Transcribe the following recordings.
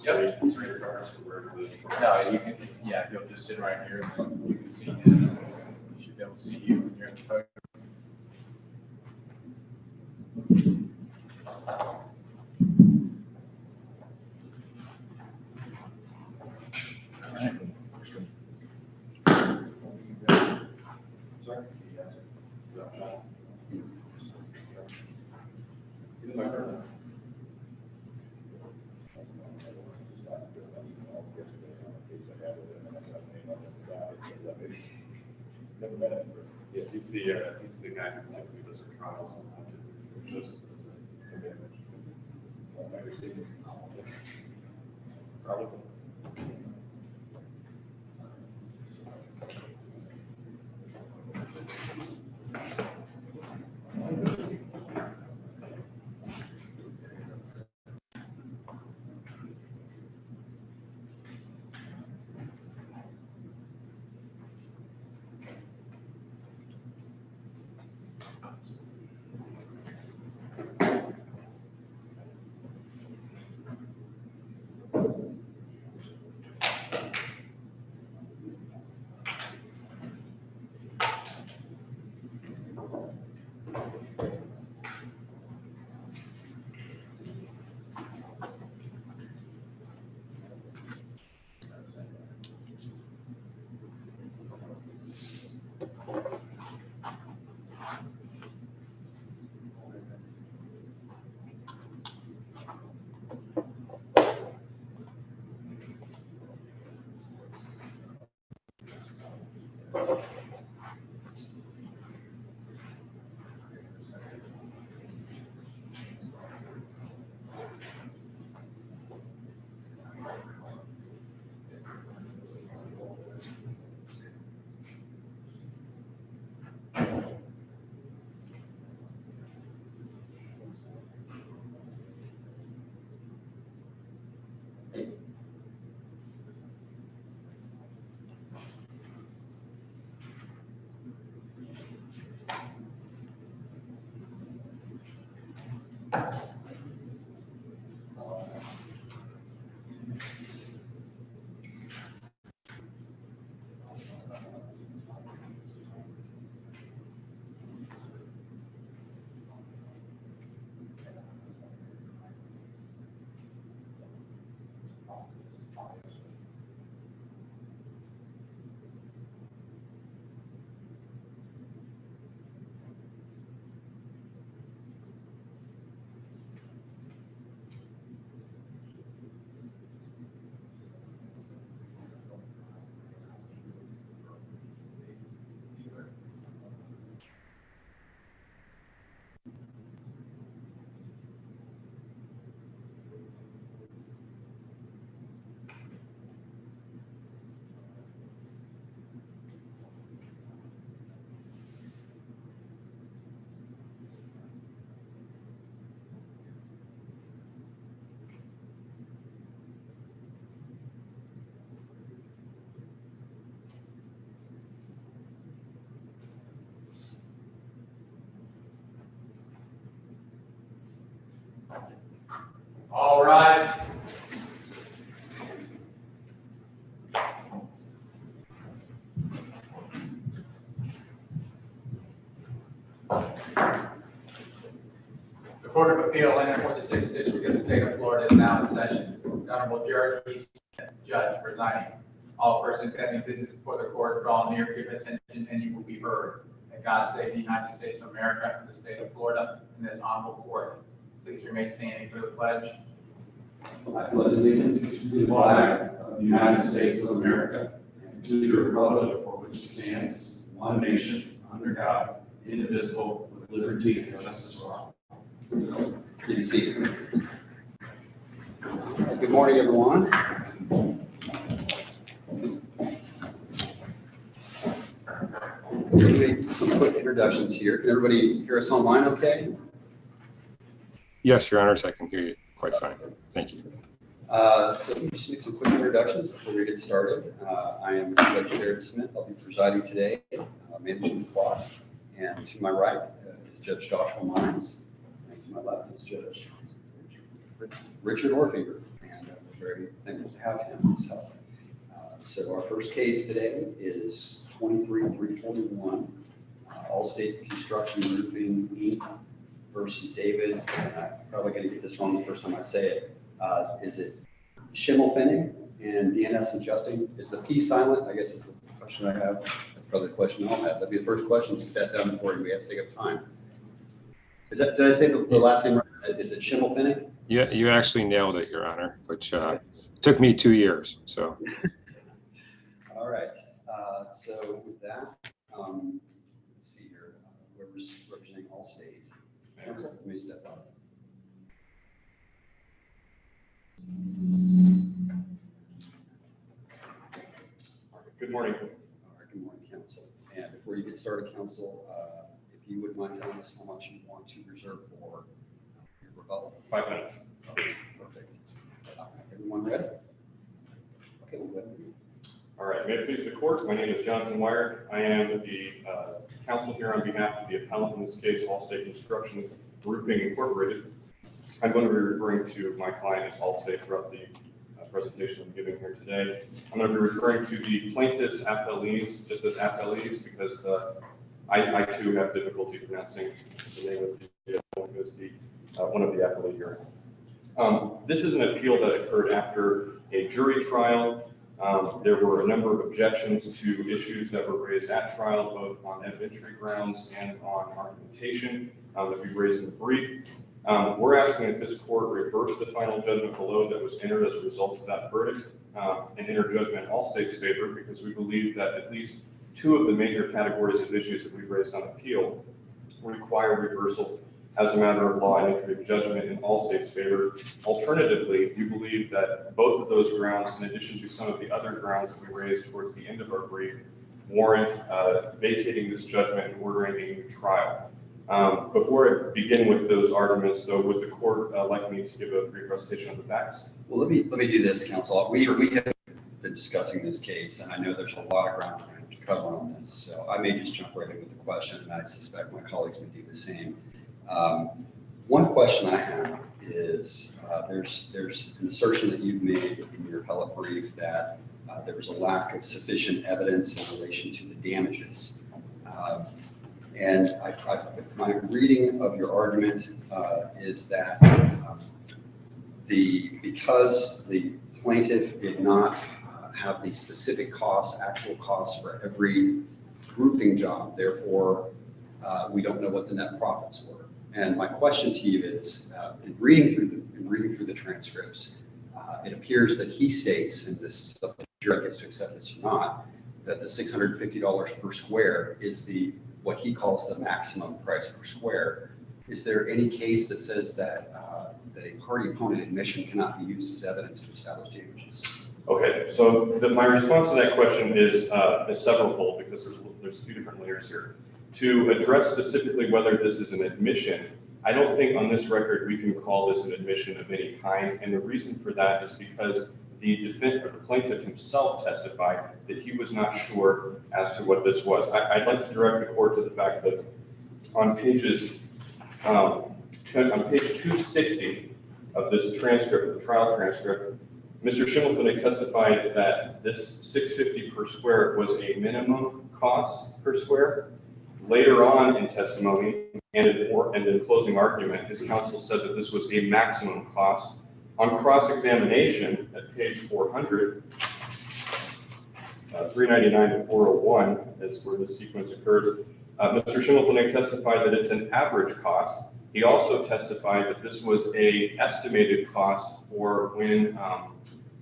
Yep. No, you can, yeah, you'll just sit right here and you can see him. You should be able to see you when you're in the photo. All right. sorry. Is it my turn? Never met him. Yeah, he's the guy who typically does our trials. Probably. All right. The Court of Appeal in the 46th District of the State of Florida is now in session. The Honorable Judge presiding. All persons having business before the court draw near, give attention, and you will be heard. And God save the United States of America and the state of Florida and this honorable court. Please remain standing for the pledge. I pledge allegiance to the flag of the United States of America and to the republic for which it stands, one nation, under God, indivisible, with liberty and justice for all. Good to see you. Good morning, everyone. We'll make some quick introductions here. Can everybody hear us online okay? Yes, Your Honors, I can hear you quite fine. Thank you. So we just need some quick introductions before we get started. I am Judge Jared Smith. I'll be presiding today, managing the clock. And to my right is Judge Joshua Mines. And to my left is Judge Richard Orfinger. And we're very thankful to have him. So our first case today is 23-341, Allstate Construction Roofing, Inc. versus David, and I'm probably going to get this wrong the first time I say it. Is it Schimmelpfennig and DNS adjusting? Is the P silent? I guess is the question I have. That's probably the question I'll have. That'd be the first question. Let's get that done before we have to take up time. Is that, did I say the last name right? Is it Schimmelpfennig? Yeah, you actually nailed it, Your Honor, which took me 2 years. So. All right. So with that, let's see here. Whoever's representing Allstate, counsel, let me step up. Good morning. All right, good morning, counsel. And before you get started, counsel, if you would mind telling us how much you want to reserve for your rebuttal. 5 minutes. Okay, perfect. Everyone ready? Okay, we'll go ahead. All right, may it please the court, my name is Jonathan Wire. I am the counsel here on behalf of the appellant in this case, Allstate Construction Roofing Incorporated. I'm going to be referring to my client as Allstate throughout the presentation I'm giving here today. I'm going to be referring to the plaintiff's appellees just as appellees because I too have difficulty pronouncing the name of the one of the appellee here. This is an appeal that occurred after a jury trial. There were a number of objections to issues that were raised at trial, both on evidentiary grounds and on argumentation that we raised in the brief. We're asking that this court reverse the final judgment below that was entered as a result of that verdict and enter judgment in Allstate's favor because we believe that at least 2 of the major categories of issues that we've raised on appeal require reversal as a matter of law and entry of judgment in Allstate's favor. Alternatively, we believe that both of those grounds, in addition to some of the other grounds that we raised towards the end of our brief, warrant vacating this judgment and ordering a new trial. Before I begin with those arguments, though, would the court like me to give a brief recitation of the facts? Well, let me do this, counsel. We have been discussing this case, and I know there's a lot of ground to cover on this, so I may just jump right in with the question, and I suspect my colleagues would do the same. One question I have is there's an assertion that you've made in your appellate brief that there was a lack of sufficient evidence in relation to the damages. And my reading of your argument is that because the plaintiff did not have the specific costs, actual costs for every roofing job, therefore we don't know what the net profits were. And my question to you is, in reading through the transcripts, it appears that he states, and this jury gets to accept this or not, that the $650 per square is what he calls the maximum price per square. Is there any case that says that a party opponent admission cannot be used as evidence to establish damages? Okay, so my response to that question is severalfold because there's a few different layers here. To address specifically whether this is an admission, I don't think on this record we can call this an admission of any kind, and the reason for that is because the plaintiff himself testified that he was not sure as to what this was. I'd like to direct the court to the fact that on page 260 of this transcript, of the trial transcript, Mr. Schimmelpfennig testified that this $650 per square was a minimum cost per square. Later on in testimony and in closing argument, his counsel said that this was a maximum cost. On cross-examination at page 400, 399 to 401 is where this sequence occurs. Mr. Schimmelpfennig testified that it's an average cost. He also testified that this was a estimated cost for when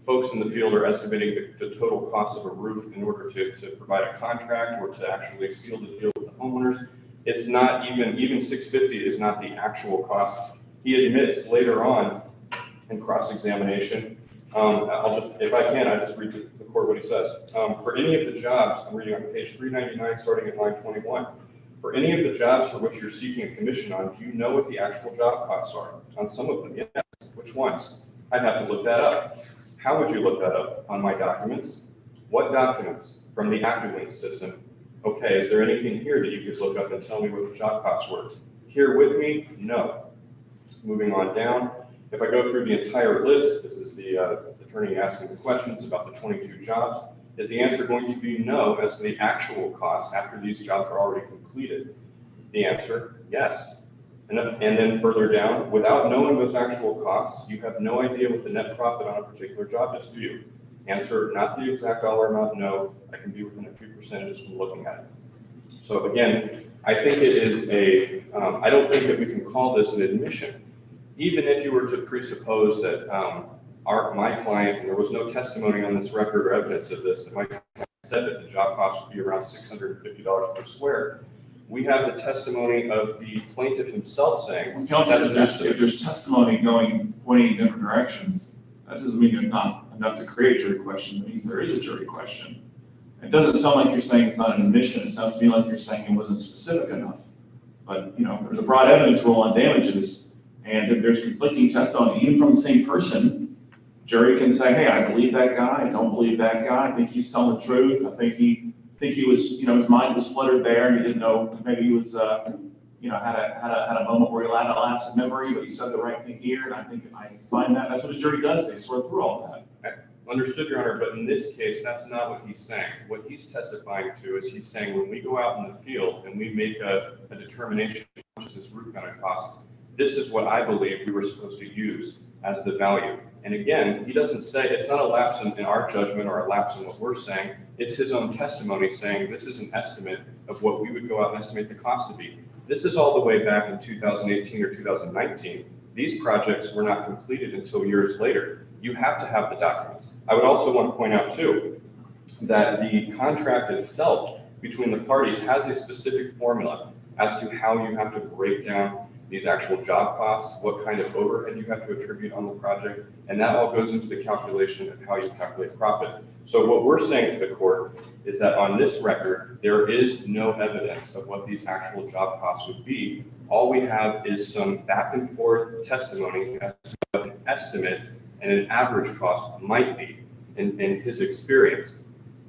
folks in the field are estimating the total cost of a roof in order to provide a contract or to actually seal the deal with the homeowners. It's not even $650 is not the actual cost. He admits later on in cross-examination, if I can, I'll just read to the court what he says. For any of the jobs, I'm reading on page 399, starting at line 21, For any of the jobs for which you're seeking a commission on, do you know what the actual job costs are? On some of them, yes. Which ones? I'd have to look that up. How would you look that up? On my documents? What documents? From the AccuLink system. Okay, is there anything here that you could look up and tell me what the job costs were? Here with me? No. Moving on down. If I go through the entire list, this is the attorney asking the questions about the 22 jobs. Is the answer going to be no as to the actual costs after these jobs are already completed? The answer, yes. And then further down, without knowing those actual costs, you have no idea what the net profit on a particular job is, do you? Answer, not the exact dollar amount, no. I can be within a few percentages from looking at it. So again, I think it is I don't think that we can call this an admission. Even if you were to presuppose that my client, and there was no testimony on this record or evidence of this, that my client said that the job cost would be around $650 per square. We have the testimony of the plaintiff himself saying, Counsel, if there's testimony pointing in different directions, that doesn't mean there's not enough to create a jury question. It means there is a jury question. It doesn't sound like you're saying it's not an admission. It sounds to me like you're saying it wasn't specific enough. But, there's a broad evidence rule on damages. And if there's conflicting testimony, even from the same person, jury can say, hey, I believe that guy. I don't believe that guy. I think he's telling the truth. I think he was, his mind was fluttered there and he didn't know, maybe he was, had a moment where he had a lapse of memory, but he said the right thing here. And I think I find that's what a jury does. They sort through all that. Understood, Your Honor, but in this case, that's not what he's saying. What he's testifying to is he's saying when we go out in the field and we make a determination of how much this roof going to cost, this is what I believe we were supposed to use as the value. And again, he doesn't say, it's not a lapse in our judgment or a lapse in what we're saying. It's his own testimony saying this is an estimate of what we would go out and estimate the cost to be. This is all the way back in 2018 or 2019. These projects were not completed until years later. You have to have the documents. I would also want to point out too, that the contract itself between the parties has a specific formula as to how you have to break down these actual job costs, what kind of overhead you have to attribute on the project, and that all goes into the calculation of how you calculate profit. So what we're saying to the court is that on this record, there is no evidence of what these actual job costs would be. All we have is some back and forth testimony as to what an estimate and an average cost might be in his experience.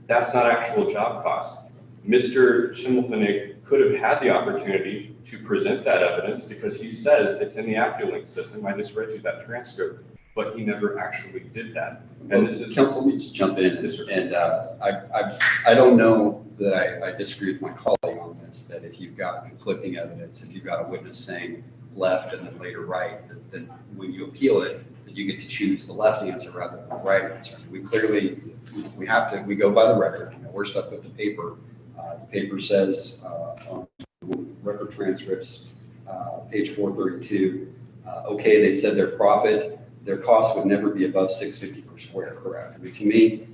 That's not actual job cost. Mr. Schimmelfinnig could have had the opportunity to present that evidence because he says it's in the AccuLink system. I just read you that transcript, but he never actually did that. And this is Counsel, let me just jump in. And I don't know that I disagree with my colleague on this, that if you've got conflicting evidence, if you've got a witness saying left and then later right, then when you appeal it, that you get to choose the left answer rather than the right answer. We clearly, we go by the record. We're stuck with the paper. The paper says on record transcripts, page 432, okay, they said their cost would never be above $650 per square, correct? I mean, to me,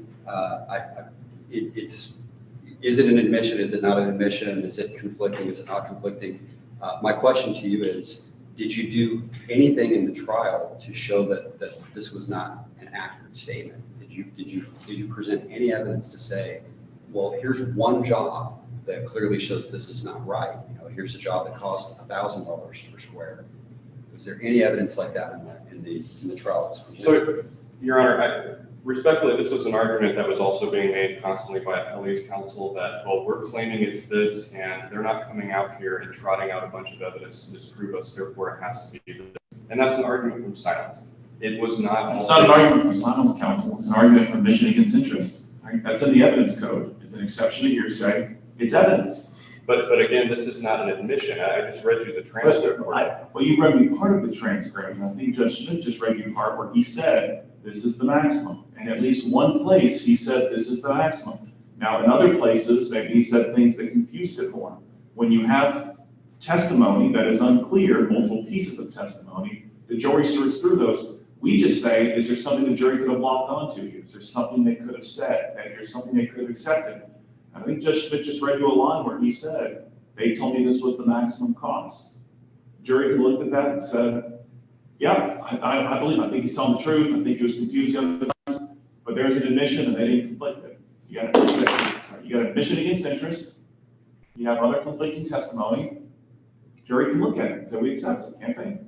is it an admission? Is it not an admission? Is it conflicting? Is it not conflicting? My question to you is, did you do anything in the trial to show that this was not an accurate statement? Did you present any evidence to say, well, here's one job that clearly shows this is not right. Here's a job that costs $1,000 per square. Was there any evidence like that in the trial? So, Your Honor, respectfully, this was an argument that was also being made constantly by appellees counsel that, well, we're claiming it's this, and they're not coming out here and trotting out a bunch of evidence to disprove us, therefore it has to be this. And that's an argument from silence. It was not. It's not an argument from silence, counsel. It's an argument from admission against interest. That's in the evidence code. It's an exception to hearsay. It's evidence. But again, this is not an admission. I just read you the transcript. Well, you read me part of the transcript, and I think Judge Smith just read you part where he said, this is the maximum. And at least one place, he said, this is the maximum. Now, in other places, maybe he said things that confused it more. When you have testimony that is unclear, multiple pieces of testimony, the jury sorts through those. We just say, is there something the jury could have locked onto you? Is there something they could have said? Is there something they could have accepted? I think Judge Smith just read you a line where he said, they told me this was the maximum cost. Jury looked at that and said, yeah, I believe, I think he's telling the truth. I think he was confused the other times, but there's an admission and they didn't conflict it. You got an admission against interest, you have other conflicting testimony, jury can look at it and say, we accept it, can't they?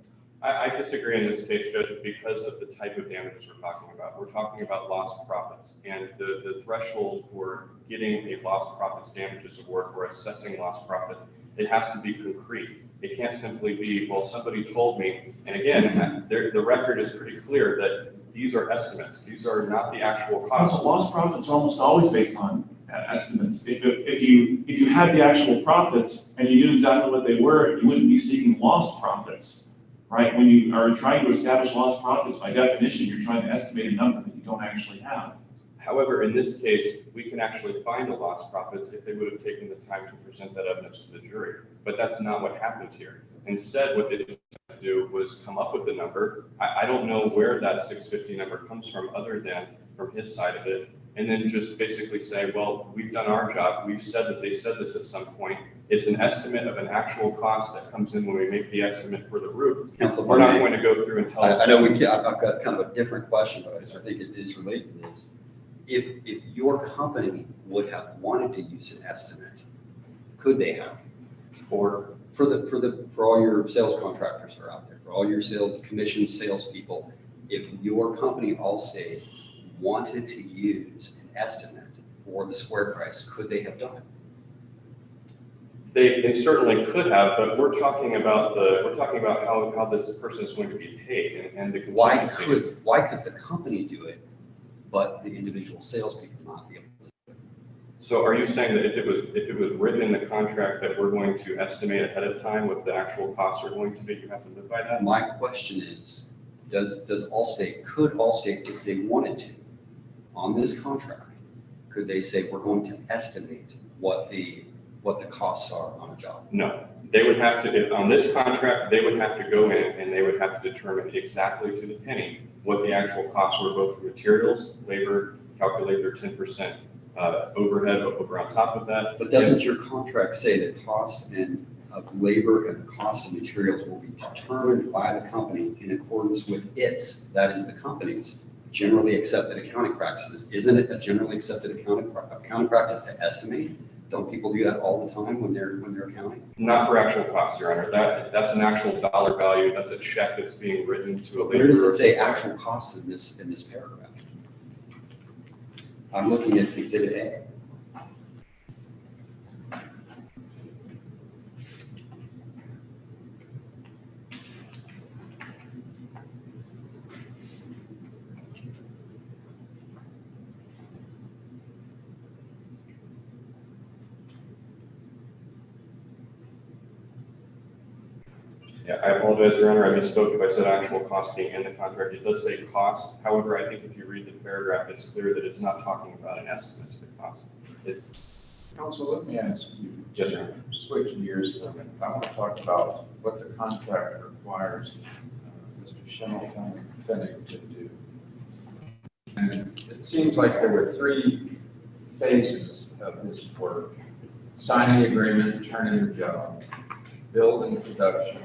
I disagree in this case, Judge, because of the type of damages we're talking about. We're talking about lost profits, and the threshold for getting a lost profits damages award or assessing lost profit, it has to be concrete. It can't simply be, well, somebody told me, and again, the record is pretty clear that these are estimates. These are not the actual costs. Lost profits are almost always based on estimates. If you had the actual profits and you knew exactly what they were, you wouldn't be seeking lost profits. Right? When you are trying to establish lost profits, by definition, you're trying to estimate a number that you don't actually have. However, in this case, we can actually find the lost profits if they would have taken the time to present that evidence to the jury. But that's not what happened here. Instead, what they decided to do was come up with a number. I don't know where that 650 number comes from other than from his side of it. And then just basically say, well, we've done our job. We've said that they said this at some point. It's an estimate of an actual cost that comes in when we make the estimate for the roof. Counsel, We're not going to go through and tell. I know I've got kind of a different question, but I think it is related to this. If your company would have wanted to use an estimate, could they have? For all your sales contractors that are out there, for all your sales commission salespeople, if your company Allstate wanted to use an estimate for the square price, could they have done it? They certainly could have, but we're talking about how this person is going to be paid and the contingency. Why could the company do it, but the individual salespeople not be able to do it? So are you saying that if it was written in the contract that we're going to estimate ahead of time what the actual costs are going to be, you have to live by that? My question is, could Allstate, if they wanted to, on this contract, could they say, we're going to estimate what the costs are on a job? No, they would have to, on this contract, they would have to go in and they would have to determine exactly to the penny what the actual costs were, both for materials, labor, calculate their 10% overhead over on top of that. But doesn't your contract say the cost of labor and the cost of materials will be determined by the company in accordance with that is the company's generally accepted accounting practices? Isn't it a generally accepted accounting practice to estimate? Don't people do that all the time when they're accounting? Not for actual costs, Your Honor. That's an actual dollar value. That's a check that's being written to a laborer. Where does it say actual costs in this paragraph? I'm looking at Exhibit A. Yeah, I apologize, Your Honor. I misspoke if I said actual cost being in the contract. It does say cost. However, I think if you read the paragraph, it's clear that it's not talking about an estimate of the cost. Counsel, let me ask you. Yes, sir. Switch gears a minute. I want to talk about what the contract requires Mr. Schimelton and Finnick to do. And it seems like there were 3 phases of this work: sign the agreement, turn in the job, build and production,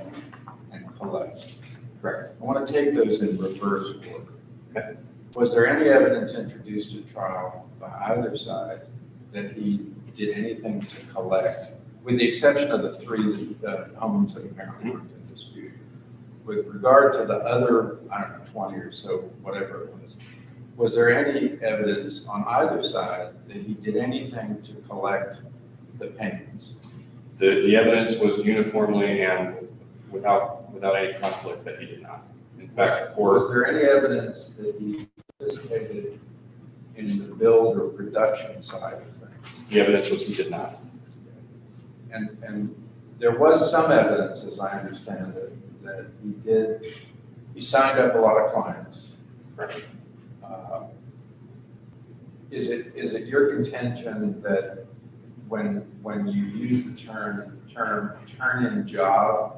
and collect. Correct. I want to take those in reverse order. Okay. Was there any evidence introduced at trial by either side that he did anything to collect, with the exception of the 3 homes that apparently weren't in dispute? With regard to the other, I don't know, 20 or so, whatever it was there any evidence on either side that he did anything to collect the payments? The evidence was uniformly and without any conflict that he did not. In fact, was there any evidence that he participated in the build or production side of things? the evidence was he did not. And there was some evidence, as I understand it, that he signed up a lot of clients. Correct. Is it your contention that when you use the term turn in job,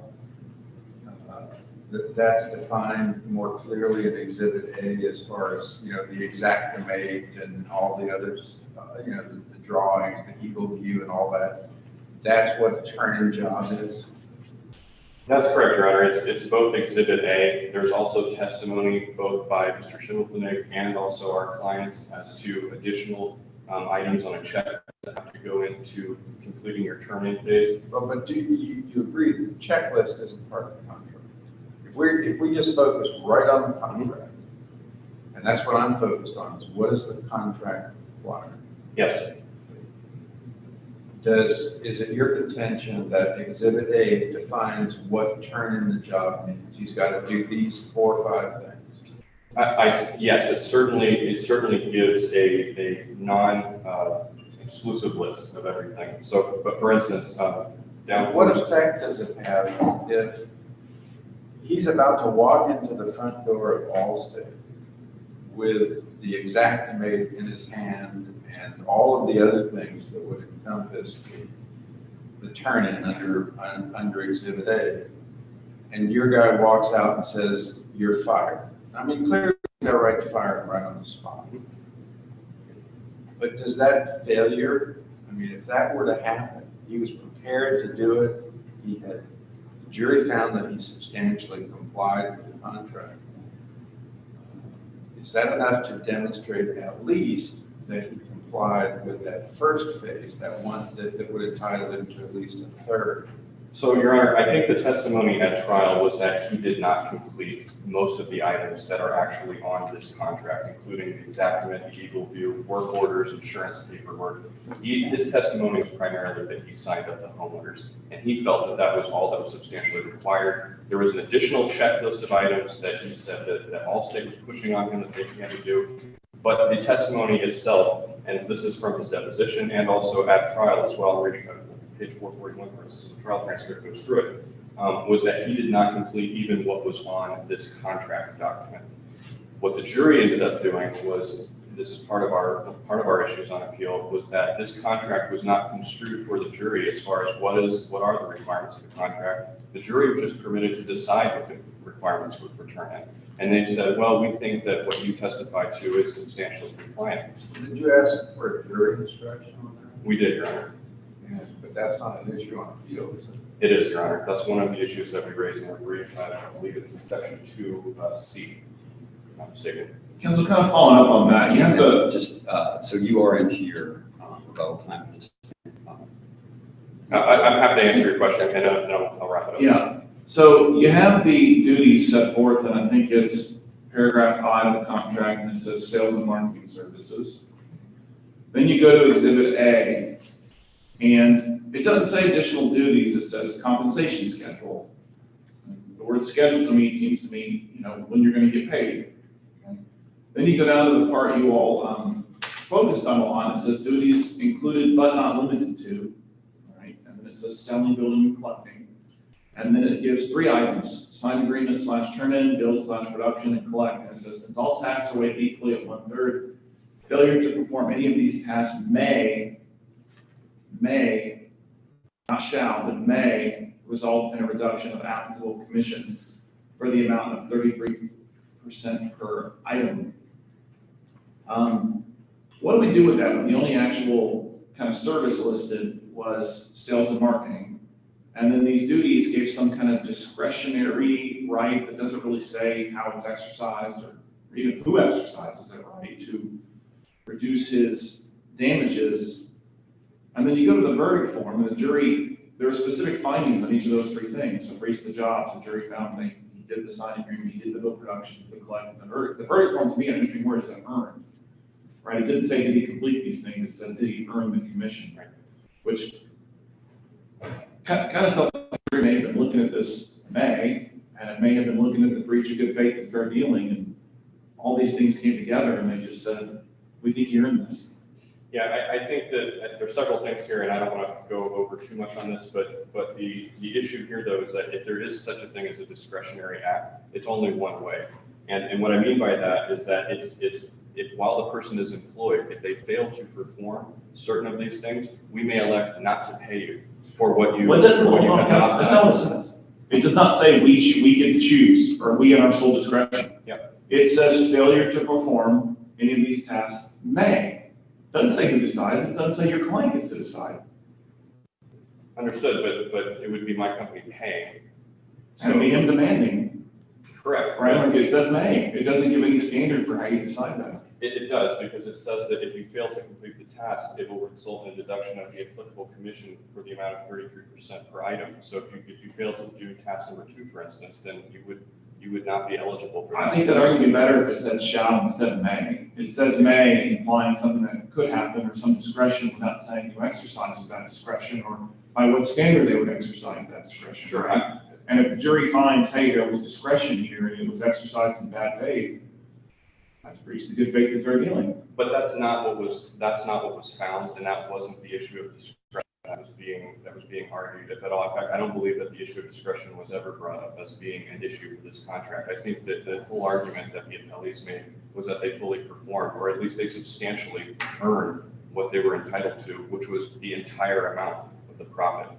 that's defined more clearly in Exhibit A as far as, the exactimate and all the others, the drawings, the eagle view and all that? That's what turn in job is? That's correct, Your Honor. It's both Exhibit A. There's also testimony both by Mr. Schimmelpfennig and also our clients as to additional items on a check have to go into completing your turn-in phase. But do you agree that the checklist isn't part of the contract? If we just focus right on the contract, and that's what I'm focused on, is what does the contract require? Yes. Is it your contention that Exhibit A defines what turn in the job means? He's got to do these 4 or 5 things. Yes, it certainly gives a non-exclusive list of everything. So, but for instance, What effect does it have if he's about to walk into the front door of Allstate with the exactimate in his hand and all of the other things that would encompass the turn-in under Exhibit A, and your guy walks out and says, "You're fired"? I mean, clearly you have a right to fire him right on the spot. But does that failure, I mean, if that were to happen, he was prepared to do it, the jury found that he substantially complied with the contract. Is that enough to demonstrate at least that he complied with that first phase, that one that would entitle him to at least a third? So, Your Honor, I think the testimony at trial was that he did not complete most of the items that are actually on this contract, including the exactament, the Eagle View, work orders, insurance paperwork. His testimony was primarily that he signed up the homeowners, and he felt that that was all that was substantially required. There was an additional checklist of items that he said that Allstate was pushing on him that they had to do. But the testimony itself, and this is from his deposition and also at trial as well, reading page 441, for instance, the trial transcript goes through it, was that he did not complete even what was on this contract document. What the jury ended up doing was, this is part of our issues on appeal, was that this contract was not construed for the jury as far as what are the requirements of the contract. The jury was just permitted to decide what the requirements would return in. And they said, well, we think that what you testified to is substantially compliant. Did you ask for a jury instruction on that? We did, Your Honor. Yes, but that's not an issue on appeal, is it? It is, Your Honor. That's one of the issues that we raised in our brief. I believe it's in section 2C. I'm not mistaken. Counsel, kind of following up on that, you have to, Just, so you are into your rebuttal time for this. I'm happy to answer your question, and I'll wrap it up. yeah. So you have the duties set forth, and I think it's paragraph 5 of the contract, and it says sales and marketing services. Then you go to Exhibit A, and it doesn't say additional duties, it says compensation schedule. The word schedule to me seems to me, when you're going to get paid. Okay? Then you go down to the part you all focused on a lot, it says duties included but not limited to, all right? And then it says selling, building, and collecting. And then it gives 3 items: signed agreement / turn-in, build / production, and collect. And it says, since all tasks are weighed equally at 1/3, failure to perform any of these tasks may, not shall, but may result in a reduction of applicable commission for the amount of 33% per item. What do we do with that when the only actual kind of service listed was sales and marketing? And then these duties gave some kind of discretionary right that doesn't really say how it's exercised or even who exercises that right to reduce his damages. And then you go to the verdict form, and the jury, there are specific findings on each of those 3 things. So for each of the jobs, the jury found that he did the signed agreement, he did the bill production, he did collect the verdict. The verdict form, to me, an interesting word is earned, right? It didn't say did he complete these things, it said did he earn the commission, right? Which kind of tells the jury may have been looking at this and it may have been looking at the breach of good faith and fair dealing, and all these things came together, and they just said, we think you earned this. Yeah, I think that there's several things here, and I don't want to go over too much on this, but the issue here, though, is that if there is such a thing as a discretionary act, it's only one way. And what I mean by that is that if while the person is employed, if they fail to perform certain of these things, we may elect not to pay you for what you. That's not what it says. It does not say we get to choose, or we at our sole discretion. Yeah. It says failure to perform any of these tasks may. It doesn't say who decides, it doesn't say your client gets to decide. Understood, but it would be my company paying. And it'd be him demanding. Correct. Right, it says may, it doesn't give any standard for how you decide that. It does, because it says that if you fail to complete the task, it will result in a deduction of the applicable commission for the amount of 33% per item. So if you fail to do task number 2, for instance, then you would not be eligible for that. I think that argument would be better if it said shall instead of may. It says may, implying something that could happen or some discretion without saying who exercises that discretion or by what standard they would exercise that discretion. Sure. And if the jury finds, hey, there was discretion here and it was exercised in bad faith, that's breached the good faith and fair dealing. But that's not what was found, and that wasn't the issue of discretion that was being argued, if at all. In fact, I don't believe that the issue of discretion was ever brought up as being an issue for this contract. I think that the whole argument that the appellees made was that they fully performed, or at least they substantially earned what they were entitled to, which was the entire amount of the profit.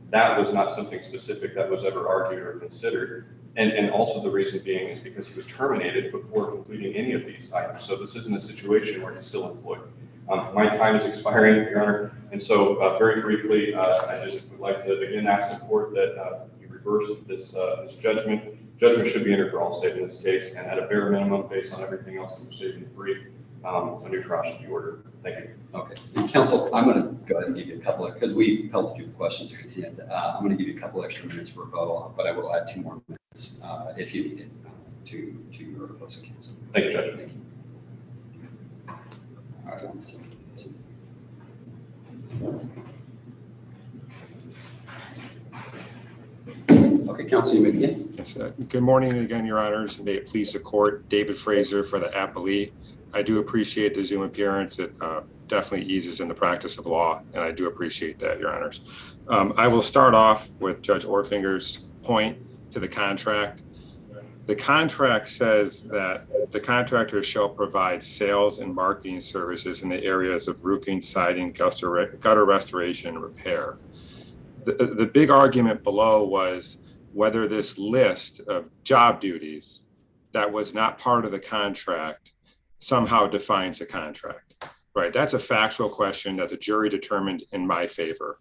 That was not something specific that was ever argued or considered. And also the reason being is because he was terminated before completing any of these items. So this isn't a situation where he's still employed. My time is expiring, Your Honor. And so very briefly, I just would like to again ask the court that you reverse this judgment. Judgment should be entered for all state in this case. And at a bare minimum, based on everything else that was stated in the brief, a new trial should be ordered. Thank you. Okay, and counsel, I'm going to go ahead and give you a couple of, because we held a few questions here at the end. I'm going to give you a couple extra minutes for rebuttal, but I will add 2 more minutes if you need it to your opposing counsel. Thank you, Judge. Thank you. All right, one second. Okay, counsel, you may begin. Yes, good morning again, Your Honors, and may it please the court. David Fraser for the appellee. I do appreciate the Zoom appearance. It definitely eases in the practice of law, and I do appreciate that, Your Honors. I will start off with Judge Orfinger's point to the contract. The contract says that the contractor shall provide sales and marketing services in the areas of roofing, siding, gutter restoration, and repair. The big argument below was whether this list of job duties that was not part of the contract somehow defines the contract, right? That's a factual question that the jury determined in my favor,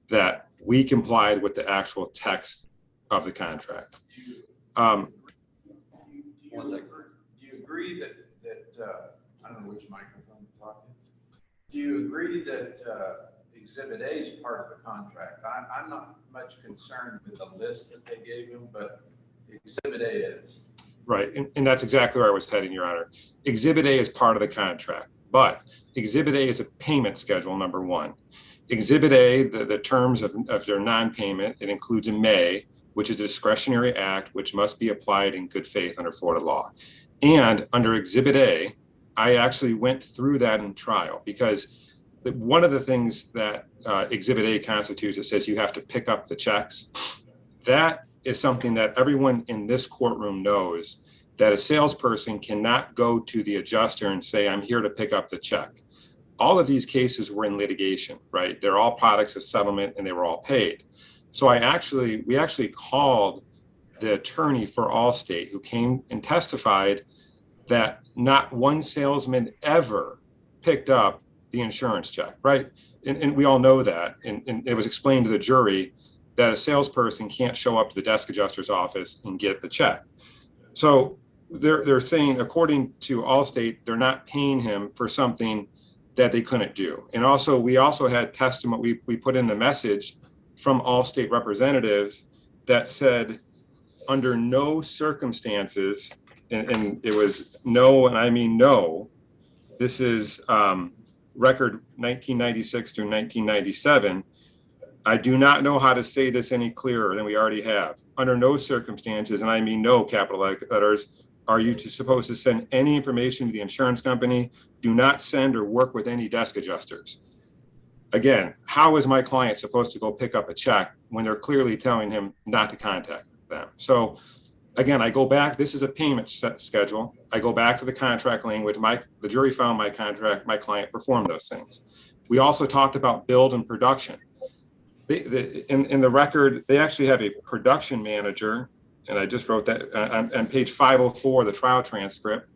that we complied with the actual text of the contract. 1 second. Do you agree that I don't know which microphone you're talking. Do you agree that Exhibit A is part of the contract? I'm not much concerned with the list that they gave him, but Exhibit A is. Right, and that's exactly where I was heading, Your Honor. Exhibit A is part of the contract, but Exhibit A is a payment schedule, number 1. Exhibit A, the terms of their non-payment, it includes a may, which is a discretionary act which must be applied in good faith under Florida law. And under Exhibit A, I actually went through that in trial because one of the things that Exhibit A constitutes, it says you have to pick up the checks. That is something that everyone in this courtroom knows, that a salesperson cannot go to the adjuster and say, I'm here to pick up the check. All of these cases were in litigation, right? They're all products of settlement and they were all paid. So we actually called the attorney for Allstate who came and testified that not one salesman ever picked up the insurance check, right? And we all know that. And it was explained to the jury that a salesperson can't show up to the desk adjuster's office and get the check. So they're saying, according to Allstate, they're not paying him for something that they couldn't do. And also, we also had testimony, we put in the message from Allstate representatives that said, under no circumstances, and it was no, and I mean no, this is record 1996 through 1997. I do not know how to say this any clearer than we already have. Under no circumstances, and I mean no capital letters, are you supposed to send any information to the insurance company? Do not send or work with any desk adjusters. Again, how is my client supposed to go pick up a check when they're clearly telling him not to contact them? So again, I go back, this is a payment schedule. I go back to the contract language. The jury found my contract, my client performed those things. We also talked about build and production. In the record, they actually have a production manager, and I just wrote that on page 504 of the trial transcript.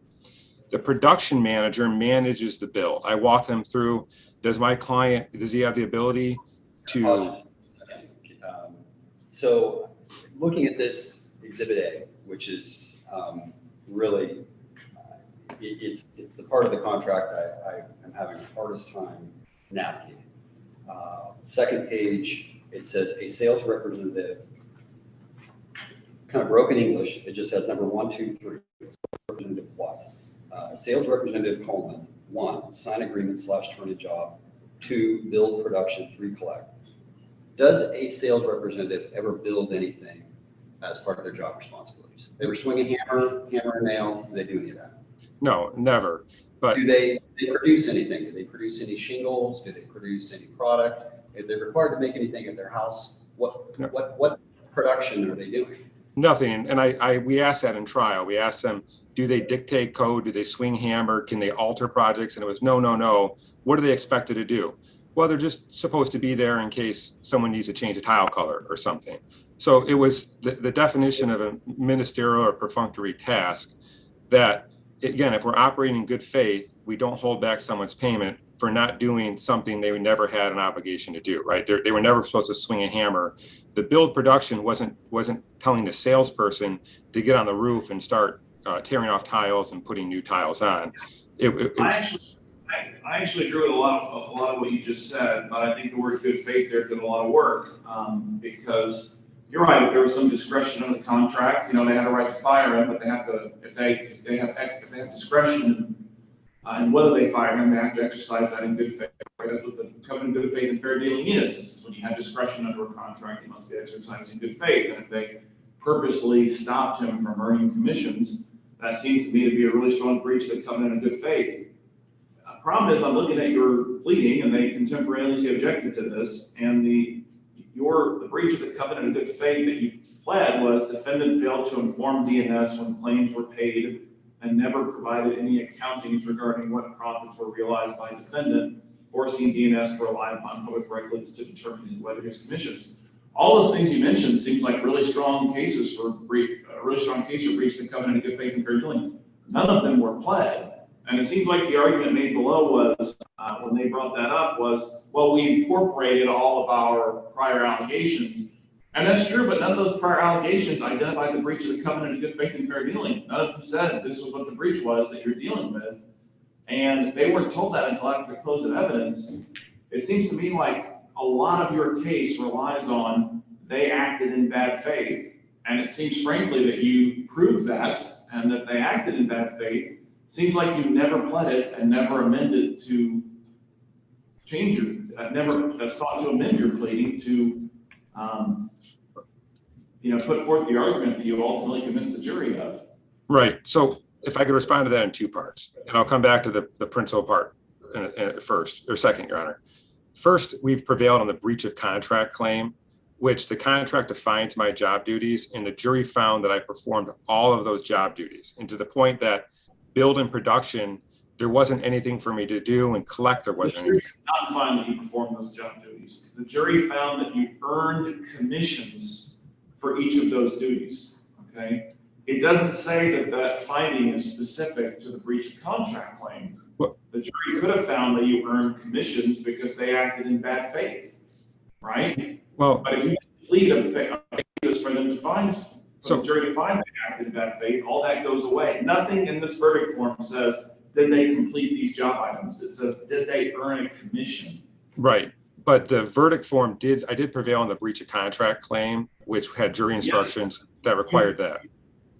The production manager manages the bill. I walk them through, does he have the ability to? So looking at this Exhibit A, which is really, it's the part of the contract I am having the hardest time navigating. Second page, it says a sales representative, kind of broken English, it just says number 1, 2, 3. Representative what? Sales representative : 1, sign agreement / turn a job. 2, build production. 3, collect. Does a sales representative ever build anything as part of their job responsibilities? They ever swing a hammer and nail? Do they do any of that? No, never. But Do they produce anything? Do they produce any shingles? Do they produce any product? If they're required to make anything at their house, what production are they doing? nothing. And we asked that in trial. We asked them, do they dictate code? Do they swing hammer? Can they alter projects? And it was no. What are they expected to do? Well, they're just supposed to be there in case someone needs to change a tile color or something. So it was the definition of a ministerial or perfunctory task that, again, if we're operating in good faith, we don't hold back someone's payment for not doing something they never had an obligation to do, right? They were never supposed to swing a hammer. The build production wasn't telling the salesperson to get on the roof and start tearing off tiles and putting new tiles on. I actually agree with a lot of what you just said, but I think the word good faith there did a lot of work, because you're right. If there was some discretion in the contract, they had a right to fire him, but they have to, if they have discretion and whether they fire him, they have to exercise that in good faith. Right? That's what the covenant of good faith and fair dealing is. When you have discretion under a contract, you must be exercising good faith. And if they purposely stopped him from earning commissions, that seems to me to be a really strong breach of the covenant of good faith. Problem is, I'm looking at your pleading, and they contemporaneously objected to this, and the breach of the covenant of good faith that you pled was defendant failed to inform DNS when claims were paid and never provided any accountings regarding what profits were realized by defendant, forcing DNS to rely upon public records to determine whether his commissions. All those things you mentioned seems like really strong cases for breach of the covenant of good faith and fair dealing. None of them were pled. And it seems like the argument made below was, when they brought that up, was, well, we incorporated all of our prior allegations. And that's true, but none of those prior allegations identified the breach of the covenant of good faith and fair dealing. None of them said this was what the breach was that you're dealing with. And they weren't told that until after the close of evidence. It seems to me like a lot of your case relies on they acted in bad faith. And it seems, frankly, that you proved that and that they acted in bad faith. Seems like you never pled it and never amended to change your, never sought to amend your pleading to, put forth the argument that you ultimately convinced the jury of. Right. So if I could respond to that in two parts, and I'll come back to the principal part second, Your Honor. First, we've prevailed on the breach of contract claim, which the contract defines my job duties, and the jury found that I performed all of those job duties, and to the point that build and production, there wasn't anything for me to do, and collect, there wasn't anything. The jury did not find that you performed those job duties. The jury found that you earned commissions for each of those duties, okay? It doesn't say that that finding is specific to the breach of contract claim. The jury could have found that you earned commissions because they acted in bad faith, right? Well, but if you plead a basis for them to find, the jury to find they acted in bad faith, all that goes away. Nothing in this verdict form says, did they complete these job items? It says, did they earn a commission? Right. But the verdict form I did prevail on the breach of contract claim, which had jury instructions that required that.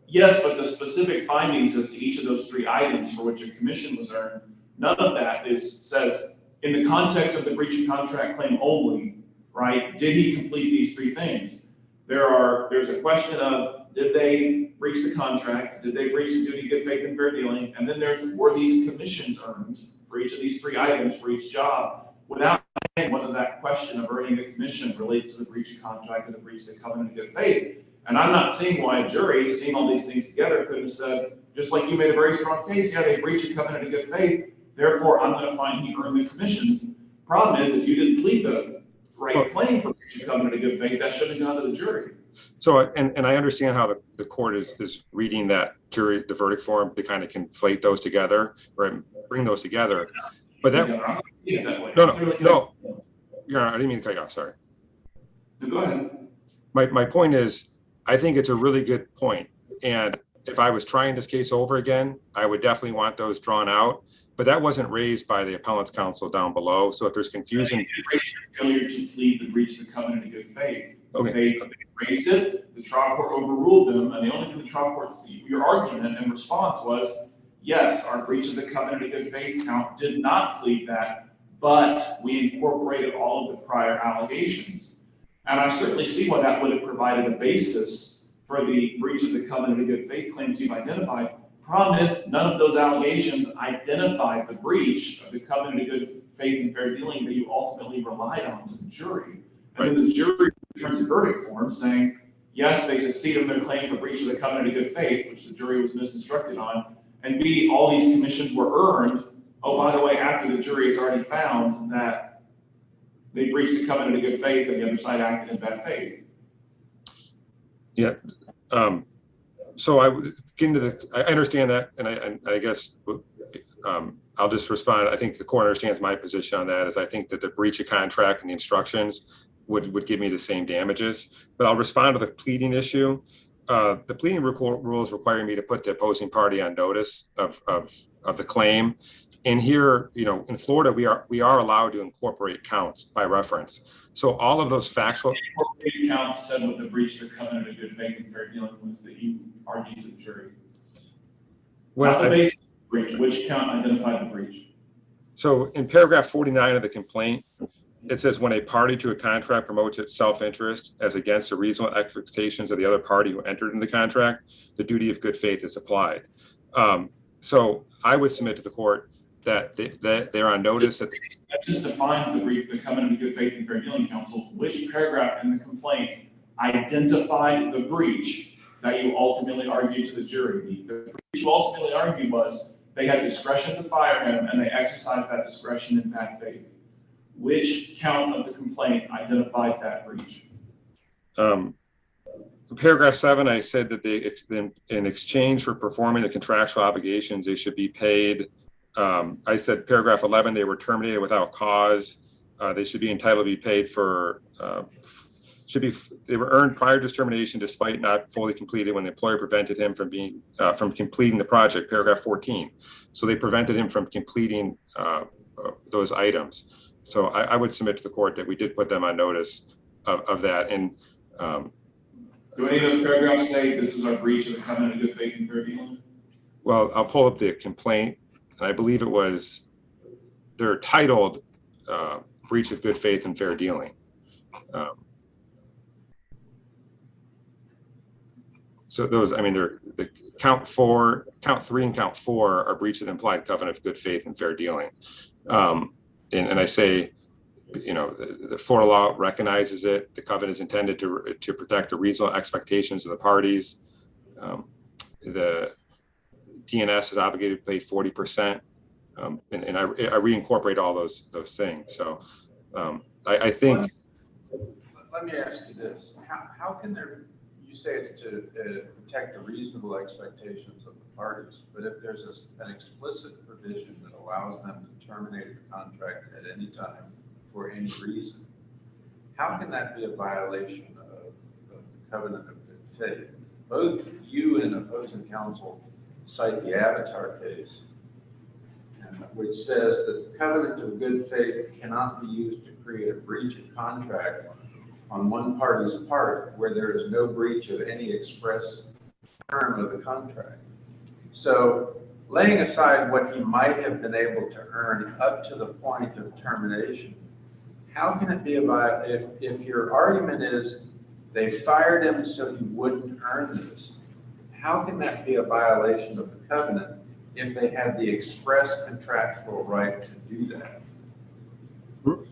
Yes, but the specific findings as to each of those three items for which a commission was earned, none of that says, in the context of the breach of contract claim only, right, did he complete these three things? There's a question of, did they breach the contract? Did they breach the duty of good faith and fair dealing? And then were these commissions earned for each of these three items for each job, without saying whether that question of earning a commission relates to the breach of contract and the breach of the covenant of good faith. And I'm not seeing why a jury, seeing all these things together, could have said, just like you made a very strong case, yeah, they breached the covenant of good faith, therefore I'm going to find he earned the commission. Problem is, if you didn't plead the right claim for breach of covenant of good faith, that should have gone to the jury. So, and I understand how the court is reading that the verdict form to kind of conflate those together or bring those together. But that, no, Your Honor, I didn't mean to cut you off, sorry. No, go ahead. My point is, I think it's a really good point And if I was trying this case over again, I would definitely want those drawn out. But that wasn't raised by the appellant's counsel down below. So if there's confusion. Failure to plead the breach of the covenant of good faith. Okay. They raised it, the trial court overruled them, and the only thing the trial court's, your argument and response was, yes, our breach of the covenant of good faith count did not plead that, but we incorporated all of the prior allegations. And I certainly see why that would have provided a basis for the breach of the covenant of good faith claims you've identified. Problem is, none of those allegations identified the breach of the covenant of good faith and fair dealing that you ultimately relied on to the jury. And then the jury returns a verdict form saying, yes, they succeeded in their claim for breach of the covenant of good faith, which the jury was misinstructed on, and B, all these commissions were earned. Oh, by the way, after the jury has already found that they breached the covenant of good faith and the other side acted in bad faith. Yeah. So I would get into I understand that, and I guess I'll just respond. I think the court understands my position on that, as I think that the breach of contract and the instructions would give me the same damages. But I'll respond to the pleading issue. The pleading rules require me to put the opposing party on notice of the claim. And here, in Florida, we are allowed to incorporate counts by reference. So all of those factual incorporated counts said what the breach of the covenant of good faith and fair dealing was that you argued to the jury. Not the basic breach. Which count identified the breach? So in paragraph 49 of the complaint, it says when a party to a contract promotes its self-interest as against the reasonable expectations of the other party who entered into the contract, the duty of good faith is applied. So I would submit to the court that they're on notice that just defines the covenant of good faith and fair dealing counsel. Which paragraph in the complaint identified the breach that you ultimately argued to the jury? The breach you ultimately argued was they had discretion to fire him and they exercised that discretion in bad faith. Which count of the complaint identified that breach? Paragraph 7, I said that in exchange for performing the contractual obligations, they should be paid. I said paragraph 11, they were terminated without cause. They should be entitled to be paid for, they were earned prior to termination despite not fully completed when the employer prevented him from completing the project, paragraph 14. So they prevented him from completing those items. So I would submit to the court that we did put them on notice of that. And do any of those paragraphs say this is our breach of the covenant of good faith and fair dealing? Well, I'll pull up the complaint, and I believe they're titled breach of good faith and fair dealing. So those, they're the count 3 and count 4 are breach of the implied covenant of good faith and fair dealing. And I say, the Florida law recognizes it. The covenant is intended to protect the reasonable expectations of the parties. The DNS is obligated to pay 40%, and I reincorporate all those things. So I think. Let me ask you this: How can there? You say it's to protect the reasonable expectations of the parties, but if there's an explicit provision that allows them to terminate the contract at any time for any reason, how can that be a violation of the covenant of good faith? Both you and opposing counsel cite the Avatar case, which says that the covenant of good faith cannot be used to create a breach of contract on one party's part where there is no breach of any express term of the contract. So laying aside what he might have been able to earn up to the point of termination, how can it be if your argument is they fired him so he wouldn't earn this, how can that be a violation of the covenant if they had the express contractual right to do that?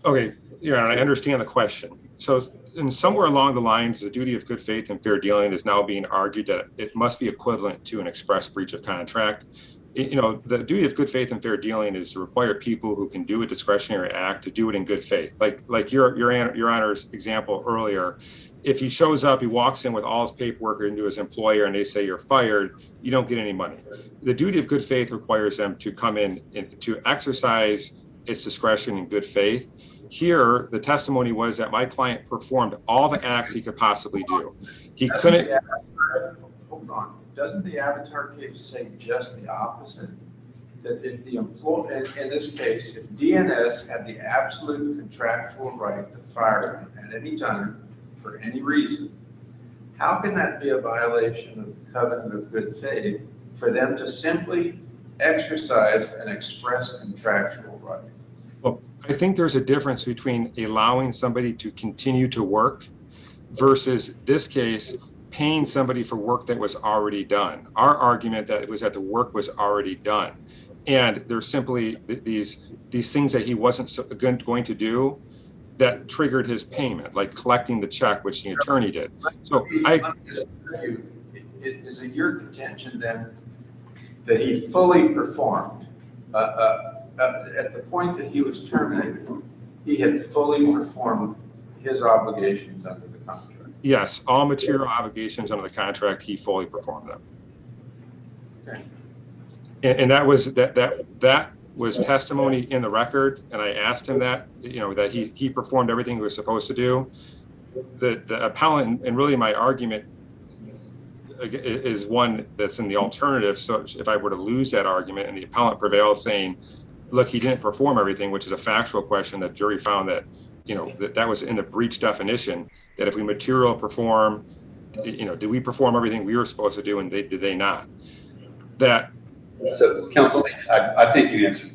Okay, yeah, I understand the question. So, and somewhere along the lines, the duty of good faith and fair dealing is now being argued that it must be equivalent to an express breach of contract. The duty of good faith and fair dealing is to require people who can do a discretionary act to do it in good faith. Like your Honor's example earlier, if he shows up, he walks in with all his paperwork into his employer and they say you're fired, you don't get any money. The duty of good faith requires them to come in and to exercise its discretion in good faith. Here, the testimony was that my client performed all the acts he could possibly do. He couldn't. hold on. Doesn't the Avatar case say just the opposite? That if the employee, in this case, if DNS had the absolute contractual right to fire him at any time for any reason, how can that be a violation of the covenant of good faith for them to simply exercise an express contractual right? Well, I think there's a difference between allowing somebody to continue to work versus this case, paying somebody for work that was already done. Our argument that was that the work was already done. And there's simply these things that he wasn't going to do that triggered his payment, like collecting the check, which the attorney did. So Is it your contention then that he fully performed, at the point that he was terminated, he had fully performed his obligations under the contract? Yes, all material obligations under the contract, he fully performed them. Okay. And that was testimony in the record, and I asked him that, that he performed everything he was supposed to do. The appellant, and really my argument is one that's in the alternative. So if I were to lose that argument and the appellant prevails saying, look, he didn't perform everything, which is a factual question that jury found that, that was in the breach definition, that if we material perform, did we perform everything we were supposed to do and did they not? So, counsel, I think you answered.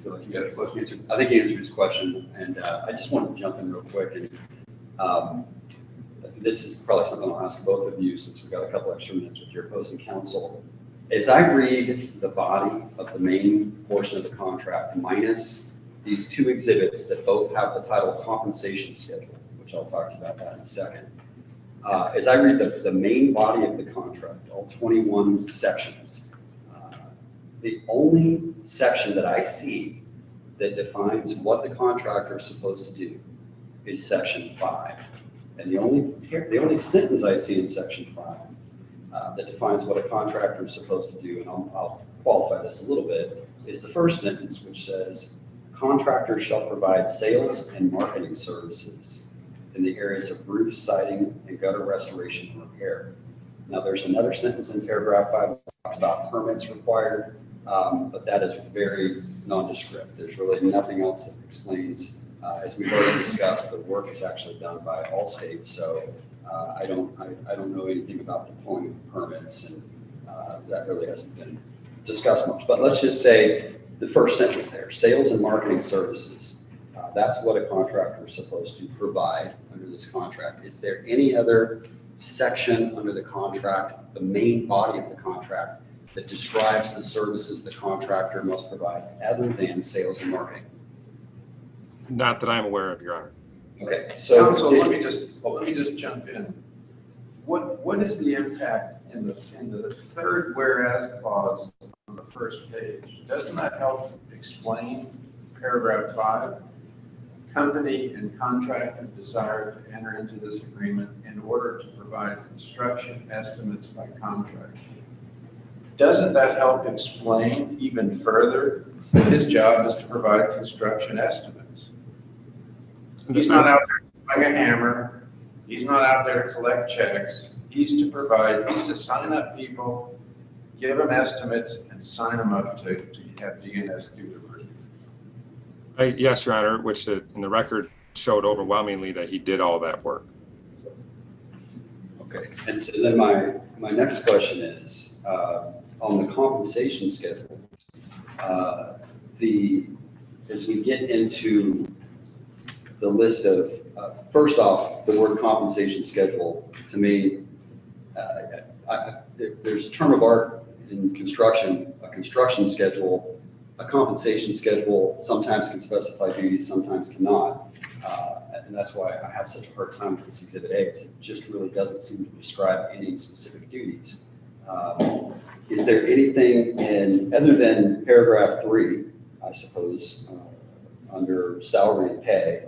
I think you answered his question, and I just want to jump in real quick. And this is probably something I'll ask both of you since we've got a couple extra minutes with your opposing counsel. As I read the body of the main portion of the contract, minus these two exhibits that both have the title compensation schedule, which I'll talk about that in a second. As I read the main body of the contract, all 21 sections, the only section that I see that defines what the contractor is supposed to do is section 5. And the only sentence I see in section 5 that defines what a contractor is supposed to do, and I'll qualify this a little bit, is the first sentence, which says, contractors shall provide sales and marketing services in the areas of roof siding and gutter restoration and repair. Now, there's another sentence in paragraph 5 that talks about permits required, but that is very nondescript. There's really nothing else that explains, as we've already discussed, the work is actually done by all states. So I don't know anything about the pulling of permits, and that really hasn't been discussed much. But let's just say the first sentence there, sales and marketing services. That's what a contractor is supposed to provide under this contract. Is there any other section under the contract, the main body of the contract, that describes the services the contractor must provide other than sales and marketing? Not that I'm aware of, Your Honor. Okay, so Counsel, let me just jump in. What is the impact in the third whereas clause on the first page? Doesn't that help explain paragraph 5? Company and contractor desire to enter into this agreement in order to provide construction estimates by contract. Doesn't that help explain even further that his job is to provide construction estimates? He's not out there to bang a hammer. He's not out there to collect checks. He's to sign up people, give them estimates, and sign them up to have DNS do the review. Yes, Your Honor, which in the record showed overwhelmingly that he did all that work. okay, and so then my next question is, on the compensation schedule, as we get into the list of, first off, the word compensation schedule, to me, there's a term of art in construction, a construction schedule. A compensation schedule sometimes can specify duties, sometimes cannot. And that's why I have such a hard time with this Exhibit A, because it just really doesn't seem to describe any specific duties. Is there anything other than paragraph 3, I suppose, under salary and pay,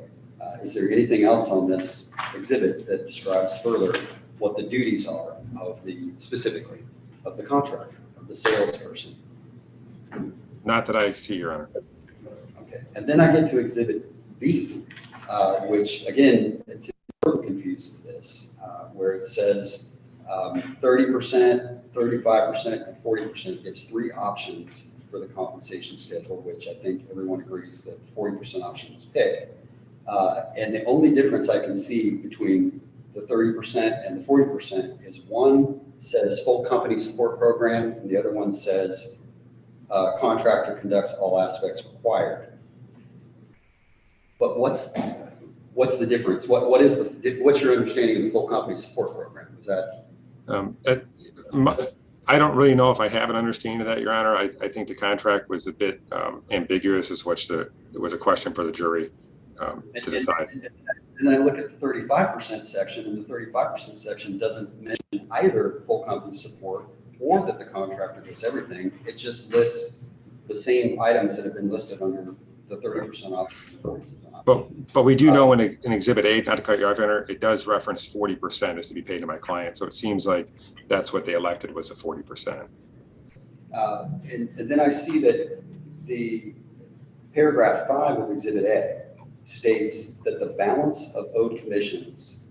is there anything else on this exhibit that describes further what the duties are specifically of the contractor, of the salesperson? Not that I see, Your Honor. Okay, and then I get to Exhibit B, which again, it further confuses this, where it says 30%, 35%, and 40% gives three options for the compensation schedule, which I think everyone agrees that 40% option is picked. And the only difference I can see between the 30% and the 40% is one says full company support program, and the other one says contractor conducts all aspects required. But what's the difference? What's your understanding of the full company support program? Is that? I don't really know if I have an understanding of that, Your Honor. I think the contract was a bit ambiguous, as which it was a question for the jury to decide. And then I look at the 35% section, and the 35% section doesn't mention either full company support or that the contractor does everything. It just lists the same items that have been listed under the 30% option. But we do know in Exhibit A, not to cut you off, Your Honor, it does reference 40% is to be paid to my client. So it seems like that's what they elected was a 40%. And then I see that the paragraph 5 of Exhibit A states that the balance of owed commissions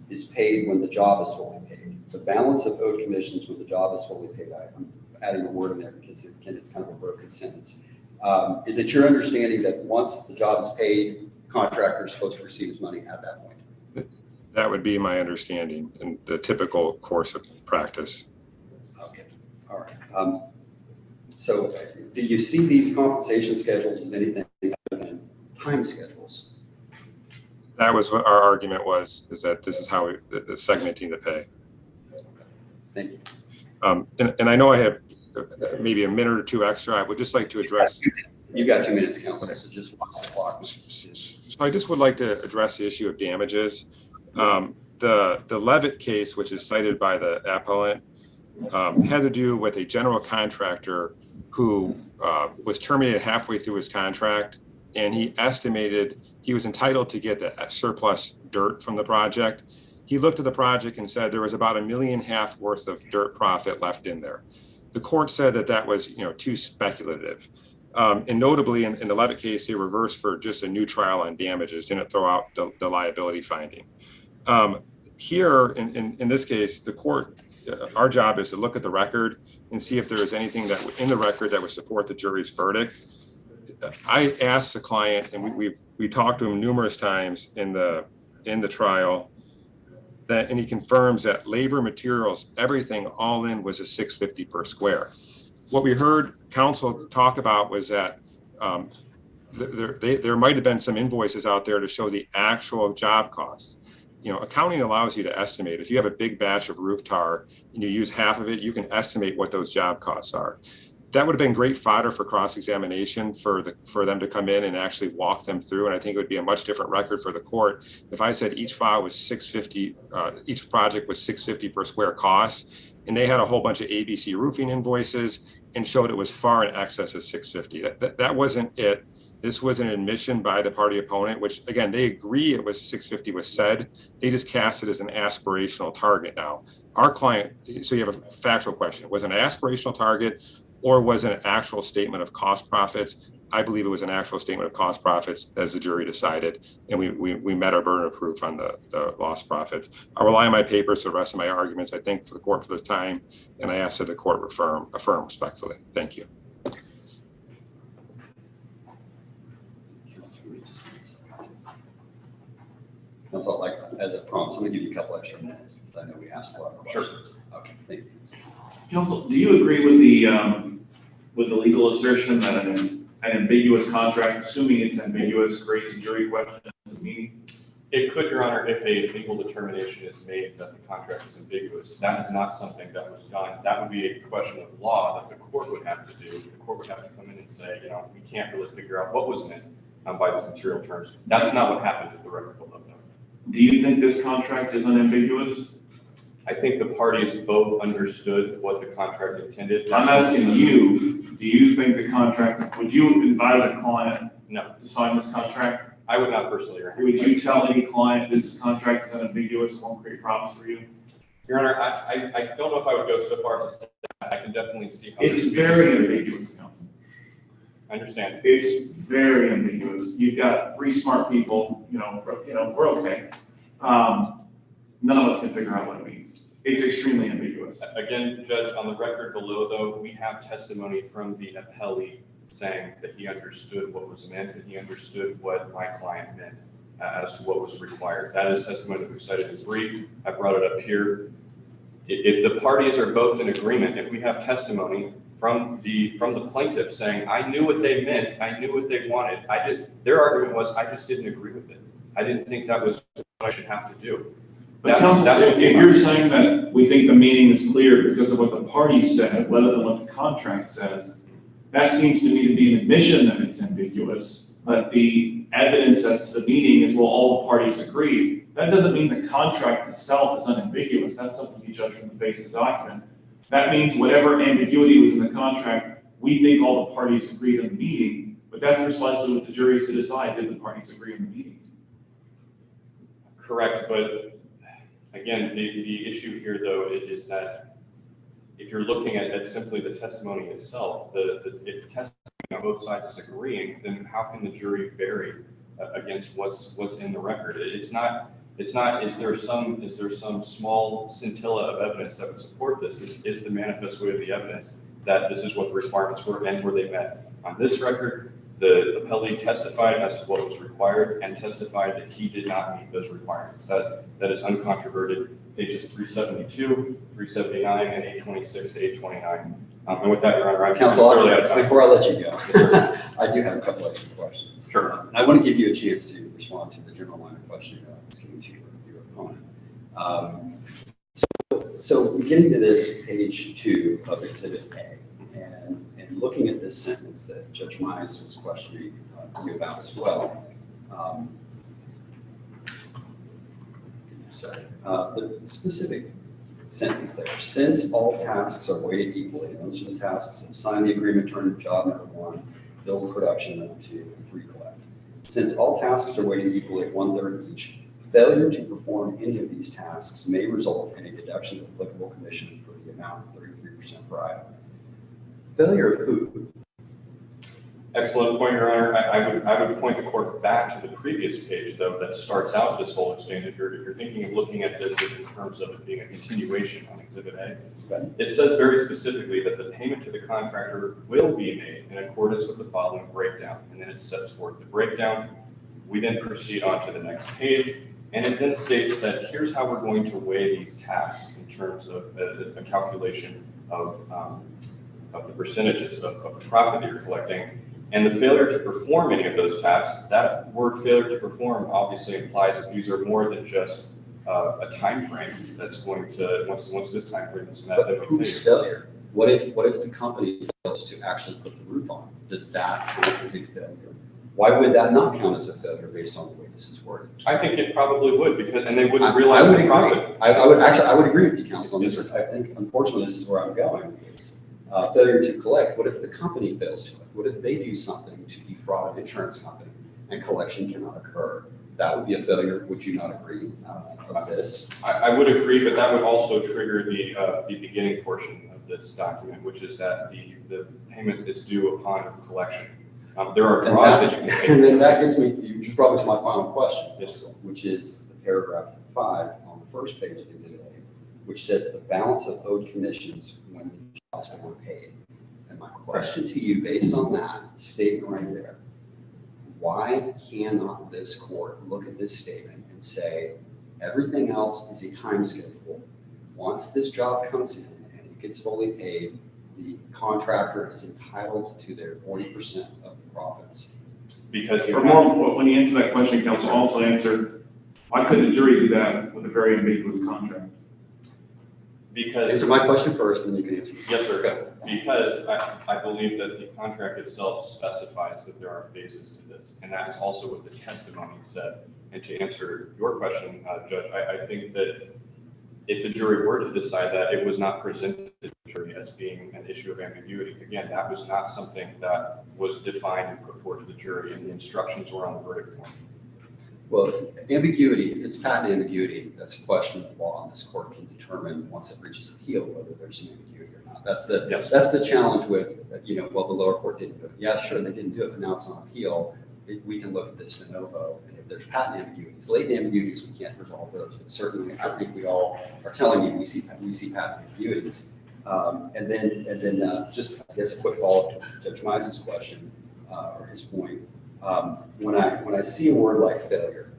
is paid when the job is fully paid. The balance of owed commissions when the job is fully paid. I'm adding a word in there because it's kind of a broken sentence. Is it your understanding that once the job is paid, contractor is supposed to receive his money at that point? That would be my understanding in the typical course of practice. Okay, all right. So do you see these compensation schedules as anything other than time schedules? That was what our argument was, is that this is how the segmenting the pay. Thank you. And I know I have maybe a minute or two extra. I would just like to address. You got 2 minutes, counsel, so just watch the clock. So I just would like to address the issue of damages. The Levitt case, which is cited by the appellant, had to do with a general contractor who was terminated halfway through his contract, and he estimated he was entitled to get the surplus dirt from the project. He looked at the project and said there was about $1.5 million worth of dirt profit left in there. The court said that was, too speculative. And notably, in the Levitt case, they reversed for just a new trial on damages, didn't throw out the liability finding. Here, in this case, the court, our job is to look at the record and see if there is anything that in the record that would support the jury's verdict. I asked the client, and we talked to him numerous times in the trial, and he confirms that labor, materials, everything all in was a $650 per square. What we heard counsel talk about was that there might have been some invoices out there to show the actual job costs. Accounting allows you to estimate. If you have a big batch of roof tar and you use half of it, you can estimate what those job costs are. That would have been great fodder for cross-examination for them to come in and actually walk them through. And I think it would be a much different record for the court if I said each file was $650, each project was $650 per square cost, and they had a whole bunch of ABC roofing invoices and showed it was far in excess of $650. That wasn't it. This was an admission by the party opponent, which again, they agree it was $650 was said. They just cast it as an aspirational target now. Our client, so you have a factual question, was it an aspirational target or was it an actual statement of cost profits? I believe it was an actual statement of cost profits as the jury decided, and we met our burden of proof on the lost profits. I rely on my papers for the rest of my arguments. I thank the court for the time, and I ask that the court affirm respectfully. Thank you. Counsel, like as a prompt, I'm gonna give you a couple extra minutes because I know we asked a lot of questions. Sure. Okay, thank you. Counsel, do you agree with the legal assertion that an ambiguous contract, assuming it's ambiguous, creates a jury question as meaning? It could, Your Honor, if a legal determination is made that the contract is ambiguous. That is not something that was done. That would be a question of law that the court would have to do. The court would have to come in and say, we can't really figure out what was meant by those material terms. That's not what happened at the record below. Do you think this contract is unambiguous? I think the parties both understood what the contract intended. I'm asking you, do you think the contract, would you advise a client no. to sign this contract? I would not personally. Would you tell any client this contract is unambiguous, won't create problems for you? Your Honor, I don't know if I would go so far as to say that. I can definitely see how it's very ambiguous, counsel. I understand. It's very ambiguous. You've got three smart people, we're okay. None of us can figure out what it means. It's extremely ambiguous. Again, Judge, on the record below, though, we have testimony from the appellee saying that he understood what was meant and he understood what my client meant as to what was required. That is testimony that we've cited in brief. I brought it up here. If the parties are both in agreement, if we have testimony from the plaintiff saying, I knew what they meant, I knew what they wanted, their argument was, I just didn't agree with it. I didn't think that was what I should have to do. But counsel, if you're saying that we think the meaning is clear because of what the parties said, rather than what the contract says, that seems to me to be an admission that it's ambiguous, but the evidence as to the meaning is, well, all the parties agree. That doesn't mean the contract itself is unambiguous. That's something you judge from the face of the document. That means whatever ambiguity was in the contract, we think all the parties agreed on the meaning, but that's precisely what the jury is to decide, did the parties agree on the meaning? Correct, but again, the issue here, though, is that if you're looking at simply the testimony itself, if the testimony on both sides is agreeing, then how can the jury vary against what's in the record? It's not, is there some small scintilla of evidence that would support this? Is the manifest way of the evidence that this is what the requirements were and were they met? On this record, the appellee testified as to what was required and testified that he did not meet those requirements. That is uncontroverted, pages 372, 379, and 826 to 829. And with that, Your Honor, I'm Counsel, clearly out of time. before I let you go, I do have a couple extra questions. Sure. And I want to give you a chance to respond to the general line of questioning I was giving to your opponent. So getting to this page 2 of Exhibit A, and looking at this sentence that Judge Mize was questioning you about as well. The specific sentence there, since all tasks are weighted equally, those are the tasks of sign the agreement, turn to job number 1, build production number 2, and 3 collect. Since all tasks are weighted equally at 1/3 each, failure to perform any of these tasks may result in a deduction of applicable commission for the amount of 33% per item. Failure of who? Excellent point, Your Honor. I would point the court back to the previous page, though, that starts out this whole exchange. If you're thinking of looking at this in terms of it being a continuation on Exhibit A, it says very specifically that the payment to the contractor will be made in accordance with the following breakdown. And then it sets forth the breakdown. We then proceed on to the next page. And it then states that here's how we're going to weigh these tasks in terms of a calculation of the percentages of the profit that you're collecting. And the failure to perform any of those tasks, that word failure to perform obviously implies that these are more than just a time frame that's going to, once this time frame is met. But whose failure? What if the company fails to actually put the roof on? Does that count as a failure? Why would that not count as a failure based on the way this is worded? I think it probably would, because, and they wouldn't realize the profit. I would agree with you, counsel, on this. I think, unfortunately, this is where I'm going. Is failure to collect. What if the company fails to collect? What if they do something to defraud an insurance company and collection cannot occur? That would be a failure. Would you not agree about this? I would agree, but that would also trigger the beginning portion of this document, which is that the payment is due upon collection. There are draws that you can take. And then that gets me to probably to my final question, yes, which is the paragraph 5 on the first page of Exhibit A, which says the balance of owed commissions when the jobs were paid. And my question to you, based on that statement right there, why cannot this court look at this statement and say everything else is a time schedule? Once this job comes in and it gets fully paid, the contractor is entitled to their 40% of the profits. Because when you answer that question, counsel also answered, why couldn't a jury do that with a very ambiguous contract? Because answer my question first, and then you can answer. Yes, sir. Because I believe that the contract itself specifies that there are phases to this, and that is also what the testimony said. And to answer your question, Judge, I think that if the jury were to decide that, it was not presented to the jury as being an issue of ambiguity. Again, that was not something that was defined and put forward to the jury, and the instructions were on the verdict form. Well, ambiguity, it's patent ambiguity. That's a question of law, and this court can determine once it reaches appeal whether there's an ambiguity or not. That's the challenge with, well, the lower court didn't do it. Yeah, sure, they didn't do it, but now it's on appeal. we can look at this de novo, and if there's patent ambiguities, latent ambiguities, we can't resolve those. But certainly, I think we all are telling you we see patent ambiguities. And then just, I guess, a quick follow-up to Judge Mize's question, or his point. When I see a word like failure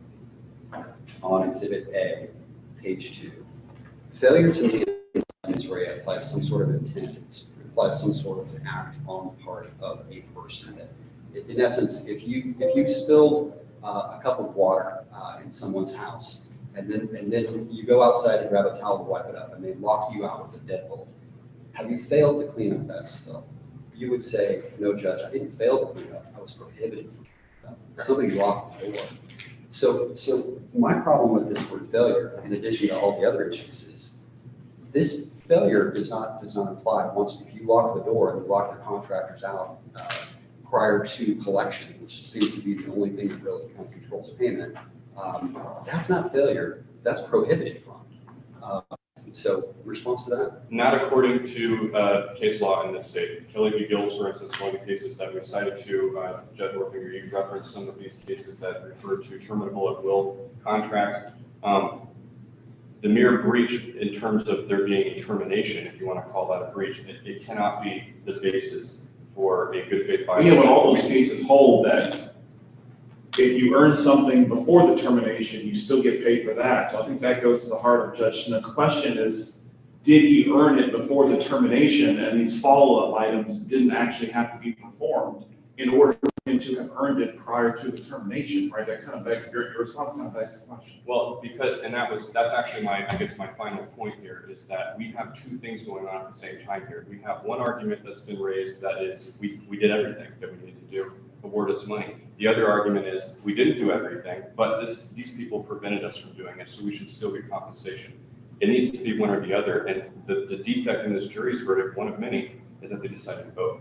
on Exhibit A, page 2, failure to me is where it applies some sort of intent. It applies some sort of act on the part of a person. That, in essence, if you spilled a cup of water in someone's house, and then you go outside to grab a towel to wipe it up, and they lock you out with a deadbolt, have you failed to clean up that spill? You would say, no, Judge, I didn't fail to clean up. I was prohibited from cleaning up. Somebody locked the door. So my problem with this word failure, in addition to all the other issues, is this failure does not apply once if you lock the door and you lock your contractors out prior to collection, which seems to be the only thing that really kind of controls payment. That's not failure. That's prohibited from. So, response to that? Not according to case law in this state. Kelly v. Gills, for instance, one of the cases that we cited to Judge Orfinger, you referenced some of these cases that refer to terminable at will contracts. The mere breach in terms of there being a termination, if you want to call that a breach, it cannot be the basis for a good faith violation. Yeah, but all those cases hold that if you earn something before the termination, you still get paid for that. So I think that goes to the heart of Judge Smith's question is, did he earn it before the termination, and these follow-up items didn't actually have to be performed in order for him to have earned it prior to the termination, right? That kind of begs, your response kind of begs the question. Well, because, and that's actually my final point here, is that we have two things going on at the same time here. We have one argument that's been raised that is, we did everything that we needed to do, award us money. The other argument is, we didn't do everything, but these people prevented us from doing it, so we should still get compensation. It needs to be one or the other, and the defect in this jury's verdict, one of many, is that they decided both.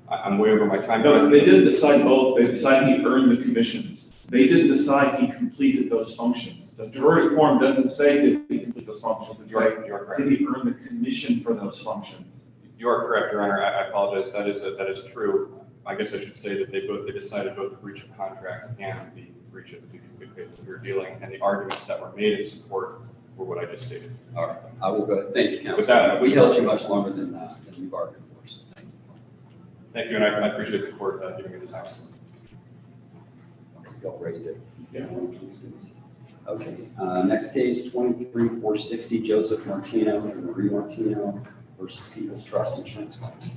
I'm way over my time. No, they didn't decide both. They decided he earned the commissions. They didn't decide he completed those functions. The jury form doesn't say did he complete those functions. It says did he earn the commission for those functions. You are correct, Your Honor. I apologize. That is true. I guess I should say that they decided both the breach of contract and the breach of the good faith that we were dealing, and the arguments that were made in support were what I just stated. All right, I will go ahead. Thank you, counsel. With that, we held you much longer than you've argued for us. Thank you. Thank you, and I appreciate the court giving me the time. Y'all ready to? Yeah. Okay, next case, 23-460, Joseph Martino and Marie Martino versus People's Trust Insurance Company.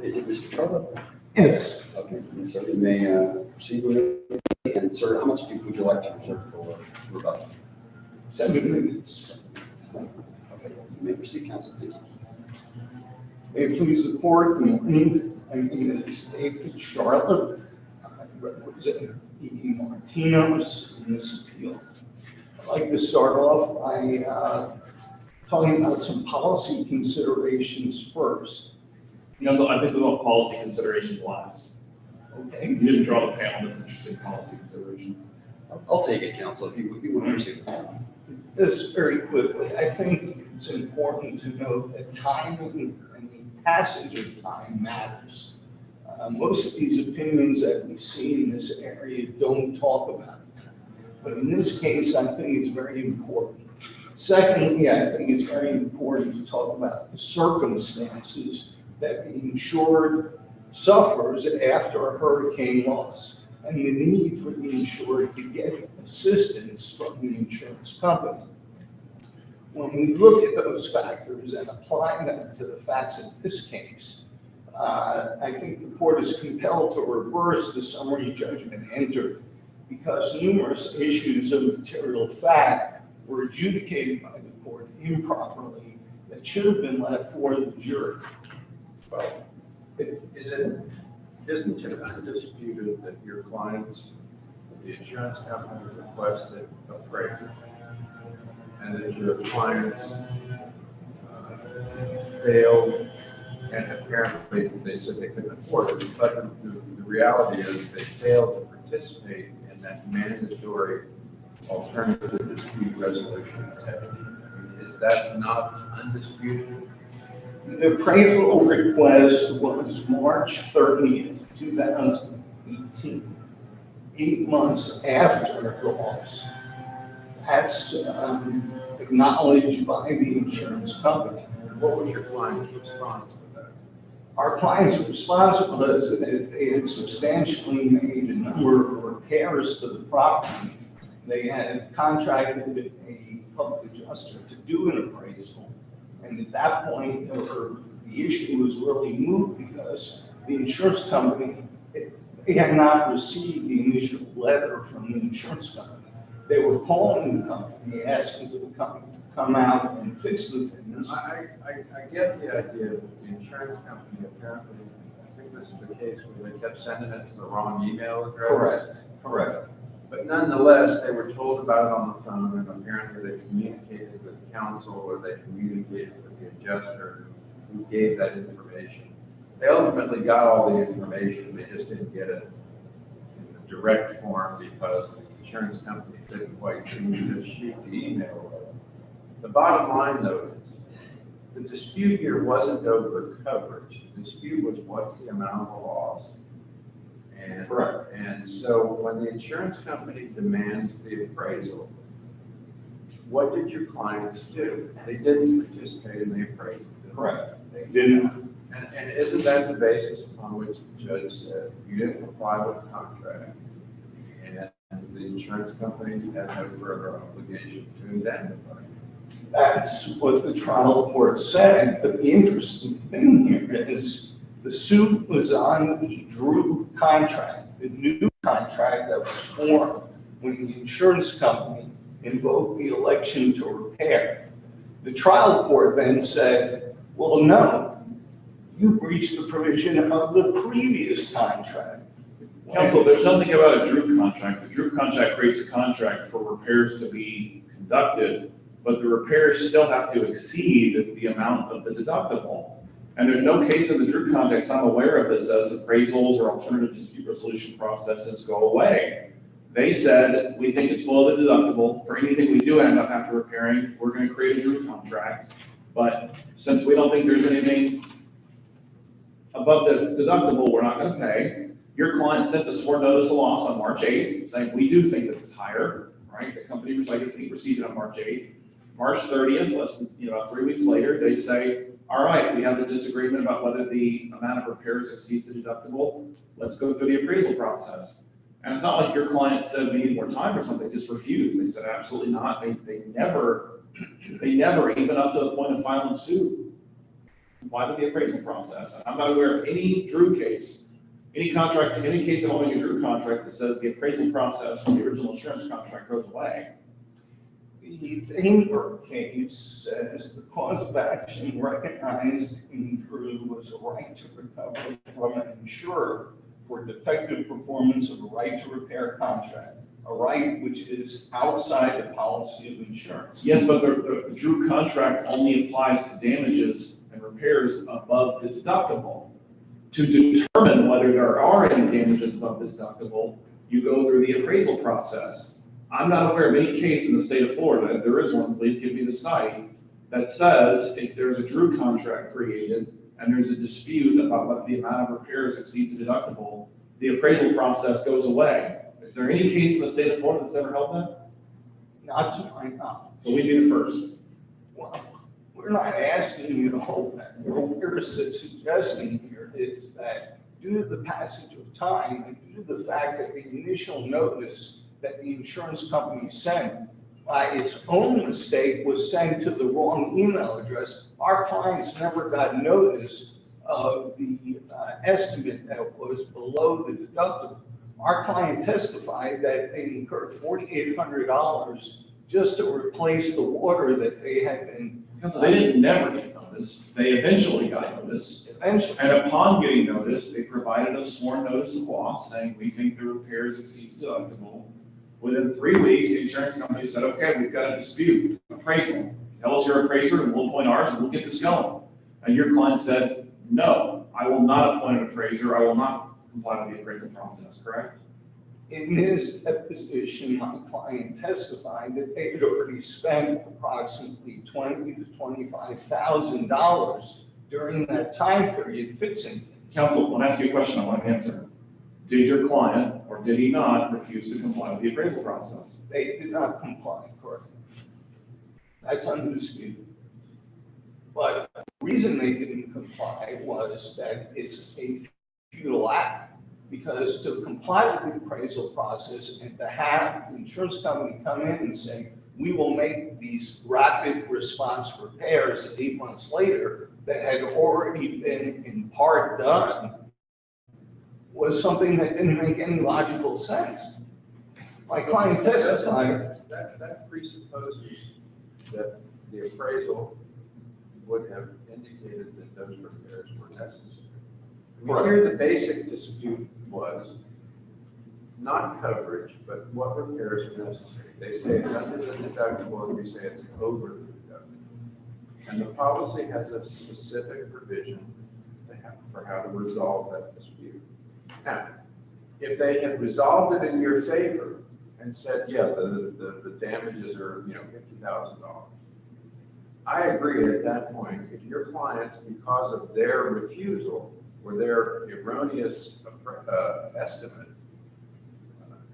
Is it Mr. Trevor? Yes. Okay, and so you may proceed with it. And sir, how much would you like to reserve for rebuttal? 7 minutes. Okay, you may proceed, counsel. Thank you. May it please the court, my name is David Charlotte. I represent the Martinos in this appeal. I'd like to start off by talking about some policy considerations first. You know, so I think we want policy considerations last. Okay. You didn't draw the panel that's interested in policy considerations. I'll take it, counsel, if you want to proceed. This very quickly. I think it's important to note that timing and the passage of time matters. Most of these opinions that we see in this area don't talk about that. But in this case, I think it's very important. Secondly, I think it's very important to talk about the circumstances that the insured suffers after a hurricane loss and the need for the insured to get assistance from the insurance company. When we look at those factors and apply them to the facts of this case, I think the court is compelled to reverse the summary judgment entered because numerous issues of material fact were adjudicated by the court improperly that should have been left for the jury. Well, isn't it undisputed that your clients, the insurance company requested appraisal? And that your clients failed, and apparently they said they couldn't afford it, but the reality is they failed to participate in that mandatory alternative dispute resolution technique. Is that not undisputed? The appraisal request was March 30th, 2018, 8 months after the loss. That's acknowledged by the insurance company. And what was your client's response to that? Our client's response was that they had substantially made a number of repairs to the property. They had contracted a public adjuster to do an appraisal. And at that point, the issue was really moot because the insurance company, they had not received the initial letter from the insurance company. They were calling the company, asking for the company to come out and fix the things. I get the idea that the insurance company apparently, I think this is the case where they kept sending it to the wrong email address. Correct. But nonetheless, they were told about it on the phone, and apparently they communicated with counsel, or they communicated with the adjuster who gave that information. They ultimately got all the information, they just didn't get it in the direct form because the insurance company didn't quite seem to shoot the email. The bottom line, though, is the dispute here wasn't over coverage. The dispute was what's the amount of the loss. And so when the insurance company demands the appraisal, what did your clients do? They didn't participate in the appraisal. Correct. They didn't. And isn't that the basis upon which the judge said you didn't comply with the contract? And the insurance company had no further obligation to indemnify. That's what the trial court said. But the interesting thing here is the suit was on the Drew contract, the new contract that was formed when the insurance company invoked the election to repair. The trial court then said, well, no, you breached the provision of the previous contract. Counsel, there's nothing about a Drew contract. The Drew contract creates a contract for repairs to be conducted, but the repairs still have to exceed the amount of the deductible. And there's no case in the Drew context I'm aware of that says appraisals or alternative dispute resolution processes go away. They said, we think it's below the deductible. For anything we do end up after repairing, we're going to create a Drew contract. But since we don't think there's anything above the deductible, we're not going to pay. Your client sent a sworn notice of loss on March 8th saying, we do think that it's higher, right? The company received it on March 8th. March 30th, less than, about 3 weeks later, they say, all right, we have a disagreement about whether the amount of repairs exceeds the deductible. Let's go through the appraisal process. And it's not like your client said we need more time or something, just refused. They said absolutely not. They never, even up to the point of filing suit, complied with the appraisal process. I'm not aware of any Drew case, any case involving a Drew contract that says the appraisal process from the original insurance contract goes away. The Ingber case says the cause of action recognized in Drew was a right to recover from an insurer for defective performance of a right to repair contract, a right which is outside the policy of insurance. Yes, but the Drew contract only applies to damages and repairs above the deductible. To determine whether there are any damages above the deductible, you go through the appraisal process. I'm not aware of any case in the state of Florida, if there is one, please give me the site, that says if there's a Drew contract created and there's a dispute about whether the amount of repairs exceeds the deductible, the appraisal process goes away. Is there any case in the state of Florida that's ever held that? Not to my knowledge. So we do the first. Well, we're not asking you to hold that. What we're suggesting here is that due to the passage of time and due to the fact that the initial notice that the insurance company sent by its own mistake was sent to the wrong email address, our clients never got notice of the estimate that was below the deductible. Our client testified that they incurred $4,800 just to replace the water that they had been. Counsel, they didn't never get notice. They eventually got notice. Eventually. And upon getting notice, they provided a sworn notice of loss saying, we think the repairs exceeds deductible. Within 3 weeks, the insurance company said, okay, we've got a dispute, appraisal. Tell us your appraiser and we'll appoint ours and we'll get this going. And your client said, no, I will not appoint an appraiser. I will not comply with the appraisal process, correct? In his deposition, my client testified that they had already spent approximately $20,000 to $25,000 during that time period fixing things. Counsel, let me ask you a question I want to answer. Did your client, or did he not, refuse to comply with the appraisal process? They did not comply, correct? That's undisputed. But the reason they didn't comply was that it's a futile act. Because to comply with the appraisal process and to have the insurance company come in and say, we will make these rapid response repairs 8 months later that had already been in part done was something that didn't make any logical sense. My client testified. That presupposes that the appraisal would have indicated that those repairs were necessary. Here, the basic dispute was not coverage, but what repairs are necessary. They say it's under the deductible, and we say it's over the deductible. And the policy has a specific provision for how to resolve that dispute. Now, if they had resolved it in your favor and said, yeah, the damages are, $50,000, I agree at that point, if your clients, because of their refusal or their erroneous estimate,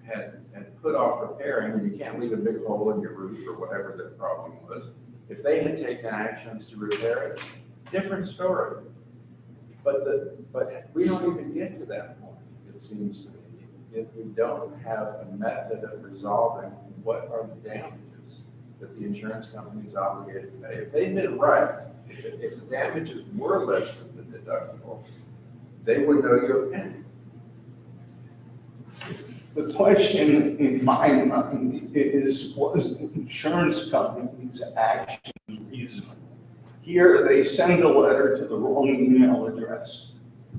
had put off repairing, and you can't leave a big hole in your roof or whatever the problem was, if they had taken actions to repair it, different story. But we don't even get to that point, it seems to me, if we don't have a method of resolving what are the damages that the insurance company is obligated to pay. If they did it right, if the damages were less than the deductible, they would know your opinion. The question in my mind is, was the insurance company's actions reasonable? Here, they send a letter to the wrong email address.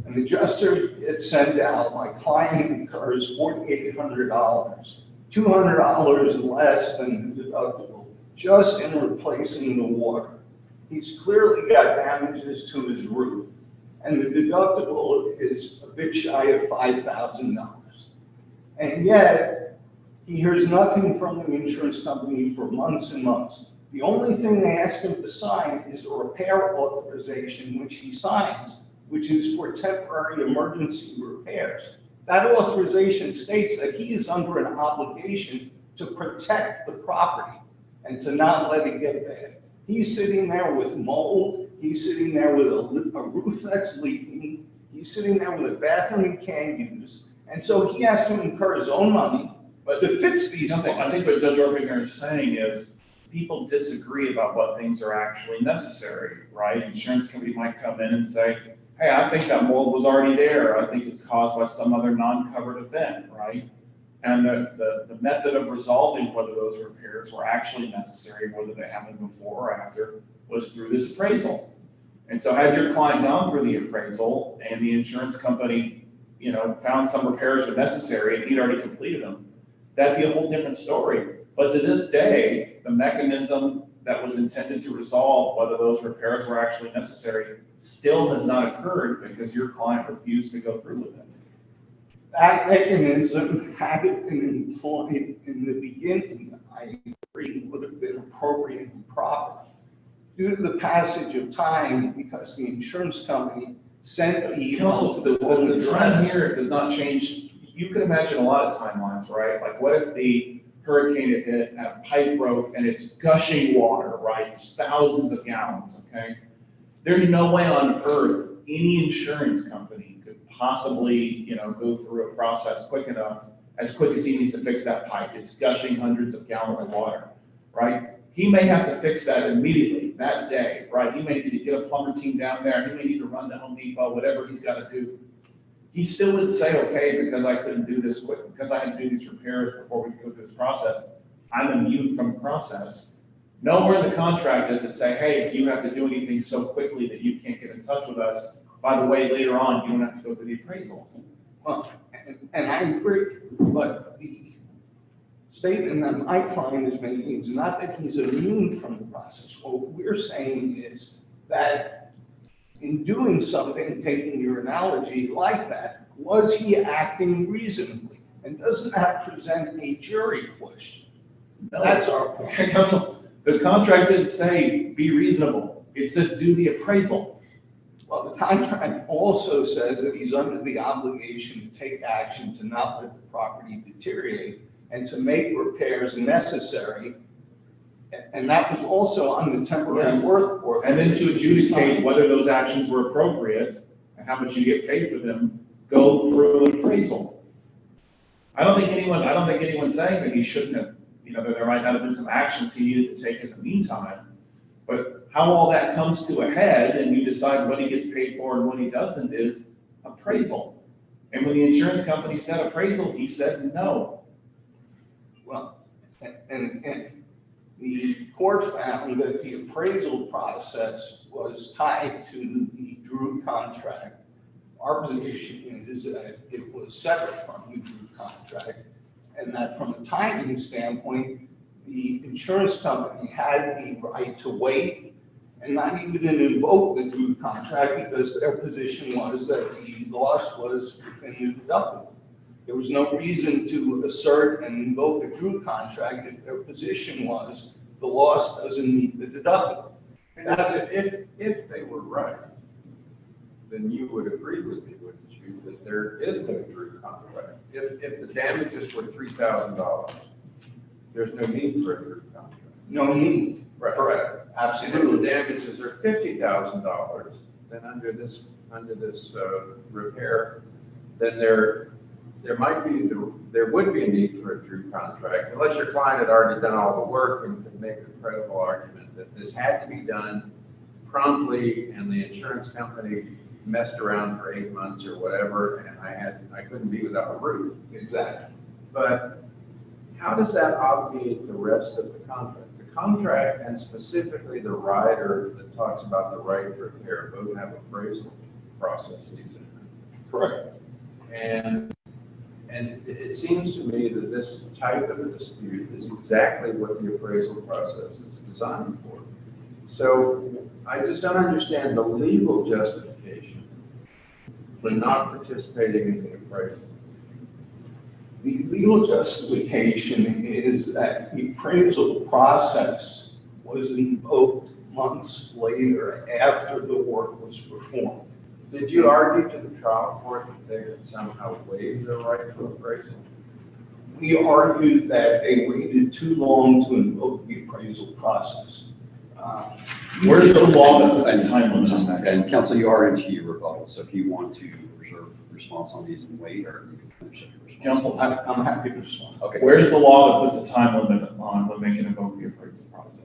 An adjuster gets sent out, my client incurs $4,800, $200 less than the deductible, just in replacing the water. He's clearly got damages to his roof, and the deductible is a bit shy of $5,000. And yet, he hears nothing from the insurance company for months and months. The only thing they ask him to sign is a repair authorization, which he signs, which is for temporary emergency repairs. That authorization states that he is under an obligation to protect the property and to not let it get bad. He's sitting there with mold. He's sitting there with a roof that's leaking. He's sitting there with a bathroom he can't use. And so he has to incur his own money to fix these things. I think what Judge Orfinger is saying is people disagree about what things are actually necessary, right? Insurance company might come in and say, hey, I think that mold was already there. I think it's caused by some other non-covered event, right? And the method of resolving whether those repairs were actually necessary, whether they happened before or after, was through this appraisal. And so had your client gone through the appraisal and the insurance company, found some repairs were necessary and he'd already completed them, that'd be a whole different story. But to this day, the mechanism that was intended to resolve whether those repairs were actually necessary still has not occurred because your client refused to go through with it. That mechanism had it been employed in the beginning, I agree, would have been appropriate and proper. Due to the passage of time, because the insurance company sent the email to the trend here does not change. You can imagine a lot of timelines, right? Like what if the hurricane had hit and a pipe broke and it's gushing water, right? There's thousands of gallons, okay? There's no way on earth any insurance company could possibly, go through a process as quick as he needs to fix that pipe. It's gushing hundreds of gallons of water, right? He may have to fix that immediately, that day, right? He may need to get a plumber team down there. He may need to run to Home Depot, whatever he's got to do. He still would say, okay, because I couldn't do this quick, because I had to do these repairs before we go through this process, I'm immune from the process. Nowhere in the contract does it say, hey, if you have to do anything so quickly that you can't get in touch with us, by the way, later on, you don't have to go through the appraisal. Well, and I agree, but the statement that my client is making is not that he's immune from the process. What we're saying is that in doing something, taking your analogy like that, was he acting reasonably? And doesn't that present a jury question? No. That's our point. Counsel, the contract didn't say be reasonable. It said do the appraisal. Well, the contract also says that he's under the obligation to take action to not let the property deteriorate and to make repairs necessary. And that was on the temporary Yes. work. And then to adjudicate whether those actions were appropriate and how much you get paid for them, go through an appraisal. I don't think anyone's saying that he shouldn't have, that there might not have been some actions he needed to take in the meantime. But how all that comes to a head and you decide what he gets paid for and what he doesn't is appraisal. And when the insurance company said appraisal, he said no. Well, and the court found that the appraisal process was tied to the Drew contract. Our position is that it was separate from the Drew contract, and that from a timing standpoint, the insurance company had the right to wait and not even invoke the Drew contract because their position was that the loss was within the deductible. There was no reason to assert and invoke a Drew contract if their position was the loss doesn't meet the deductible. That's if they were right, then you would agree with me, wouldn't you, that there is no Drew contract? If the damages were $3,000, there's no need for a Drew contract. No need. Right. Correct. And Absolutely. if the damages are $50,000, then under this repair, then there would be a need for a Drew contract, unless your client had already done all the work and could make a credible argument that this had to be done promptly, and the insurance company messed around for 8 months or whatever, and I couldn't be without a roof. Exactly. But how does that obviate the rest of the contract? The contract, and specifically the rider that talks about the right to repair, both have appraisal processes in it. Correct. And it seems to me that this type of a dispute is exactly what the appraisal process is designed for. So I just don't understand the legal justification for not participating in the appraisal. The legal justification is that the appraisal process was invoked months later after the work was performed. Did you argue to the trial court that they had somehow waived the right to appraisal? We argued that they waited too long to invoke the appraisal process. Where is the law that puts a time limit on that? And counsel, you are into your rebuttal, so if you want to reserve response on these and wait, or you can finish up your response. Counsel, I'm happy to respond. Okay. where is the law that puts a time limit on when they can invoke the appraisal process?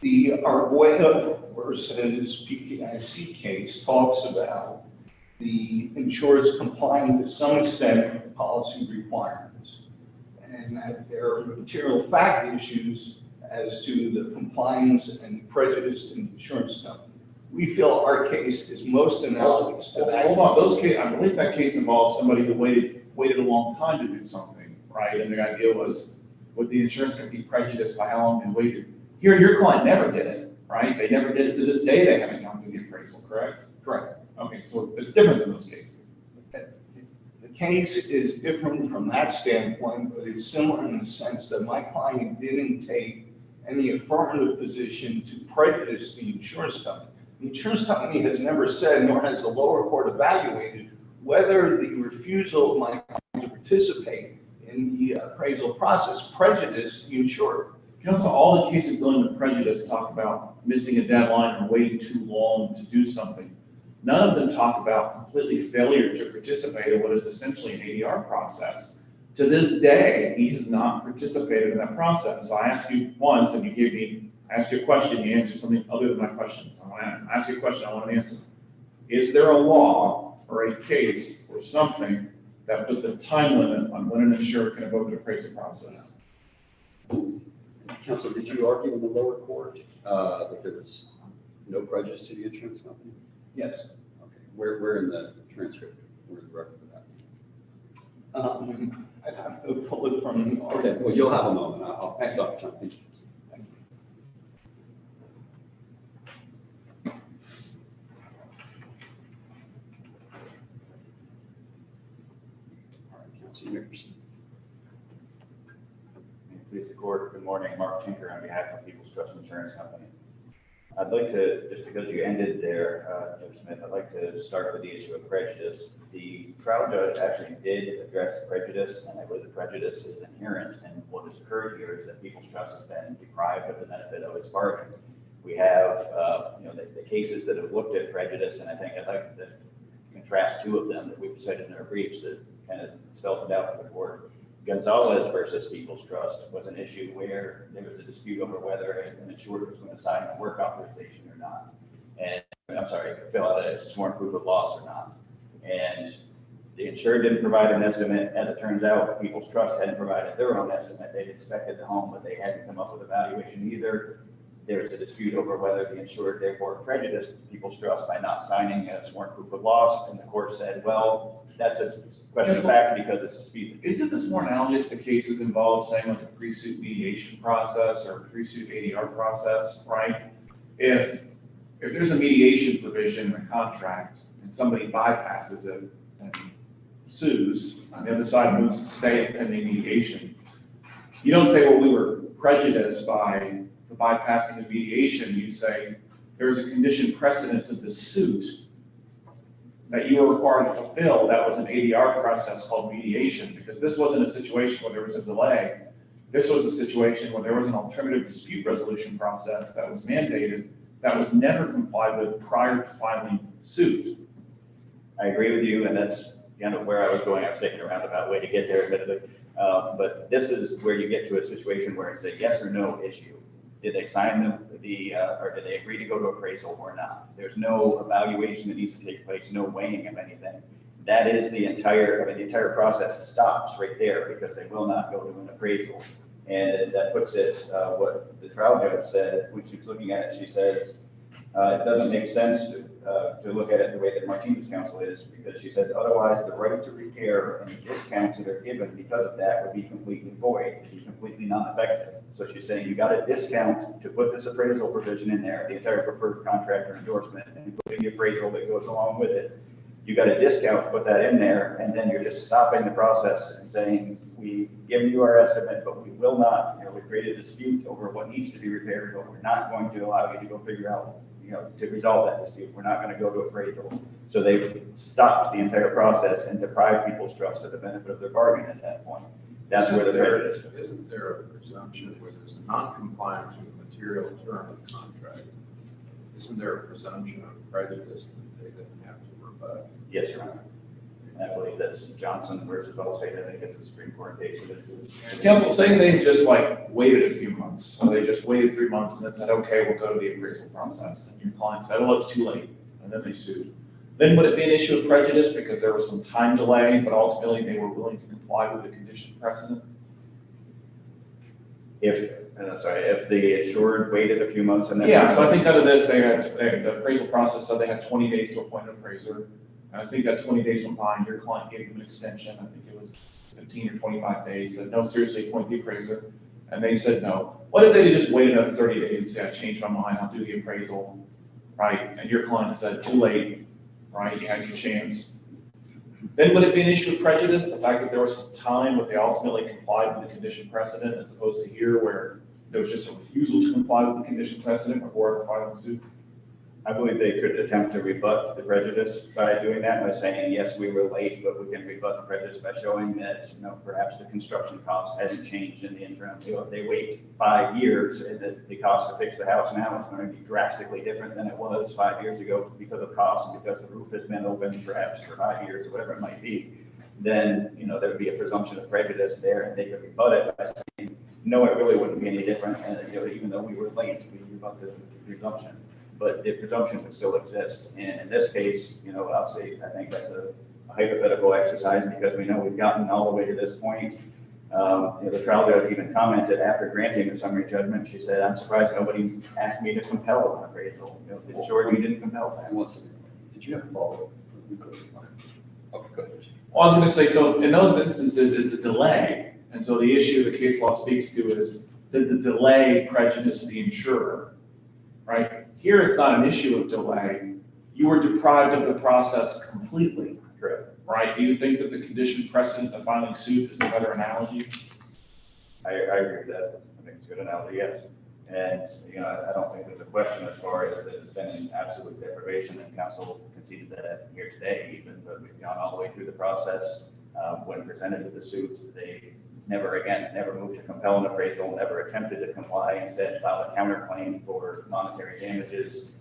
The Arguello versus PTIC case talks about the insurers complying to some extent with policy requirements, and that there are material fact issues as to the compliance and prejudice in the insurance company. We feel our case is most analogous to that. Hold on, I believe that case involved somebody who waited a long time to do something, right? And the idea was, would the insurance company be prejudiced by how long they waited? Here, your client never did it, right? They never did it. To this day, they haven't gone through the appraisal, correct? Correct. Okay, so it's different than those cases. The case is different from that standpoint, but it's similar in the sense that my client didn't take any affirmative position to prejudice the insurance company. The insurance company has never said, nor has the lower court evaluated, whether the refusal of my client to participate in the appraisal process prejudiced the insurer. Counsel, all the cases dealing with prejudice talk about missing a deadline or waiting too long to do something. None of them talk about completely failure to participate in what is essentially an ADR process. To this day, he has not participated in that process. So I asked you once, and I asked you a question, you answered something other than my questions. I want to ask you a question, I want an answer. Is there a law or a case or something that puts a time limit on when an insurer can invoke an appraisal process? Counsel, did you argue in the lower court that there was no prejudice to the insurance company? Yes. Okay, where in the transcript, where in the record for that? I'd have to pull it from the Okay, well, you'll have a moment. I'll stop time. Thank you. All right, Counsel, you may proceed. Please the court, good morning, Mark Tinker on behalf of People's Trust Insurance Company. I'd like to, just because you ended there, Judge Smith, I'd like to start with the issue of prejudice. The trial judge actually did address prejudice, and I believe the prejudice is inherent, and what has occurred here is that People's Trust has been deprived of the benefit of its bargain. We have, the cases that have looked at prejudice, and I think I'd like to contrast two of them that we've cited in our briefs that kind of spelled it out for the court. Gonzalez versus People's Trust was an issue where there was a dispute over whether an insured was going to sign a work authorization or not. And I'm sorry, fill out a sworn proof of loss or not. And the insured didn't provide an estimate. As it turns out, People's Trust hadn't provided their own estimate. They'd inspected the home, but they hadn't come up with a valuation either. There was a dispute over whether the insured therefore prejudiced People's Trust by not signing a sworn proof of loss. And the court said, well, that's a question of fact because it's disputed. Isn't this more analogous to cases involved, saying like the pre-suit mediation process or pre-suit ADR process, right? If there's a mediation provision in a contract and somebody bypasses it and sues, on the other side moves to stay pending mediation, you don't say, well, we were prejudiced by the bypassing of mediation. You say there's a condition precedent to the suit that you were required to fulfill. That was an ADR process called mediation, because this wasn't a situation where there was a delay. This was a situation where there was an alternative dispute resolution process that was mandated that was never complied with prior to filing suit. I agree with you, and that's kind of where I was going. I was taking a roundabout way to get there, admittedly. But this is where you get to a situation where it's a yes or no issue. Did they sign or did they agree to go to appraisal or not? There's no evaluation that needs to take place, no weighing of anything. That is the entire process stops right there because they will not go to an appraisal. And that puts it, what the trial judge said when she was looking at it, she says, it doesn't make sense to look at it the way that Martinez's counsel is, because she said, otherwise the right to repair and the discounts that are given because of that would be completely void, would be completely non-effective. So she's saying you got a discount to put this appraisal provision in there, the entire preferred contractor endorsement, including the appraisal that goes along with it. You got a discount to put that in there, and then you're just stopping the process and saying, we've given you our estimate, but we will not, we created a dispute over what needs to be repaired, but we're not going to allow you to go figure out, to resolve that dispute. We're not going to go to appraisal. So they've stopped the entire process and deprived People's Trust of the benefit of their bargain at that point. That's where the prejudice is. Isn't there a presumption where there's a non-compliance with the material term of the contract? Isn't there a presumption of prejudice that they didn't have to rebut? Yes, Your Honor. And I believe that's Johnson versus Allstate. I think it's a Supreme Court case. Counsel saying they just like waited a few months. So they just waited 3 months and then said, okay, we'll go to the appraisal process. And your client said, well, it's too late. And then they sued. Then would it be an issue of prejudice because there was some time delay, but ultimately they were willing to comply with the condition precedent? If the insured waited a few months and then. Yeah, so I think out of this, the appraisal process said they had 20 days to appoint an appraiser. And I think that 20 days went by and your client gave them an extension. I think it was 15 or 25 days. Said, no, seriously, appoint the appraiser. And they said no. What if they just waited another 30 days and said, I changed my mind, I'll do the appraisal, right? And your client said, too late, right? You had your chance. Then would it be an issue of prejudice, the fact that there was some time but they ultimately complied with the condition precedent as opposed to here where there was just a refusal to comply with the condition precedent before filing suit? I believe they could attempt to rebut the prejudice by doing that, by saying, yes, we were late, but we can rebut the prejudice by showing that, perhaps the construction costs hadn't changed in the interim. If they wait 5 years and the cost to fix the house now is going to be drastically different than it was 5 years ago because of costs and because the roof has been open perhaps for 5 years or whatever it might be, then, there would be a presumption of prejudice there and they could rebut it by saying, no, it really wouldn't be any different. And, even though we were late, we rebut the presumption. But the presumption would still exist. And in this case, obviously, I think that's a hypothetical exercise because we know we've gotten all the way to this point. The trial judge even commented after granting the summary judgment, she said, "I'm surprised nobody asked me to compel an appraisal." In short, you didn't compel that. Did you have a follow-up? Okay, go ahead. Well, I was gonna say, so in those instances, it's a delay, and so the issue the case law speaks to is, did the delay prejudice the insurer, right? Here, it's not an issue of delay. You were deprived of the process completely. Correct. Right? Do you think that the condition precedent of filing suit is a better analogy? I agree with that. I think it's a good analogy, yes. And, I don't think there's a question as far as that it's been an absolute deprivation, and counsel conceded that here today even, but we've gone all the way through the process. When presented with the suits, they never moved to compel an appraisal, never attempted to comply, instead filed a counterclaim for monetary damages,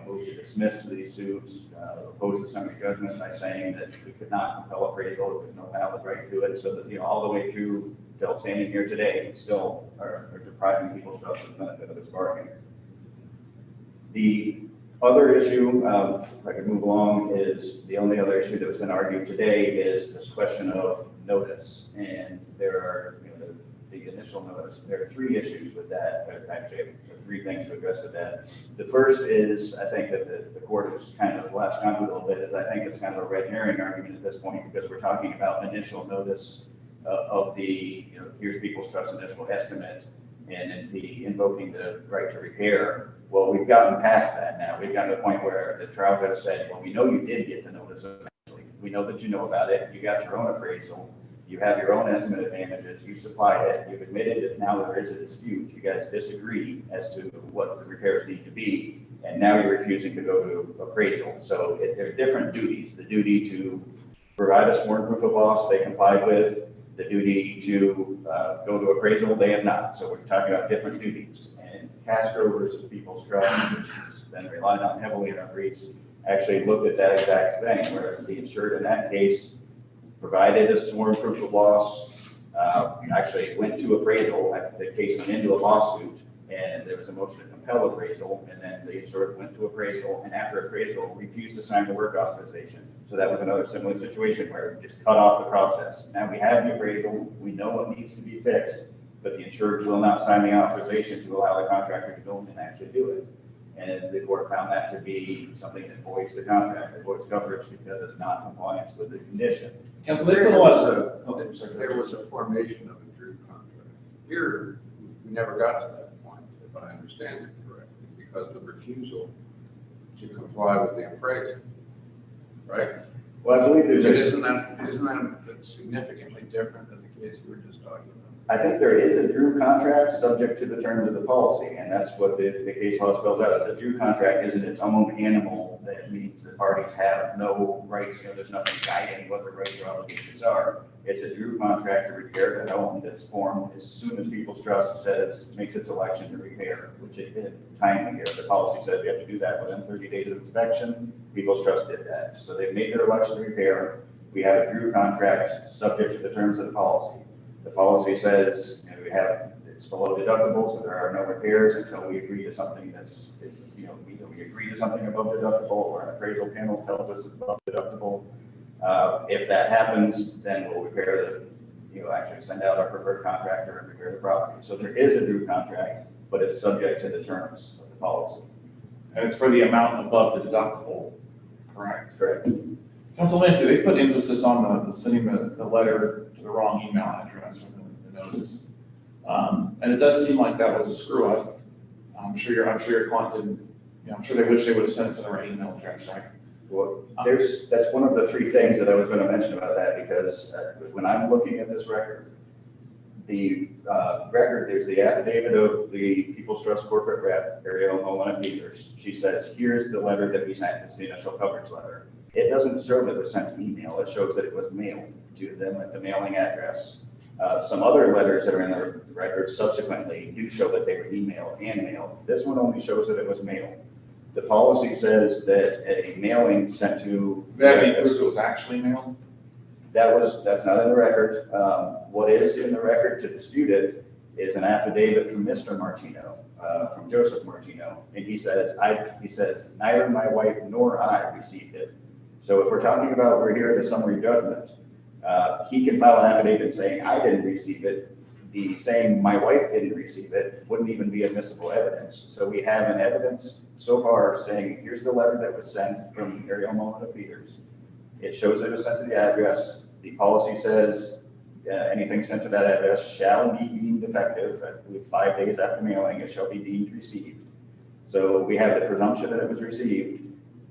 moved to dismiss these suits, opposed the summary judgment by saying that we could not compel appraisal, there's no valid right to it, so that, all the way through till standing here today, still are depriving people's trust of the benefit of this bargain. The other issue, if I could move along, is the only other issue that has been argued today is this question of notice. And there are, the initial notice, there are three issues with that. Actually, three things to address with that. The first is, I think that the court has kind of latched onto a little bit, is I think it's kind of a red herring argument at this point, because we're talking about initial notice of the, here's people's trust initial estimate, and then the invoking the right to repair. Well, we've gotten past that now. We've gotten to the point where the trial judge said, well, we know you did get the notice eventually. We know that you know about it. You got your own appraisal. You have your own estimate of damages. You supplied it. You've admitted that now there is a dispute. You guys disagree as to what the repairs need to be. And now you're refusing to go to appraisal. So there are different duties. The duty to provide a sworn proof of loss, they complied with. The duty to go to appraisal, they have not. So we're talking about different duties. And Castro versus People's Trust, which has been relied on heavily in our briefs, actually looked at that exact thing, where the insured in that case provided a sworn proof of loss, actually went to appraisal. The case went into a lawsuit, and there was a motion to compel appraisal, and then the insured went to appraisal, and after appraisal, refused to sign the work authorization. So that was another similar situation where it just cut off the process. Now we have the appraisal, we know what needs to be fixed, but the insured will not sign the authorization to allow the contractor to go in and actually do it. And the court found that to be something that voids the contract, it voids coverage because it's not compliance with the condition. Counsel, there was a formation of a true contract. Here, we never got to that point, if I understand it correctly, because the refusal to comply with the appraisal, right? Well, I believe Isn't that significantly different than the case you were just talking about? I think there is a Drew contract subject to the terms of the policy, and that's what the case law spells out. The Drew contract isn't its own animal that means the parties have no rights, there's nothing guiding what the rights or obligations are. It's a Drew contract to repair the home that's formed as soon as People's Trust makes its election to repair, which it did timely here. The policy says you have to do that within 30 days of inspection. People's Trust did that. So they've made their election to repair. We have a Drew contract subject to the terms of the policy. The policy says, it's below deductible, so there are no repairs until we agree to something that's, either we agree to something above deductible or an appraisal panel tells us it's above deductible. If that happens, then we'll repair actually send out our preferred contractor and repair the property. So there is a Drew contract, but it's subject to the terms of the policy. And it's for the amount above the deductible, correct? Correct. Counsel Lancy, they put emphasis on the sending the letter to the wrong email address for the notice. And it does seem like that was a screw up. I'm sure your client didn't, I'm sure they wish they would have sent it to the right email address, right? Well, that's one of the three things that I was going to mention about that, because when I'm looking at this record, there's the affidavit of the People's Trust corporate rep, Ariel Nolan Peters. She says, here's the letter that we sent. It's the initial coverage letter. It doesn't show that it was sent email. It shows that it was mailed to them at the mailing address. Some other letters that are in the record subsequently do show that they were emailed and mailed. This one only shows that it was mailed. The policy says that a mailing sent to. That means it was actually mailed? That's not in the record. What is in the record to dispute it is an affidavit from Mr. Martino, from Joseph Martino. And he says, neither my wife nor I received it. So if we're talking about, we're here at a summary judgment, He can file an affidavit saying, I didn't receive it. The saying my wife didn't receive it wouldn't even be admissible evidence. So we have an evidence so far saying, here's the letter that was sent from Ariel Mullen of Peters. It shows it was sent to the address. The policy says anything sent to that address shall be deemed effective. I believe 5 days after mailing, it shall be deemed received. So we have the presumption that it was received.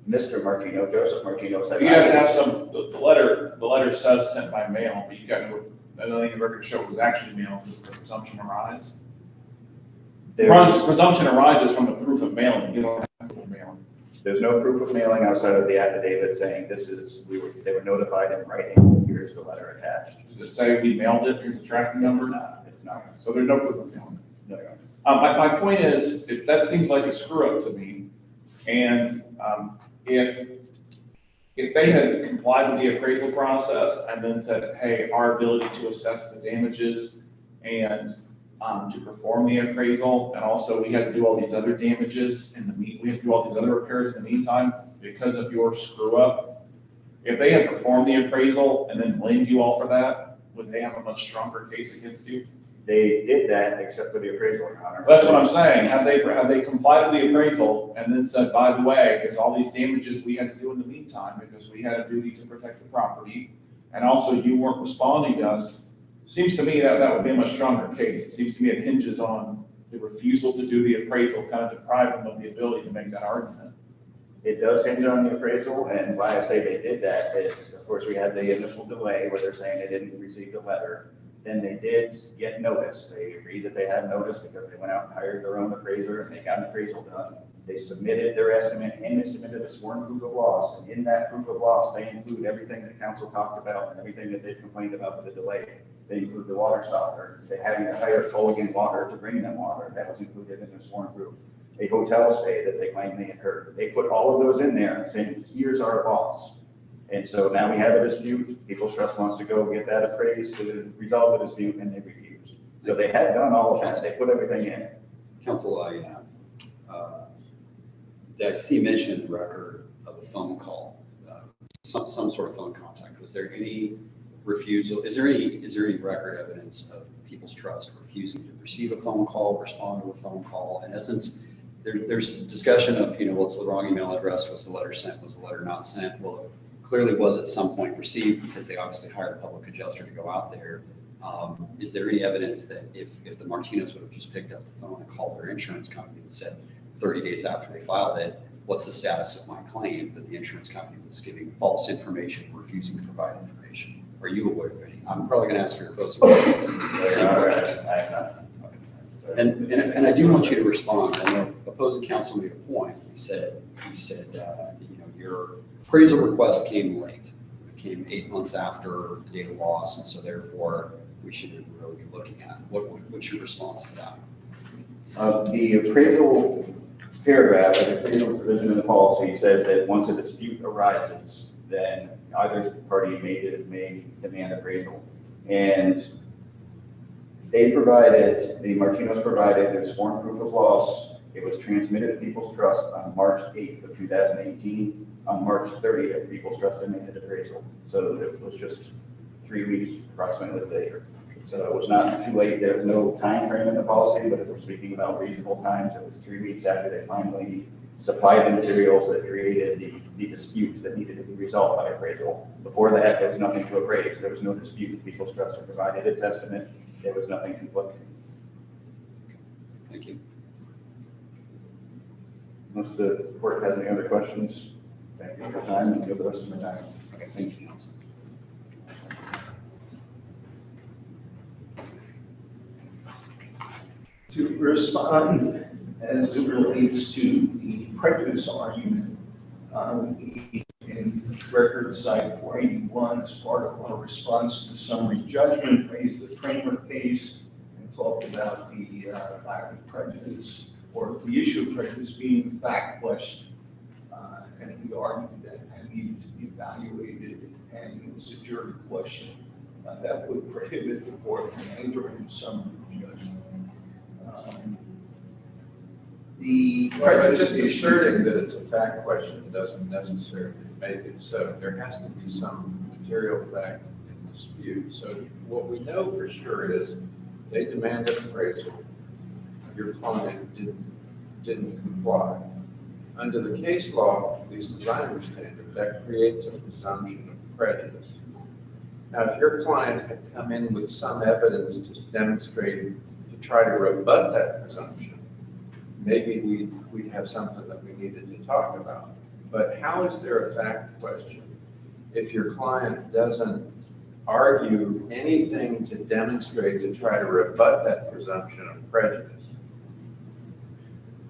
Mr. Martino, Joseph Martino said. You have to have some, the letter says sent by mail, but you got to, I don't think the record show it was actually mailed. Does the presumption arise? Presumption arises from the proof of mailing. You don't have proof of mailing. There's no proof of mailing outside of the affidavit saying this is, they were notified in writing, here's the letter attached. Does it say we mailed it, here's the tracking number? No, it's not. So there's no proof of mailing. No. My point is, that seems like a screw up to me. And if they had complied with the appraisal process and then said, hey, our ability to assess the damages and to perform the appraisal, and also we had to do all these other damages we had to do all these other repairs in the meantime because of your screw up. If they had performed the appraisal and then blamed you all for that, would they have a much stronger case against you? They did that except for the appraisal, Your Honor. That's what I'm saying. Have they complied with the appraisal and then said, by the way, there's all these damages we had to do in the meantime because we had a duty to protect the property, and also you weren't responding to us? Seems to me that would be a much stronger case. It seems to me it hinges on the refusal to do the appraisal, kind of deprive them of the ability to make that argument. It does hinge on the appraisal, and why I say they did that is, of course, we had the initial delay where they're saying they didn't receive the letter. Then they did get notice. They agreed that they had notice because they went out and hired their own appraiser and they got an appraisal done. They submitted their estimate and they submitted a sworn proof of loss. And in that proof of loss, they include everything that counsel talked about and everything that they complained about with the delay. They include the water stopper. They having to hire Culligan Water to bring them water. That was included in the sworn proof. A hotel stay that they claimed they incurred. They put all of those in there saying, here's our loss. And so now we have a dispute. People's Trust wants to go get that appraised to resolve the dispute, and they refuse. So they had done all of that. They put everything in. Counsel, I see mention in the record of a phone call, some sort of phone contact. Was there any refusal? Is there any record evidence of People's Trust refusing to receive a phone call, respond to a phone call? In essence, there's discussion of, what's the wrong email address? Was the letter sent? Was the letter not sent? Well, it clearly was at some point received because they obviously hired a public adjuster to go out there. Is there any evidence that if the Martinos would have just picked up the phone and called their insurance company and said 30 days after they filed it, what's the status of my claim, that the insurance company was giving false information, refusing to provide information? Are you aware of any? I'm probably going to ask for your opposing. And I do want you to respond. I know opposing counsel made a point. He said, your appraisal request came late. It came 8 months after the date of loss, and so therefore we should really be looking at. What's your response to that? The appraisal paragraph, the appraisal provision in the policy says that once a dispute arises, then either party may demand appraisal. And the Martinos provided their sworn proof of loss. It was transmitted to People's Trust on March 8th of 2018. On March 30th, People's Trust demanded appraisal. So it was just 3 weeks approximately later. So it was not too late. There was no time frame in the policy, but if we're speaking about reasonable times, it was 3 weeks after they finally supplied the materials that created the dispute that needed to be resolved by appraisal. Before that, there was nothing to appraise. There was no dispute. People's Trust had provided its estimate. There was nothing conflicting. Thank you. Unless the court has any other questions, thank you for your time and give the rest of my time. Okay, thank you, counsel. To respond as it relates to the prejudice argument, in record site 481, as part of our response to the summary judgment, raised the Kramer case and talked about the lack of prejudice, or the issue of prejudice being a fact question. And we argued that it needed to be evaluated, and it was a jury question that would prohibit the court from entering summary judgment. The prejudice Just asserting that it's a fact question doesn't necessarily make it so. There has to be some material fact in dispute. So what we know for sure is they demanded appraisal. Your client didn't comply. Under the case law, at least as I understand it, that creates a presumption of prejudice. Now, if your client had come in with some evidence to demonstrate, to try to rebut that presumption, maybe we'd have something that we needed to talk about. But how is there a fact question if your client doesn't argue anything to demonstrate to try to rebut that presumption of prejudice?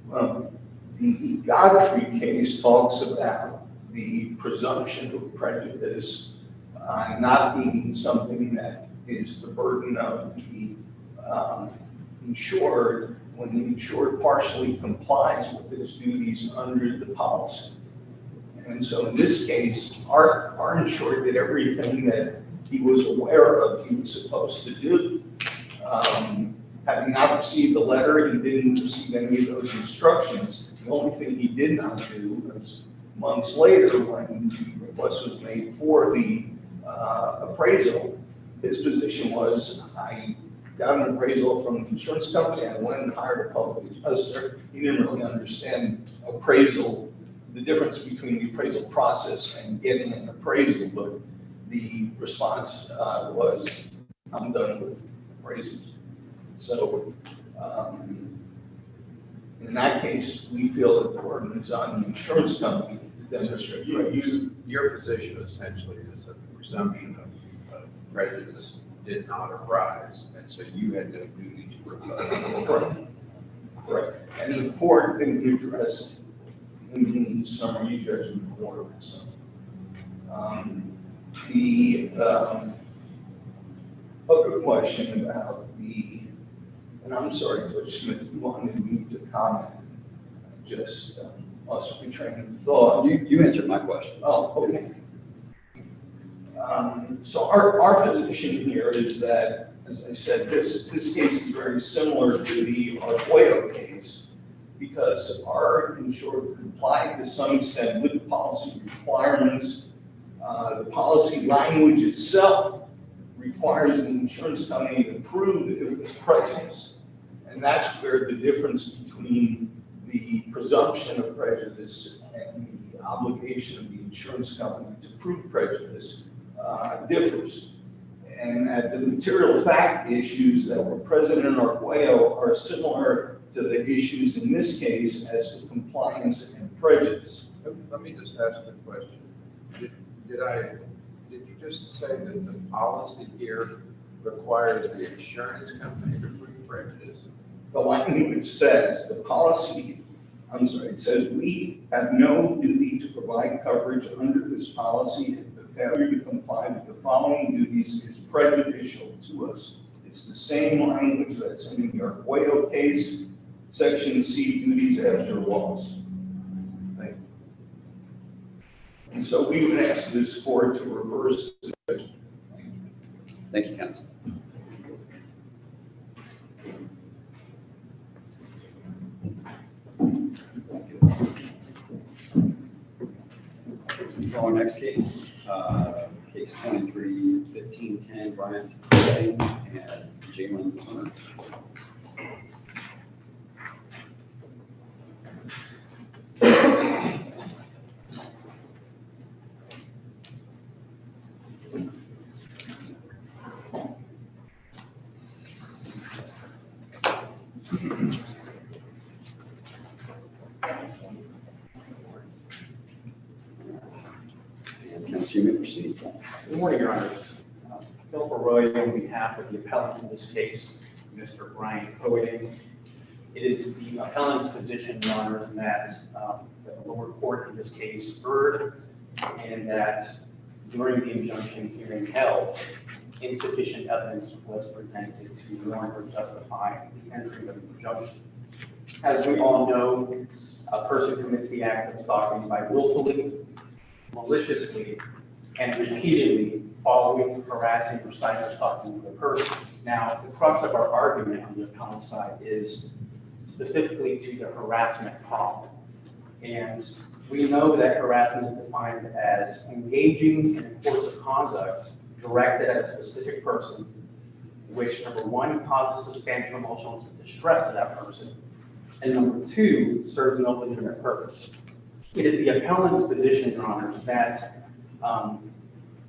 Well, the Godfrey case talks about the presumption of prejudice not being something that is the burden of the insured when the insured partially complies with his duties under the policy. And so in this case, our insured did everything that he was aware of he was supposed to do. Having not received the letter, he didn't receive any of those instructions. The only thing he did not do was months later, when the request was made for the appraisal, his position was, I got an appraisal from the insurance company, I went and hired a public adjuster. He didn't really understand appraisal, the difference between the appraisal process and getting an appraisal, but the response was, I'm done with appraisals. So in that case, we feel that the burden is on the insurance company to demonstrate. Your position essentially is that the presumption of prejudice did not arise, and so you had no duty to rebut. Correct. And the court didn't address in the summary judgment order. So the other question about and I'm sorry, Judge Smith, you wanted me to comment. Just lost my train of thought. You answered my question. Oh, okay. So our position here is that, as I said, this case is very similar to the Arguello case because our insured complied to some extent with the policy requirements. The policy language itself requires the insurance company to prove that it was prejudice. And that's where the difference between the presumption of prejudice and the obligation of the insurance company to prove prejudice differs. And the material fact issues that were present in Arguello are similar to the issues in this case as to compliance and prejudice. Let me just ask a question. Did you just say that the policy here requires the insurance company to prove prejudice? The language says, it says we have no duty to provide coverage under this policy if the failure to comply with the following duties is prejudicial to us. It's the same language that's in the Arguello case, section C, duties after loss. Thank you. And so we would ask this court to reverse the judgment. Thank you, counsel. Our next case, case 23-1510, Bryant and Jalen Hunter. You may proceed. Good morning, Your Honors. Philip Arroyo on behalf of the appellant in this case, Mr. Brian Cohen. It is the appellant's position, Your Honors, that the lower court in this case erred and that during the injunction hearing held, insufficient evidence was presented to warrant or justify the entry of the injunction. As we all know, a person commits the act of stalking by willfully, maliciously, and repeatedly following, harassing, or cyber-stalking the person. Now, the crux of our argument on the appellant side is specifically to the harassment problem. And we know that harassment is defined as engaging in a course of conduct directed at a specific person, which number one, causes substantial emotional distress to that person, and number two, serves no legitimate purpose. It is the appellant's position, Your Honor, that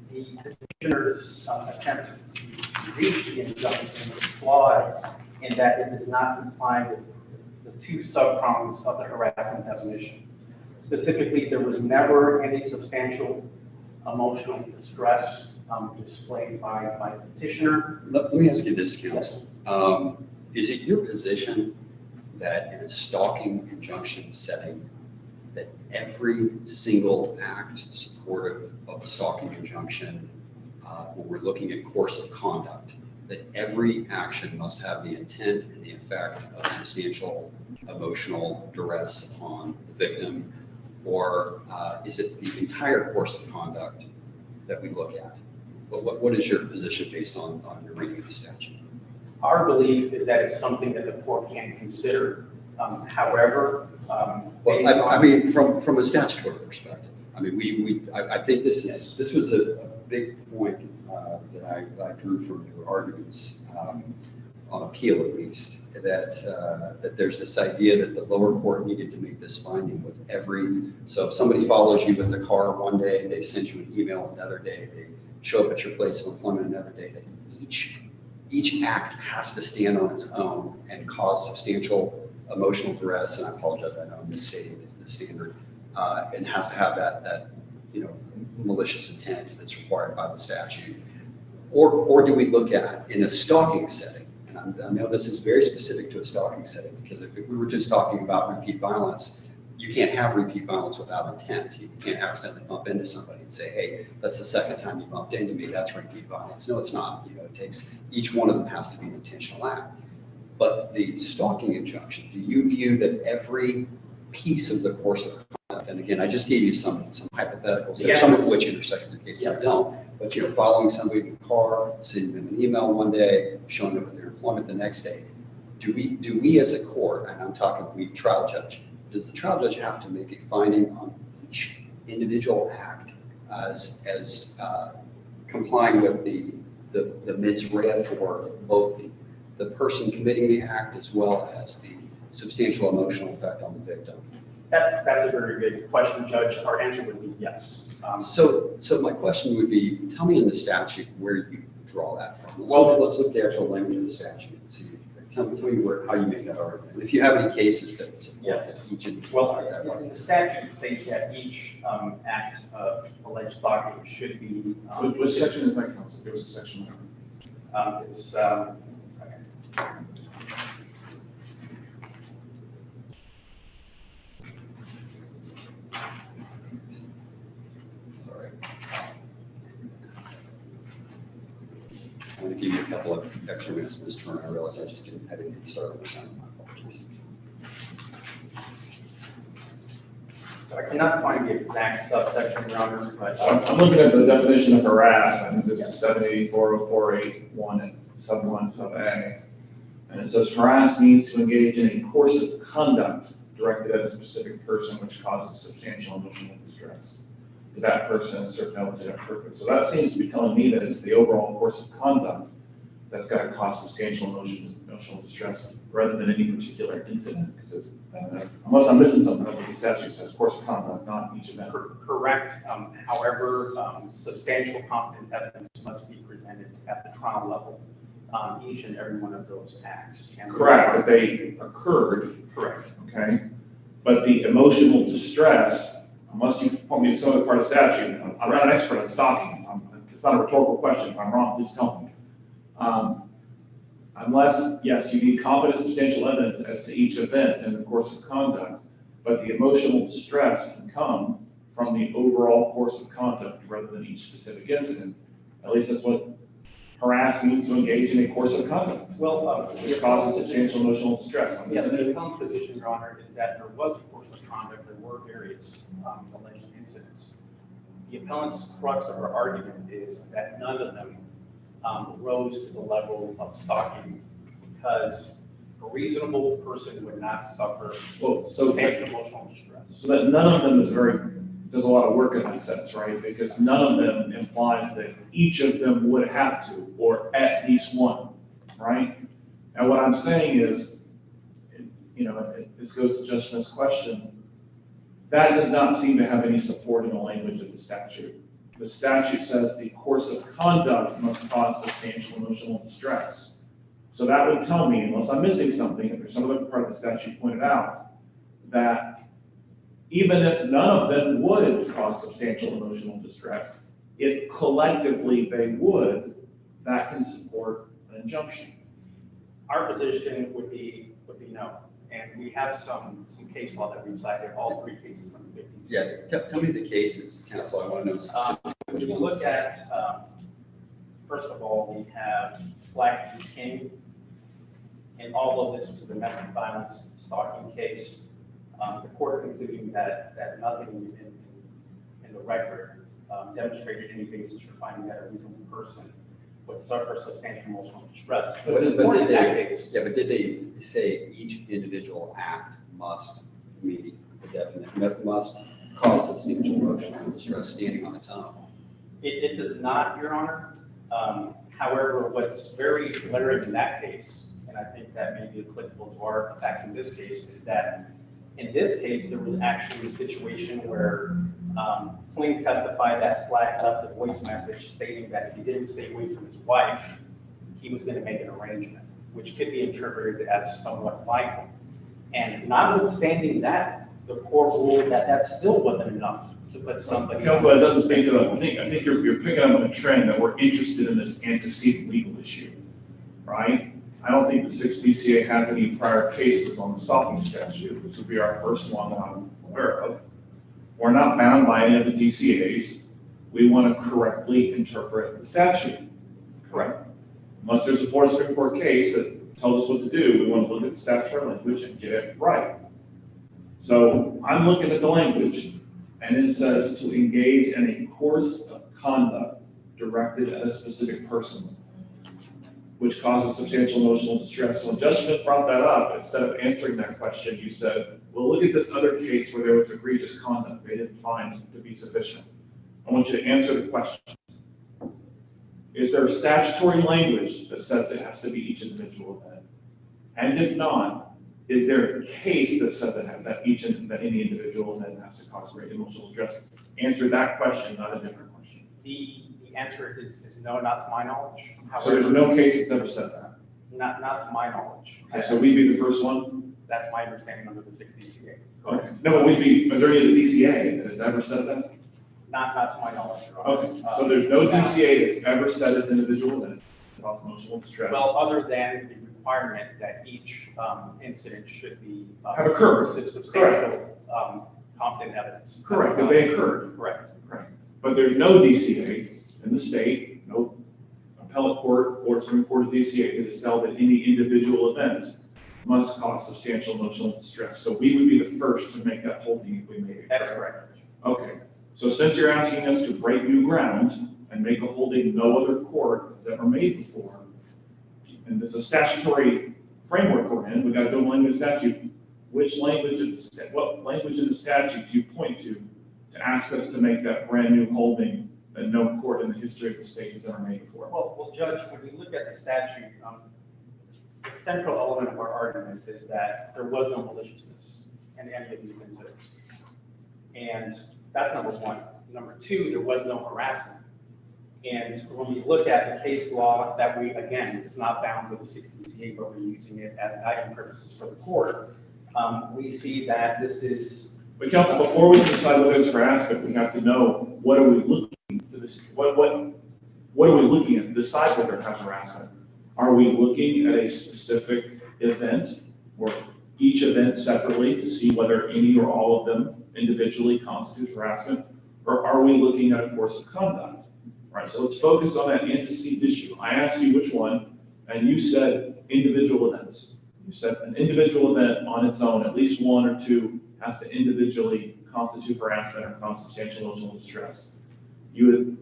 the petitioner's attempt to reach the injunction is flawed in that it does not comply with the two subprongs of the harassment definition. Specifically, there was never any substantial emotional distress displayed by the petitioner. Let me ask you this, counsel. Is it your position that in a stalking injunction setting, that every single act supportive of a stalking injunction, when we're looking at course of conduct, that every action must have the intent and the effect of substantial emotional duress upon the victim? Or is it the entire course of conduct that we look at? What is your position based on your reading of the statute? Our belief is that it's something that the court can consider. However, I mean, from a statutory perspective, I mean, I think this was a big point that I drew from your arguments on appeal, at least, that there's this idea that the lower court needed to make this finding with so if somebody follows you with the car one day, they send you an email another day, they show up at your place of employment another day, that each act has to stand on its own and cause substantial emotional duress, and I apologize, I know I'm misstating the standard, and has to have that malicious intent that's required by the statute. Or do we look at in a stalking setting, and I know this is very specific to a stalking setting, because if we were just talking about repeat violence, you can't have repeat violence without intent. You can't accidentally bump into somebody and say, hey, that's the second time you bumped into me, that's repeat violence. No, it's not. It takes, each one of them has to be an intentional act. But the stalking injunction, do you view that every piece of the course of conduct, and again, I just gave you some hypotheticals, Yes. some of which intersect in your case, some Yes. don't, but following somebody in the car, sending them an email one day, showing up at their employment the next day, do we as a court, and I'm talking we trial judge, does the trial judge have to make a finding on each individual act as complying with the mens rea for both the person committing the act as well as the substantial emotional effect on the victim? that's a very good question, Judge. Our answer would be yes. So my question would be, tell me in the statute where you draw that from. Let's look at the actual language of the statute and see. Tell me how you make that argument. And if you have any cases that support Yes. each individual. Well, the statute states that each act of alleged stalking should be. Which section is that, counsel? Give us a section. It's, Sorry. I'm going to give you a couple of extra minutes, Mr. Turner. I realize I didn't get started with that. My apologies. I cannot find the exact subsection, Your Honor, but. I'm looking at the definition of harass. I think this is 7840481 and sub 1 sub A. And it says harass means to engage in a course of conduct directed at a specific person which causes substantial emotional distress to that person and serve no legitimate purpose. So that seems to be telling me that it's the overall course of conduct that's got to cause substantial emotional distress rather than any particular incident. Because unless I'm missing something, the statute says course of conduct, not each event. Correct. However, substantial competent evidence must be presented at the trial level on each and every one of those acts. And Correct, that they occurred. Correct. Okay, but the emotional distress, unless you point me to some other part of the statute, I'm not an expert on stalking. It's not a rhetorical question. If I'm wrong, please tell me. Unless, yes, you need competent substantial evidence as to each event in the course of conduct, but the emotional distress can come from the overall course of conduct rather than each specific incident. At least that's what harass means, to engage in a course of conduct. Well, Which causes substantial emotional distress. yes, the appellant's position, Your Honor, is that there was a course of conduct. There were various alleged incidents. The appellant's crux of her argument is that none of them rose to the level of stalking because a reasonable person would not suffer substantial emotional distress. So that none of them is very does a lot of work in that sense, right? Because none of them implies that each of them would have to, or at least one, right? And what I'm saying is, this goes to Judge Smith's question, that does not seem to have any support in the language of the statute. The statute says the course of conduct must cause substantial emotional distress. So that would tell me, unless I'm missing something, if there's some other part of the statute pointed out, that even if none of them would cause substantial emotional distress, if collectively they would, that can support an injunction. Our position would be no. And we have some case law that we've cited, all three cases from the 50s. Yeah, tell me the cases, counsel, I want to know specifically which If you ones. look at, first of all, we have Slack v. King. And all of this was a domestic violence stalking case. The court concluding that nothing in the record demonstrated any basis for finding that a reasonable person would suffer substantial emotional distress. But it's important in that case. Yeah, but did they say each individual act must meet the definition, must cause substantial emotional distress standing on its own? It does not, Your Honor. However, what's very glaring in that case, and I think that may be applicable to our facts in this case, is that in this case, there was actually a situation where plaintiff testified that Slack left a voice message stating that if he didn't stay away from his wife, he was going to make an arrangement, which could be interpreted as somewhat violent. And notwithstanding that, the court ruled that that still wasn't enough to put somebody. Counsel, that doesn't speak to that. I think you're picking up on a trend that we're interested in this antecedent legal issue, right? I don't think the 6th DCA has any prior cases on the stalking statute, which would be our first one that I'm aware of. We're not bound by any of the DCAs. We want to correctly interpret the statute. Correct. Unless there's a Florida Supreme Court case that tells us what to do, we want to look at the statutory language and get it right. So I'm looking at the language, and it says to engage in a course of conduct directed at a specific person, which causes substantial emotional distress. So when Judge Smith brought that up, instead of answering that question, you said, well, look at this other case where there was egregious conduct they didn't find to be sufficient. I want you to answer the questions. Is there a statutory language that says it has to be each individual event? And if not, is there a case that says that any individual event has to cause great emotional distress? Answer that question, not a different question. The answer is no, not to my knowledge. So there's no case that's ever said that? Not to my knowledge. Okay, so we'd be the first one? That's my understanding under the 6th DCA. Okay. No, but is there any DCA that has ever said that? Not to my knowledge, Your Honor. Okay, so there's no DCA that's ever said it's individual that causes emotional distress? Well, other than the requirement that each incident should be. Have occurred. Substantial, competent evidence. Correct, that they occurred. Correct. Correct. But there's no DCA in the state, no appellate court or Supreme Court of DCA that has held that any individual event must cause substantial emotional distress. So we would be the first to make that holding if we made it. That is correct. Okay, so since you're asking us to break new ground and make a holding no other court has ever made before, and there's a statutory framework we're in, we've got to go language statute. What language in the statute do you point to ask us to make that brand new holding that no court in the history of the state has ever made before? Well, Judge, when we look at the statute, the central element of our argument is that there was no maliciousness in any of these incidents. And that's number one. Number two, there was no harassment. And when we look at the case law that we, again, it's not bound with the 6th DCA, but we're using it as guiding purposes for the court, we see that this is. But counsel, before we decide whether it's harassment, we have to know what are we looking to this, what are we looking at to decide whether it has harassment? Are we looking at a specific event or each event separately to see whether any or all of them individually constitute harassment? Or are we looking at a course of conduct? All right, so let's focus on that antecedent issue. I asked you which one, and you said individual events. You said an individual event on its own, at least one or two, has to individually constitute harassment or cause substantial emotional distress. You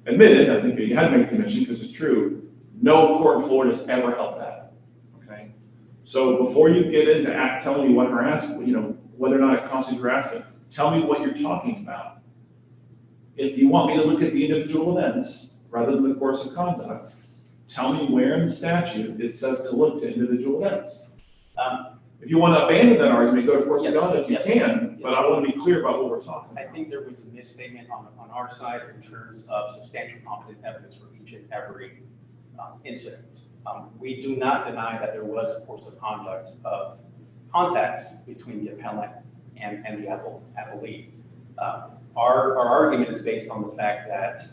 admitted, I think you had to make the admission because it's true, no court in Florida has ever held that. Okay, so before you get into telling me what harassment, whether or not it constitutes harassment, tell me what you're talking about. if you want me to look at the individual events rather than the course of conduct, tell me where in the statute it says to look to individual events. If you want to abandon that argument, go to course of Yes, conduct, you yes. can, but I want to be clear about what we're talking I about. think there was a misstatement on our side in terms of substantial competent evidence for each and every incident. We do not deny that there was a course of conduct of contact between the appellant and the appellee. Our argument is based on the fact that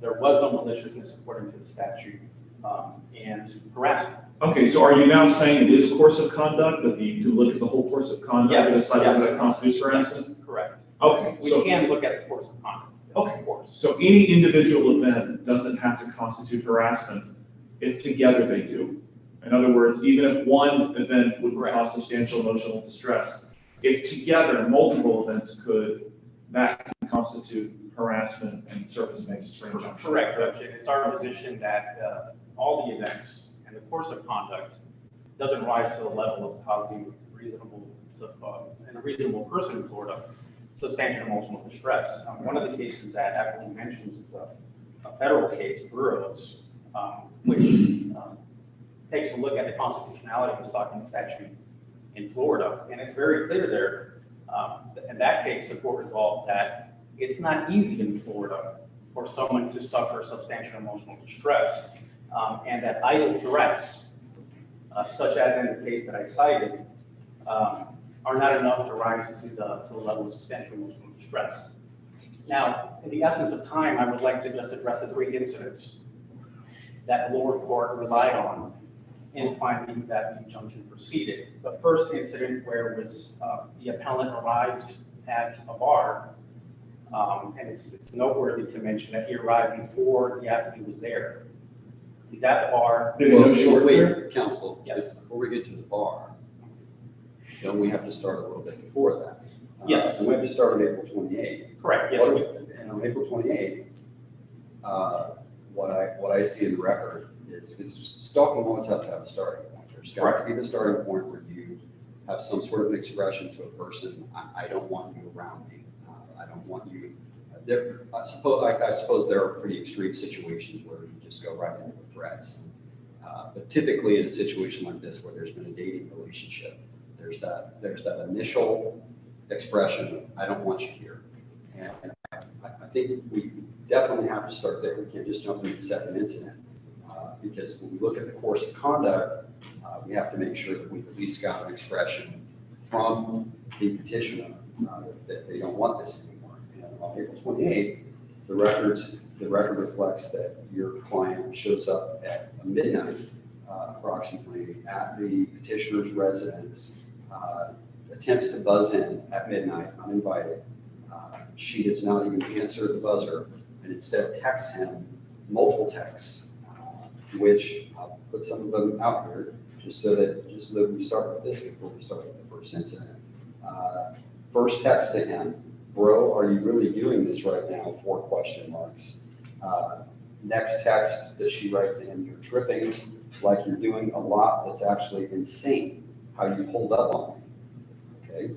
there was no maliciousness according to the statute and harassment. Okay, so are you now saying it is course of conduct, that you look at the whole course of conduct Yes, to decide yes. whether that constitutes harassment? Correct. Okay, We so, can look at the course of conduct. Okay. Of course. so any individual event doesn't have to constitute harassment if together they do. In other words, even if one event would cause substantial emotional distress, if together multiple events could, that can constitute harassment and serve as a basis for injunction. Correct, Judge. And it's our position that all the events and the course of conduct doesn't rise to the level of causing reasonable, and a reasonable person in Florida, substantial emotional distress. One of the cases that actually mentions is a federal case, jurors, which takes a look at the constitutionality of the stalking statute in Florida. And it's very clear there. In that case, the court resolved that it's not easy in Florida for someone to suffer substantial emotional distress, and that idle threats, such as in the case that I cited, are not enough to rise to the level of substantial emotional distress. Now, in the essence of time, I would like to just address the three incidents that the lower court relied on in finding that the injunction proceeded. The first incident where it was the appellant arrived at a bar, and it's noteworthy to mention that he arrived before the applicant was there. He's at the bar. Did he know she worked Wait, there? counsel, Yes. before we get to the bar, don't we have to start a little bit before that? Yes. We have to start on April 28th. Correct, yes. And on April 28th, what I see in the record is stalking always has to have a starting point. There's got to be the starting point where you have some sort of expression to a person, I don't want you around me. I don't want you, I suppose there are pretty extreme situations where you just go right into the threats. But typically in a situation like this where there's been a dating relationship, there's that initial expression of, I don't want you here. And I think we definitely have to start there. We can't just jump into the second incident. Because when we look at the course of conduct, we have to make sure that we've at least got an expression from the petitioner that they don't want this anymore. And on April 28th, the record reflects that your client shows up at midnight, approximately, at the petitioner's residence, attempts to buzz in at midnight, uninvited. She does not even answer the buzzer, and instead texts him multiple texts, which I'll put some of them out here, just so that we start with this before we start with the first incident. First text to him, bro, are you really doing this right now? 4 question marks. Next text that she writes to him, you're tripping like you're doing a lot that's actually insane, how you pulled up on me, okay?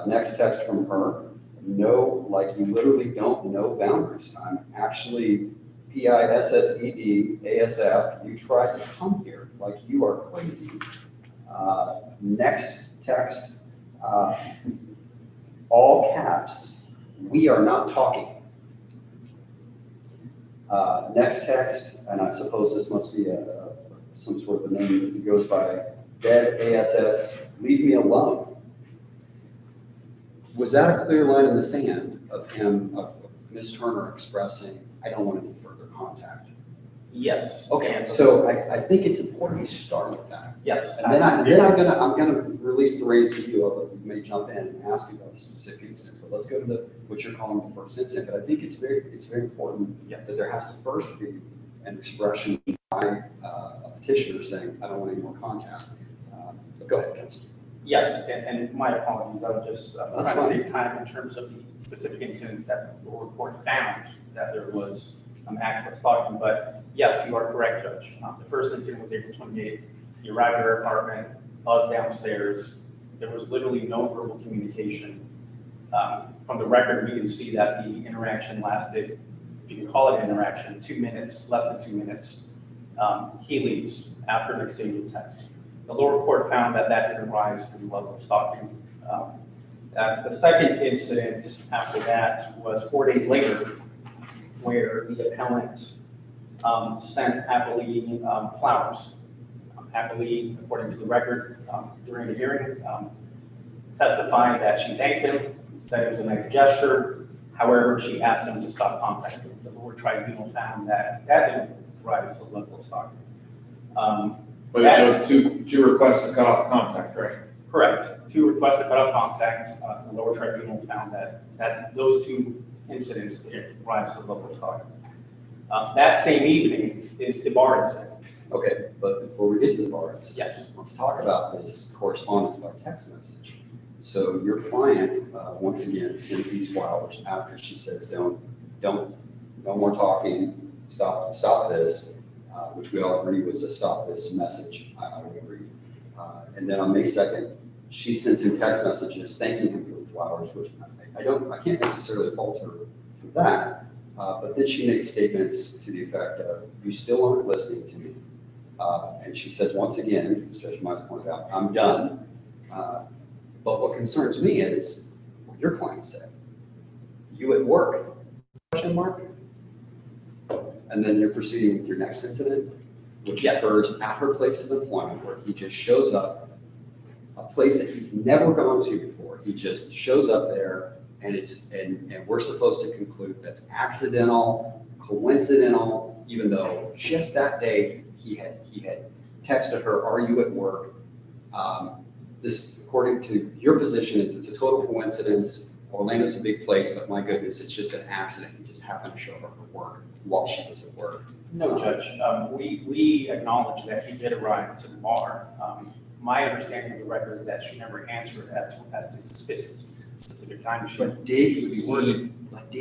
Next text from her, no, like you literally don't know boundaries. I'm actually PISSED, ASF, you tried to come here like you are crazy. Next text, all caps, we are not talking. Next text, and I suppose this must be some sort of a name that he goes by, dead ASS, leave me alone. Was that a clear line in the sand of him, of Ms. Turner expressing, I don't want any further contact? Yes. Okay, so I think it's important to start with that. Yes. And then I'm gonna release the reins to you, although you may jump in and ask me about the specific incidents, but let's go to what you're calling the first incident. But I think it's very important that there has to first be an expression by a petitioner saying, I don't want any more contact. But go ahead, counsel. Yes, and my apologies, I was just That's trying to fine. save time in terms of the specific incidents that the report found that there was an act of stalking. But yes, you are correct, Judge. The first incident was April 28th. You arrived at her apartment, buzzed downstairs. There was literally no verbal communication. From the record, we can see that the interaction lasted, if you can call it an interaction, 2 minutes, less than 2 minutes. He leaves after an exchange of texts. The lower court found that that didn't rise to the level of stalking. The second incident after that was 4 days later, where the appellant sent appellee flowers. Appellee, according to the record, during the hearing, testified that she thanked him, said it was a nice gesture. However, she asked him to stop contacting him. The lower tribunal found that that didn't rise to the level of stalking. But it showed two requests to cut off contact, right? Correct. 2 requests to cut off contact. The lower tribunal found that those 2 incidents didn't rise to the level of stalking. That same evening is the bar incident. Okay, but before we get to the bar incident, Yes. let's talk about this correspondence by text message. So your client, once again, sends these flowers after she says, no more talking, stop this, which we all agree was a stop this message. I would agree. And then on May 2nd, she sends him text messages thanking him for the flowers, which I can't necessarily fault her for that. But then she makes statements to the effect of, you still aren't listening to me. And she says, once again, as Judge Mize pointed out, I'm done. But what concerns me is what your client said. You at work, question mark? And then you're proceeding with your next incident, which occurs at her place of employment, where he just shows up, a place that he's never gone to before. He just shows up there, and and we're supposed to conclude that's accidental, coincidental, even though just that day he had texted her, are you at work? This, according to your position, is it's a total coincidence. Orlando's a big place, but my goodness, it's just an accident. He just happened to show up at work while she was at work. No, Judge. We acknowledge that he did arrive to the bar. My understanding of the record is that she never answered as to specific time she But did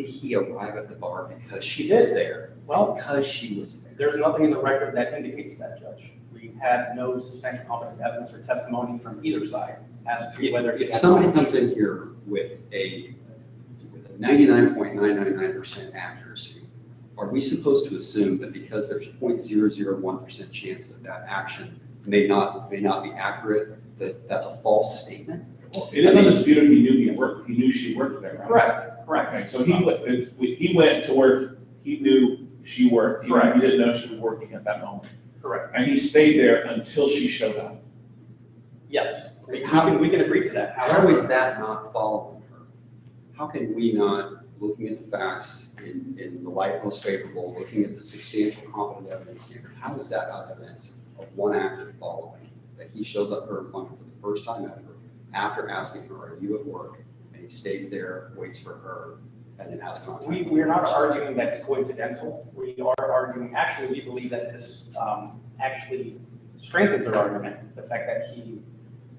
he arrive at the bar because she did. was there? Well, Because she was there. there's nothing in the record that indicates that, Judge. We had no substantial competent evidence or testimony from either side as to whether. If somebody comes in here with a 99.999% accuracy, are we supposed to assume that because there's 0.001% chance that that action may not be accurate, that that's a false statement? It is undisputed he knew she worked there, right? Correct. Okay, so he went to work, he knew she worked, even if he didn't know she was working at that moment. Correct. And he stayed there until she showed up. Yes, we can agree to that. How is that not following her? How can we not, looking at the facts in the light most favorable, looking at the substantial competent evidence here, how is that not evidence of one act of following? That he shows up at her employment for the first time ever, after asking her, are you at work? And he stays there, waits for her, and then has contact. We're not arguing that it's coincidental. We are arguing, actually, we believe that this actually strengthens our argument, the fact that he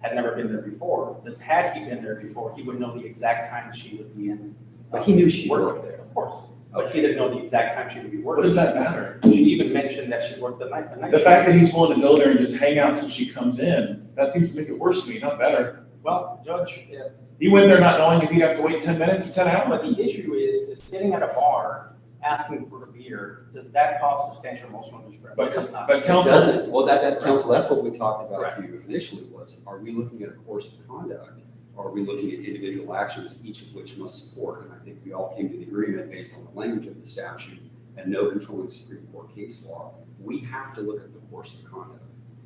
had never been there before. Because had he been there before, he would know the exact time she would be in. But he knew she worked worked there, of course. But he didn't know the exact time she would be working. What does that matter? She even mentioned that she worked the night. The fact that he's willing to go there and just hang out until she comes in, that seems to make it worse to me, not better. Well, Judge, He went there not knowing if he'd have to wait 10 minutes or 10 but hours. the issue is sitting at a bar, asking for a beer, does that cause substantial emotional distress? But- It does not. but It counsel- doesn't. Well, that counsel, that's what we talked about Correct. to you initially was, are we looking at a course of conduct? Or are we looking at individual actions, each of which must support? And I think we all came to the agreement based on the language of the statute and no controlling Supreme Court case law. We have to look at the course of conduct.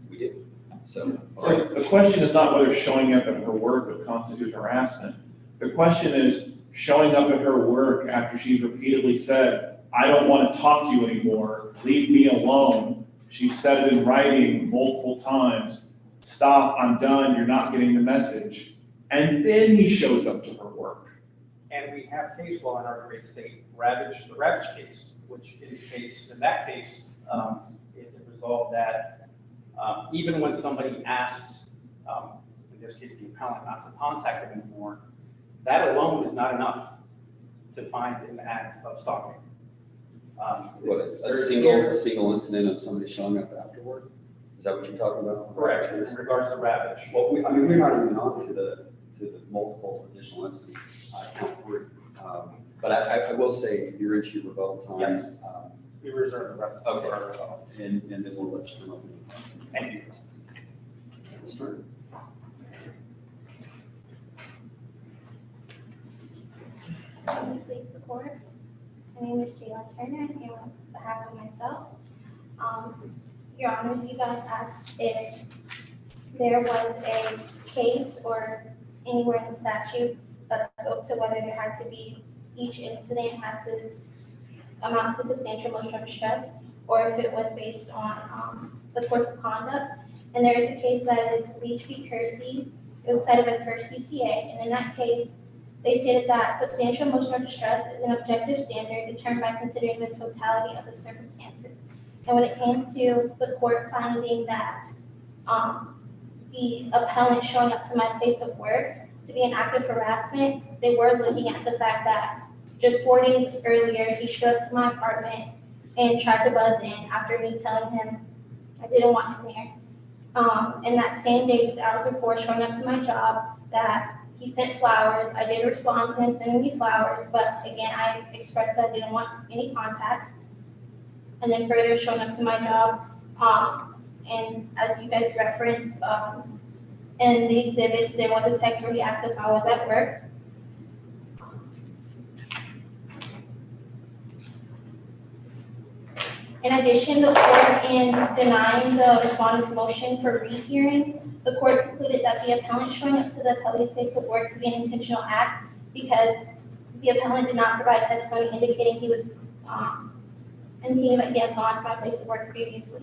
We do. So. So the question is not whether showing up at her work would constitute harassment. The question is showing up at her work after she's repeatedly said, I don't want to talk to you anymore, leave me alone. She said it in writing multiple times, stop, I'm done, you're not getting the message. And then he shows up to her work. And we have case law in our great state, the Ravage case, which indicates, in that case, it resolved that even when somebody asks, in this case, the appellant not to contact them anymore, that alone is not enough to find an act of stalking. What is a There's single incident of somebody showing up afterward? Is that what you're talking about? Correct, in regards to Ravage. Well, we're not even on to the multiple additional instances count three. But I will say, you're into your rebuttal time. Yes. We reserve the rest of Okay. our rebuttal. And then we'll let you know. Thank you. Mr. Can you please the court? My name is Jayla Turner, and here on behalf of myself. Your honors, you guys asked if there was a case or anywhere in the statute that spoke to whether there had to be, each incident had to amount to substantial emotional distress, or if it was based on the course of conduct. And there is a case that is Leach v. Kersey. It was cited by the first PCA, and in that case, they stated that substantial emotional distress is an objective standard determined by considering the totality of the circumstances. And when it came to the court finding that the appellant showing up to my place of work to be an act of harassment, they were looking at the fact that just 4 days earlier, he showed up to my apartment and tried to buzz in after me telling him I didn't want him there. And that same day, just hours before showing up to my job, that he sent flowers. I did respond to him sending me flowers, but again, I expressed that I didn't want any contact. And then further showing up to my job, and as you guys referenced, in the exhibits, there was a text where he asked if I was at work. In addition, the court, in denying the respondent's motion for rehearing, the court concluded that the appellant showing up to the appellee's place of work to be an intentional act because the appellant did not provide testimony indicating he was indicating that he had gone to my place of work previously.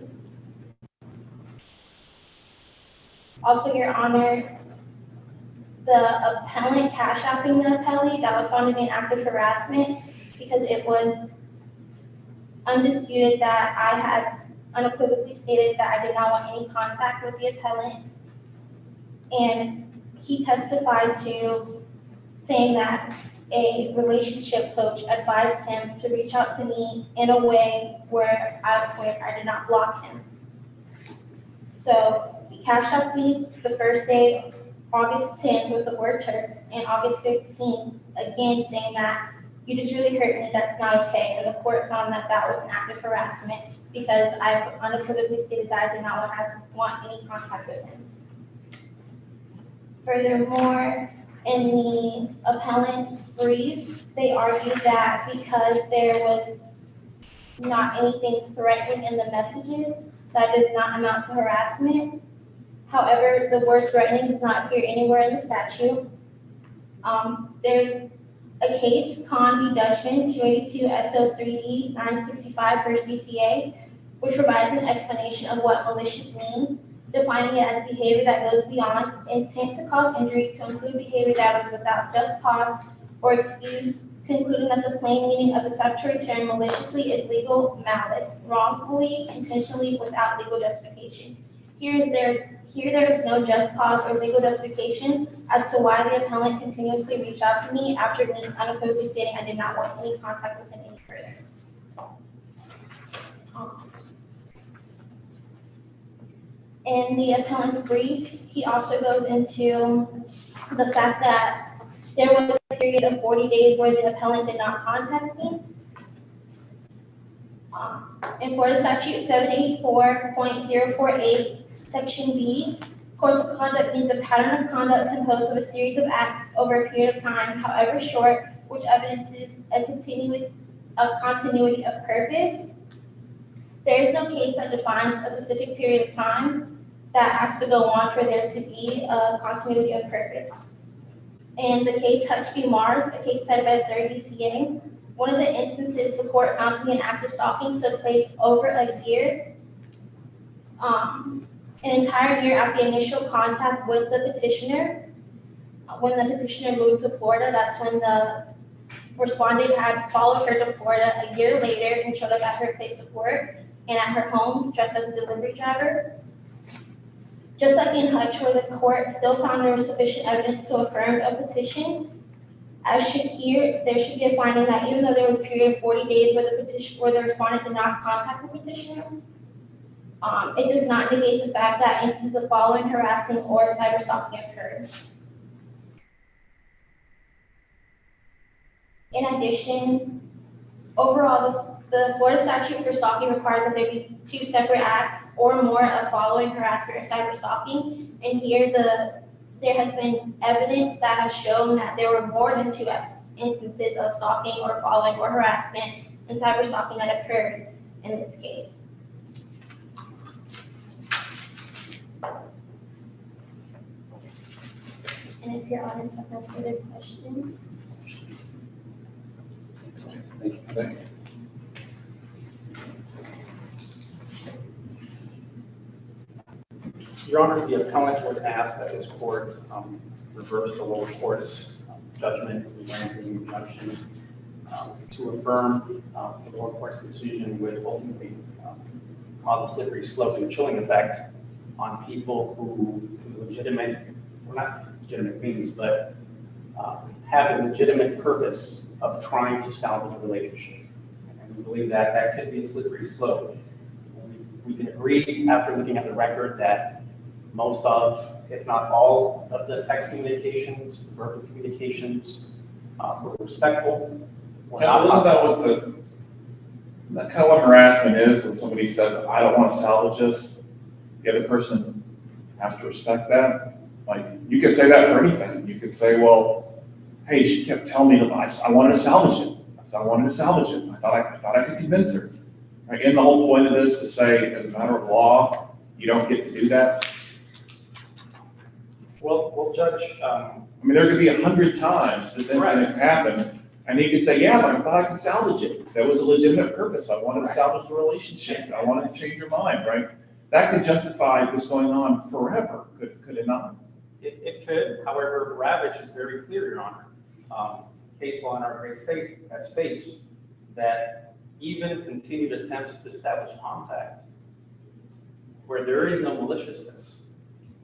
Also, Your Honor, the appellant cash apping the appellee, that was found to be an act of harassment because it was undisputed that I had unequivocally stated that I did not want any contact with the appellant. And he testified to saying that a relationship coach advised him to reach out to me in a way where I did not block him. So he cashed out me the first day, August 10th, with the word Turks, and August 15th, again saying that you just really hurt me, that's not okay. And the court found that that was an act of harassment because I unequivocally stated that I did not want any contact with him. Furthermore, in the appellant's brief, they argued that because there was not anything threatening in the messages, that does not amount to harassment. However, the word threatening does not appear anywhere in the statute. There's a case, Con v. Dutchman, 282 SO 3D 965 first BCA, which provides an explanation of what malicious means, defining it as behavior that goes beyond intent to cause injury to include behavior that is without just cause or excuse, concluding that the plain meaning of the statutory term maliciously is legal malice, wrongfully, intentionally, without legal justification. Here there is no just cause or legal justification as to why the appellant continuously reached out to me after me unequivocally stating I did not want any contact with him any further. In the appellant's brief, he also goes into the fact that there was a period of 40 days where the appellant did not contact me. In Florida Statute 784.048, Section B, course of conduct means a pattern of conduct composed of a series of acts over a period of time, however short, which evidences a continuity of purpose. There is no case that defines a specific period of time that has to go on for there to be a continuity of purpose. In the case Hutch v. Mars, a case cited by the 3rd BCA, one of the instances the court found to be an act of stalking took place over a year, an entire year after the initial contact with the petitioner. When the petitioner moved to Florida, that's when the respondent had followed her to Florida a year later and showed up at her place of work and at her home dressed as a delivery driver. Just like in Hutch, where the court still found there was sufficient evidence to affirm a petition, as should here, there should be a finding that even though there was a period of 40 days where the respondent did not contact the petitioner, it does not negate the fact that instances of following, harassing, or cyber stalking occurred. In addition, overall, the Florida statute for stalking requires that there be 2 separate acts or more of following, harassment, or cyber stalking. And here, there has been evidence that has shown that there were more than 2 instances of stalking or following or harassment and cyber stalking that occurred in this case. And if your honors have no further questions. Thank you. Thank you. Your Honor, the appellant would ask that this court reverse the lower court's judgment granting injunction to affirm the lower court's decision would ultimately cause a slippery slope and chilling effect on people who legitimate, well, not legitimate means, but have a legitimate purpose of trying to salvage a relationship. And we believe that that could be a slippery slope. We can agree after looking at the record that most of, if not all, of the text communications, the verbal communications were respectful. Were not Isn't that hostile. what that kind of what harassment is, when somebody says, I don't want to salvage this, the other person has to respect that? Like, you could say that for anything. You could say, well, hey, she kept telling me that I wanted to salvage it. I wanted to salvage it. I thought I could convince her. Right? And the whole point of this is to say, as a matter of law, you don't get to do that. Well, Judge, I mean, there could be 100 times this incident happened, and you could say, yeah, but I thought I could salvage it. That was a legitimate purpose. I wanted to salvage the relationship. I wanted to change your mind, right? That could justify this going on forever, could it not? It could. However, Ravitch is very clear, Your Honor. Case law in our great state that states that even continued attempts to establish contact where there is no maliciousness,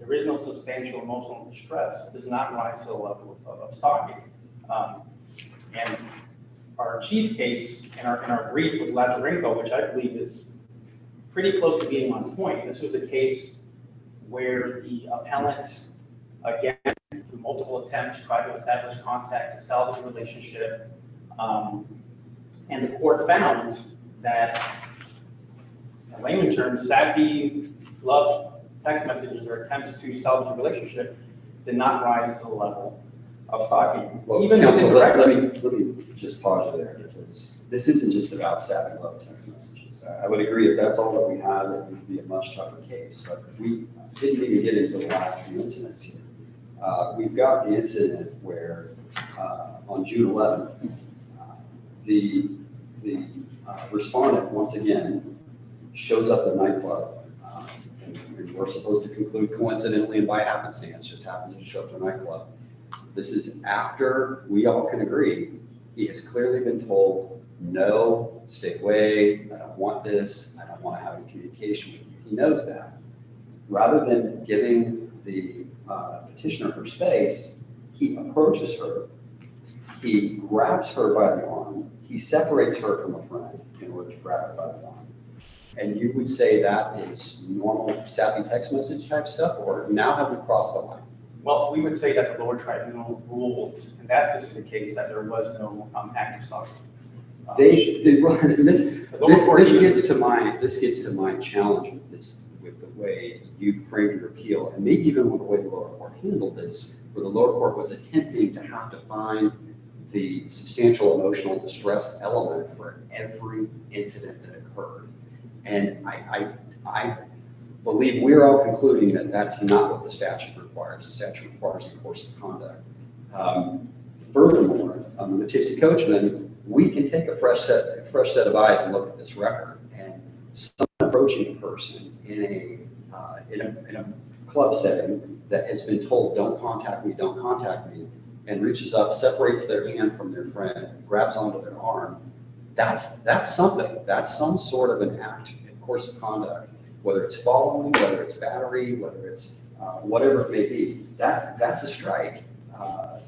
there is no substantial emotional distress, does not rise to the level of stalking. And our chief case in our brief was Lazarenko, which I believe is pretty close to being on point. This was a case where the appellant, again, through multiple attempts, tried to establish contact to salvage the relationship. And the court found that, in layman terms, sappy love text messages or attempts to salvage a relationship did not rise to the level of stalking. Well, Even counsel, within the let record. me just pause you there, because this isn't just about sappy love text messages. I would agree if that's all that we had, it would be a much tougher case. But we didn't even get into the last few incidents here. We've got the incident where on June 11th, the respondent once again shows up at a nightclub, and we're supposed to conclude coincidentally and by happenstance, just happens to show up at a nightclub. This is after we all can agree he has clearly been told, no, stay away, I don't want this, I don't want to have any communication with you. He knows that. Rather than giving the petitioner her space, he approaches her, he grabs her by the arm, he separates her from a friend in order to grab her by the arm. And you would say that is normal sappy text message type stuff, or now have we crossed the line? Well, we would say that the lower tribunal ruled in that specific case that there was no active stalking. This gets to my challenge with the way you framed your appeal, and maybe even with the way the lower court handled this, where the lower court was attempting to have to find the substantial emotional distress element for every incident that occurred. And I believe we're all concluding that that's not what the statute requires. The statute requires the course of conduct. Furthermore, the tipsy coachman, we can take a fresh set of eyes and look at this record. And someone approaching a person in a club setting that has been told, don't contact me, and reaches up, separates their hand from their friend, grabs onto their arm, that's something. That's some sort of an act, a course of conduct, whether it's following, whether it's battery, whether it's whatever it may be. That's a strike.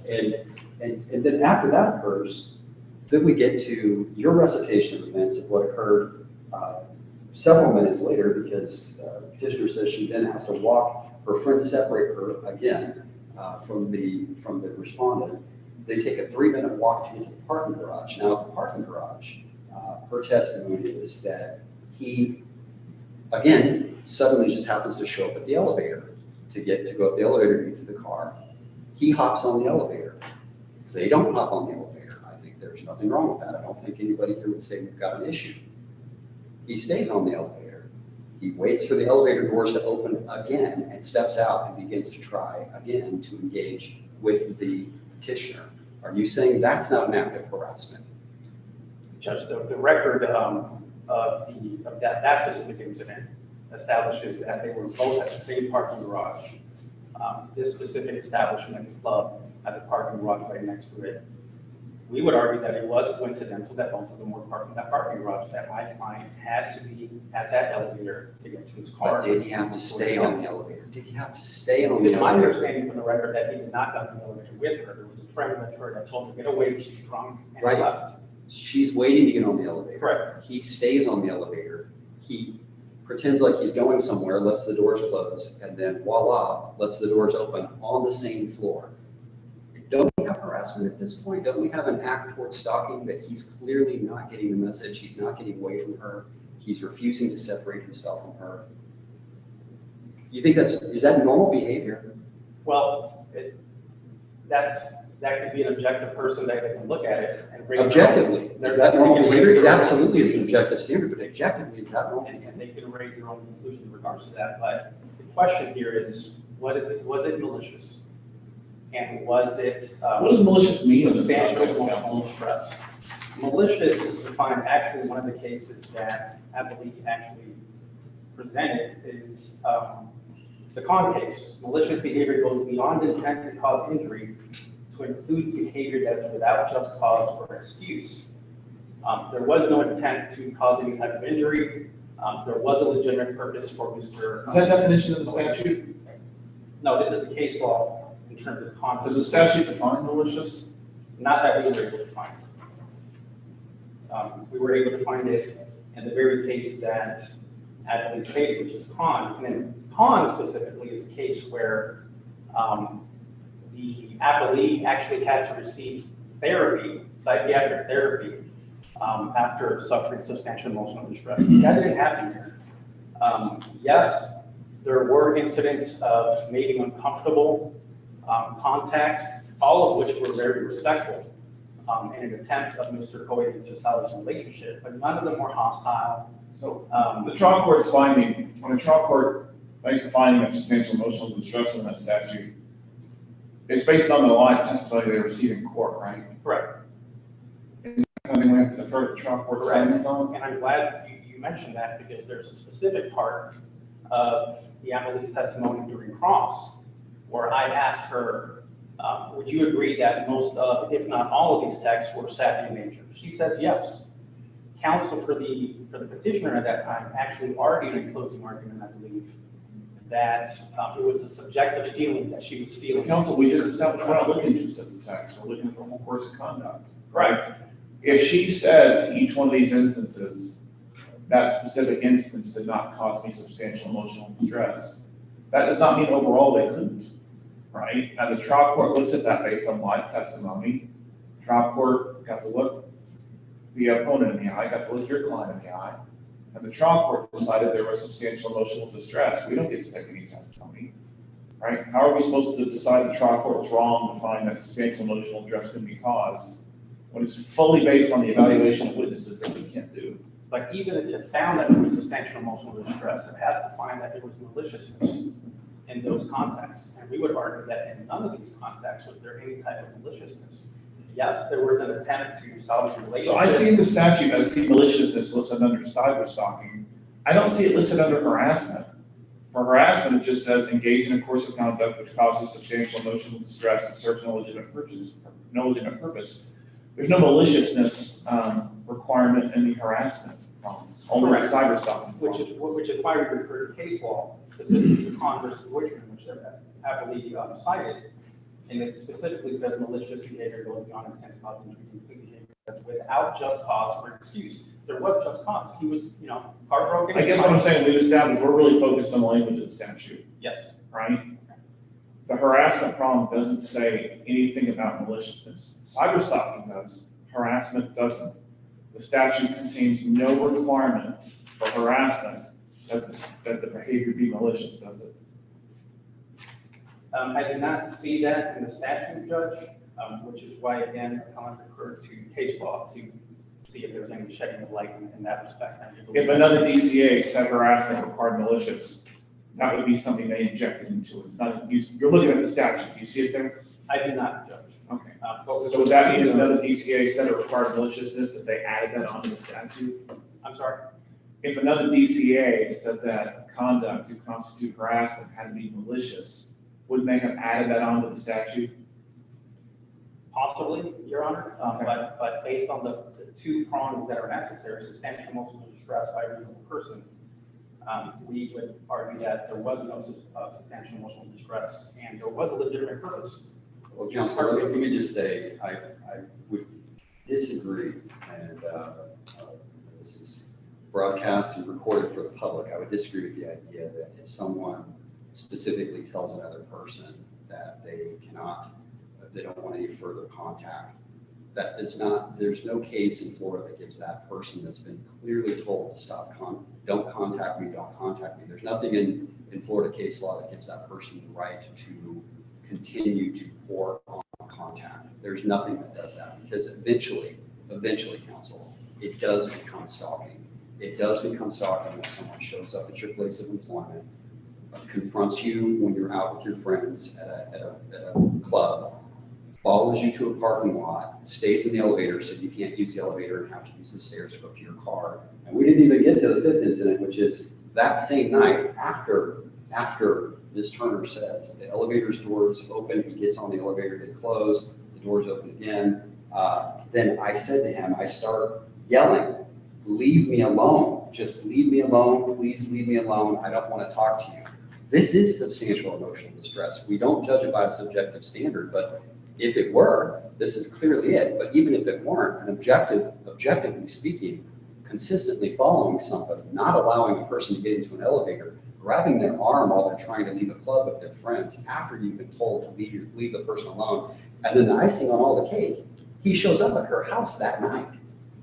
And then after that occurs, then we get to your recitation of events of what occurred several minutes later, because the petitioner says she then has to walk, her friends separate her again from the respondent. they take a 3-minute walk to get to the parking garage. Now, at the parking garage, her testimony is that he, again, suddenly just happens to show up at the elevator to go up the elevator to get to the car. He hops on the elevator. If they don't hop on the elevator, I think there's nothing wrong with that. I don't think anybody here would say we've got an issue. He stays on the elevator. He waits for the elevator doors to open again and steps out and begins to try again to engage with the petitioner. Are you saying that's not an act of harassment? Judge, the record of that specific incident establishes that they were both at the same parking garage. This specific establishment club has a parking garage right next to it. We would argue that it was coincidental that both of them were parking in that parking garage, that my client had to be at that elevator to get to his car. But did he have to stay on the elevator? Did he have to stay on the It's my elevator? understanding from the record that he did not go on the elevator with her. There was a friend with her that told her to get away, she's drunk, and Right. left. She's waiting to get on the elevator. Correct. He stays on the elevator. He pretends like he's going somewhere, lets the doors close, and then voila, lets the doors open on the same floor. Don't we have harassment at this point? Don't we have an act towards stalking that he's clearly not getting the message, he's not getting away from her, he's refusing to separate himself from her? You think is that normal behavior? Well, that could be an objective person that can look at it and bring. Objectively, is that normal behavior? It absolutely is an objective standard, but objectively, is that normal? And they can raise their own conclusions in regards to that, but the question here is, was it malicious? And was it? What does malicious mean? Substantial emotional distress. Malicious is defined, actually, one of the cases that I believe actually presented is the Con case. Malicious behavior goes beyond intent to cause injury to include behavior that is without just cause or excuse. There was no intent to cause any type of injury. There was a legitimate purpose for Mr. Is that definition of the statute? No, this is the case law in terms of con. Does the statute define malicious? Not that we were able to find. We were able to find it in the very case that Adley stated, which is Con. And then Con specifically is a case where the appellee actually had to receive therapy, psychiatric therapy, after suffering substantial emotional distress. That didn't happen here. Yes, there were incidents of maybe uncomfortable contacts, all of which were very respectful in an attempt of Mr. Coy to salvage a relationship, but none of them were hostile. So the trial court's finding, when a trial court makes a finding of substantial emotional distress in that statute, it's based on the live testimony they receive in court, right? Correct. Something we have to defer to the trial court's findings on? And I'm glad you mentioned that, because there's a specific part of the appellee's testimony during cross where I asked her, would you agree that most of, if not all of these texts were sappy in nature? She says yes. Counsel for the petitioner at that time actually argued in closing argument, I believe, that it was a subjective feeling that she was feeling. Counsel, we just established, we're not looking just at the text, we're looking at the whole course of conduct, right? If she said to each one of these instances, that specific instance did not cause me substantial emotional distress, that does not mean overall they couldn't, right? And the trial court looks at that based on live testimony. Trial court got to look the opponent in the eye, got to look your client in the eye, and the trial court decided there was substantial emotional distress. We don't get to take any testimony, right? How are we supposed to decide the trial court was wrong to find that substantial emotional distress couldn't be caused when it's fully based on the evaluation of witnesses that we can't do? But even if it found that there was substantial emotional distress, it has to find that there was maliciousness in those contexts. And we would argue that in none of these contexts was there any type of maliciousness. Yes, there was an attempt to salvage a relationship. So I see in the statute, I see maliciousness listed under cyber stalking. I don't see it listed under harassment. For harassment, it just says engage in a course of conduct which causes substantial emotional distress and serves no legitimate purpose. There's no maliciousness requirement in the harassment problem, only the cyber stalking problem. Which is why we refer to case law, specifically the Con versus Courtroom, which I believe cited, and it specifically says malicious behavior goes beyond intent to cause injury, including behavior that's without just cause or excuse. There was just cause. He was, heartbroken. I guess what I'm saying, we've established, we're really focused on the language of the statute, Yes. right? The harassment problem doesn't say anything about maliciousness. Cyber stalking does, harassment doesn't. The statute contains no requirement for harassment that the behavior be malicious, does it? I did not see that in the statute, Judge, which is why, again, I want to refer to case law to see if there's any shedding of light in that respect. If another DCA said harassment required malicious, that would be something they injected into it. It's not, you're looking at the statute. Do you see it there? I did not, Judge. Okay. Focus So would that mean if another DCA said it required maliciousness, that they added that onto the statute? I'm sorry? If another DCA said that conduct to constitute harassment had to be malicious, wouldn't they have added that onto the statute? Possibly, Your Honor, Okay. but based on the two prongs that are necessary, substantial emotional distress by a reasonable person, we would argue that there was no substantial emotional distress and there was a legitimate purpose. Well, Counselor, let me just say, I would disagree, and this is broadcast and recorded for the public. I would disagree with the idea that if someone specifically tells another person that they don't want any further contact, that is not, there's no case in Florida that gives that person that's been clearly told to stop, don't contact me, don't contact me. There's nothing in Florida case law that gives that person the right to continue to pour on contact. There's nothing that does that, because eventually, counsel, it does become stalking. It does become stalking when someone shows up at your place of employment, confronts you when you're out with your friends at a club, follows you to a parking lot, stays in the elevator so you can't use the elevator and have to use the stairs to go to your car. And we didn't even get to the fifth incident, which is that same night after Ms. Turner says the elevator's doors open, he gets on the elevator, they close, the doors open again. Then I said to him, I start yelling, leave me alone. Just leave me alone. Please leave me alone. I don't want to talk to you. This is substantial emotional distress. We don't judge it by a subjective standard, but if it were, this is clearly it. But even if it weren't, objectively speaking, consistently following somebody, not allowing a person to get into an elevator, grabbing their arm while they're trying to leave a club with their friends after you've been told to leave the person alone, and then the icing on all the cake, he shows up at her house that night.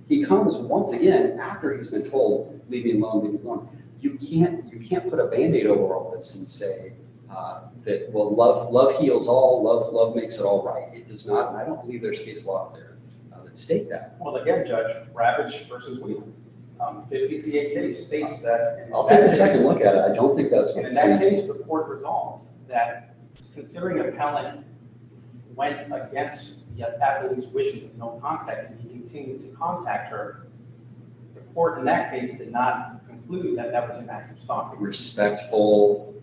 He comes once again after he's been told, leave me alone, leave me alone. You can't put a Band-Aid over all this and say that, well, love heals all, love makes it all right. It does not, and I don't believe there's case law out there that state that. Well, again, Judge, Ravage versus Wheelan, 50CA case states that. I'll take a second look at it. I don't think that's what in it that says. case, the court resolved that considering appellant went against the appellant's wishes of no contact and he continued to contact her, the court in that case did not conclude that that was an act of stalking. Respectful,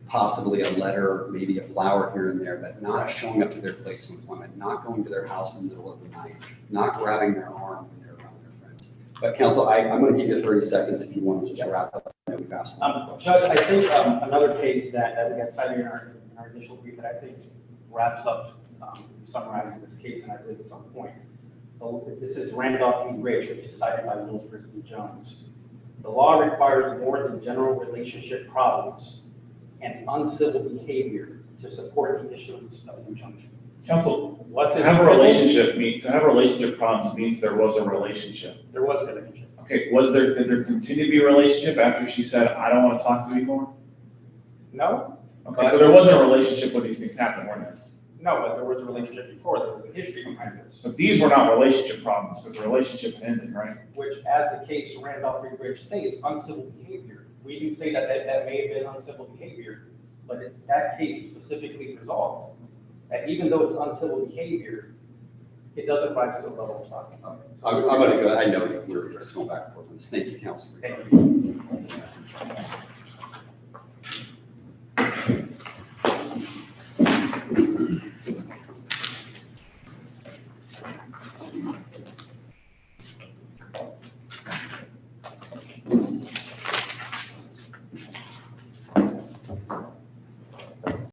possibly a letter, maybe a flower here and there, but not showing up to their place of employment, not going to their house in the middle of the night, not grabbing their arm when they're around their friends. But counsel, I'm going to give you 30 seconds if you want to just wrap up. I know we've asked Judge, I think another case that we got cited in our initial brief that I think wraps up summarizing this case, and I believe it's on point. This is Randolph v. Rich, which is cited by Williamsburg v. Jones. The law requires more than general relationship problems and uncivil behavior to support the issuance of an injunction. Counsel, Was it to have a uncivil? relationship problems means there was a relationship. There was a relationship. Okay, did there continue to be a relationship after she said, I don't want to talk to you anymore? No, Okay, so there wasn't a relationship when these things happened, weren't there? no, but there was a relationship before. There was a history behind this, So these were not relationship problems because the relationship had ended, right? which, as the case Randolph v. Rich states, uncivil behavior. We can say that that may have been uncivil behavior, but that case specifically resolves that even though it's uncivil behavior, it doesn't rise to a level of stalking. I'm going to go, I know we're just going back and forth on this. Thank you, counsel. Thank you.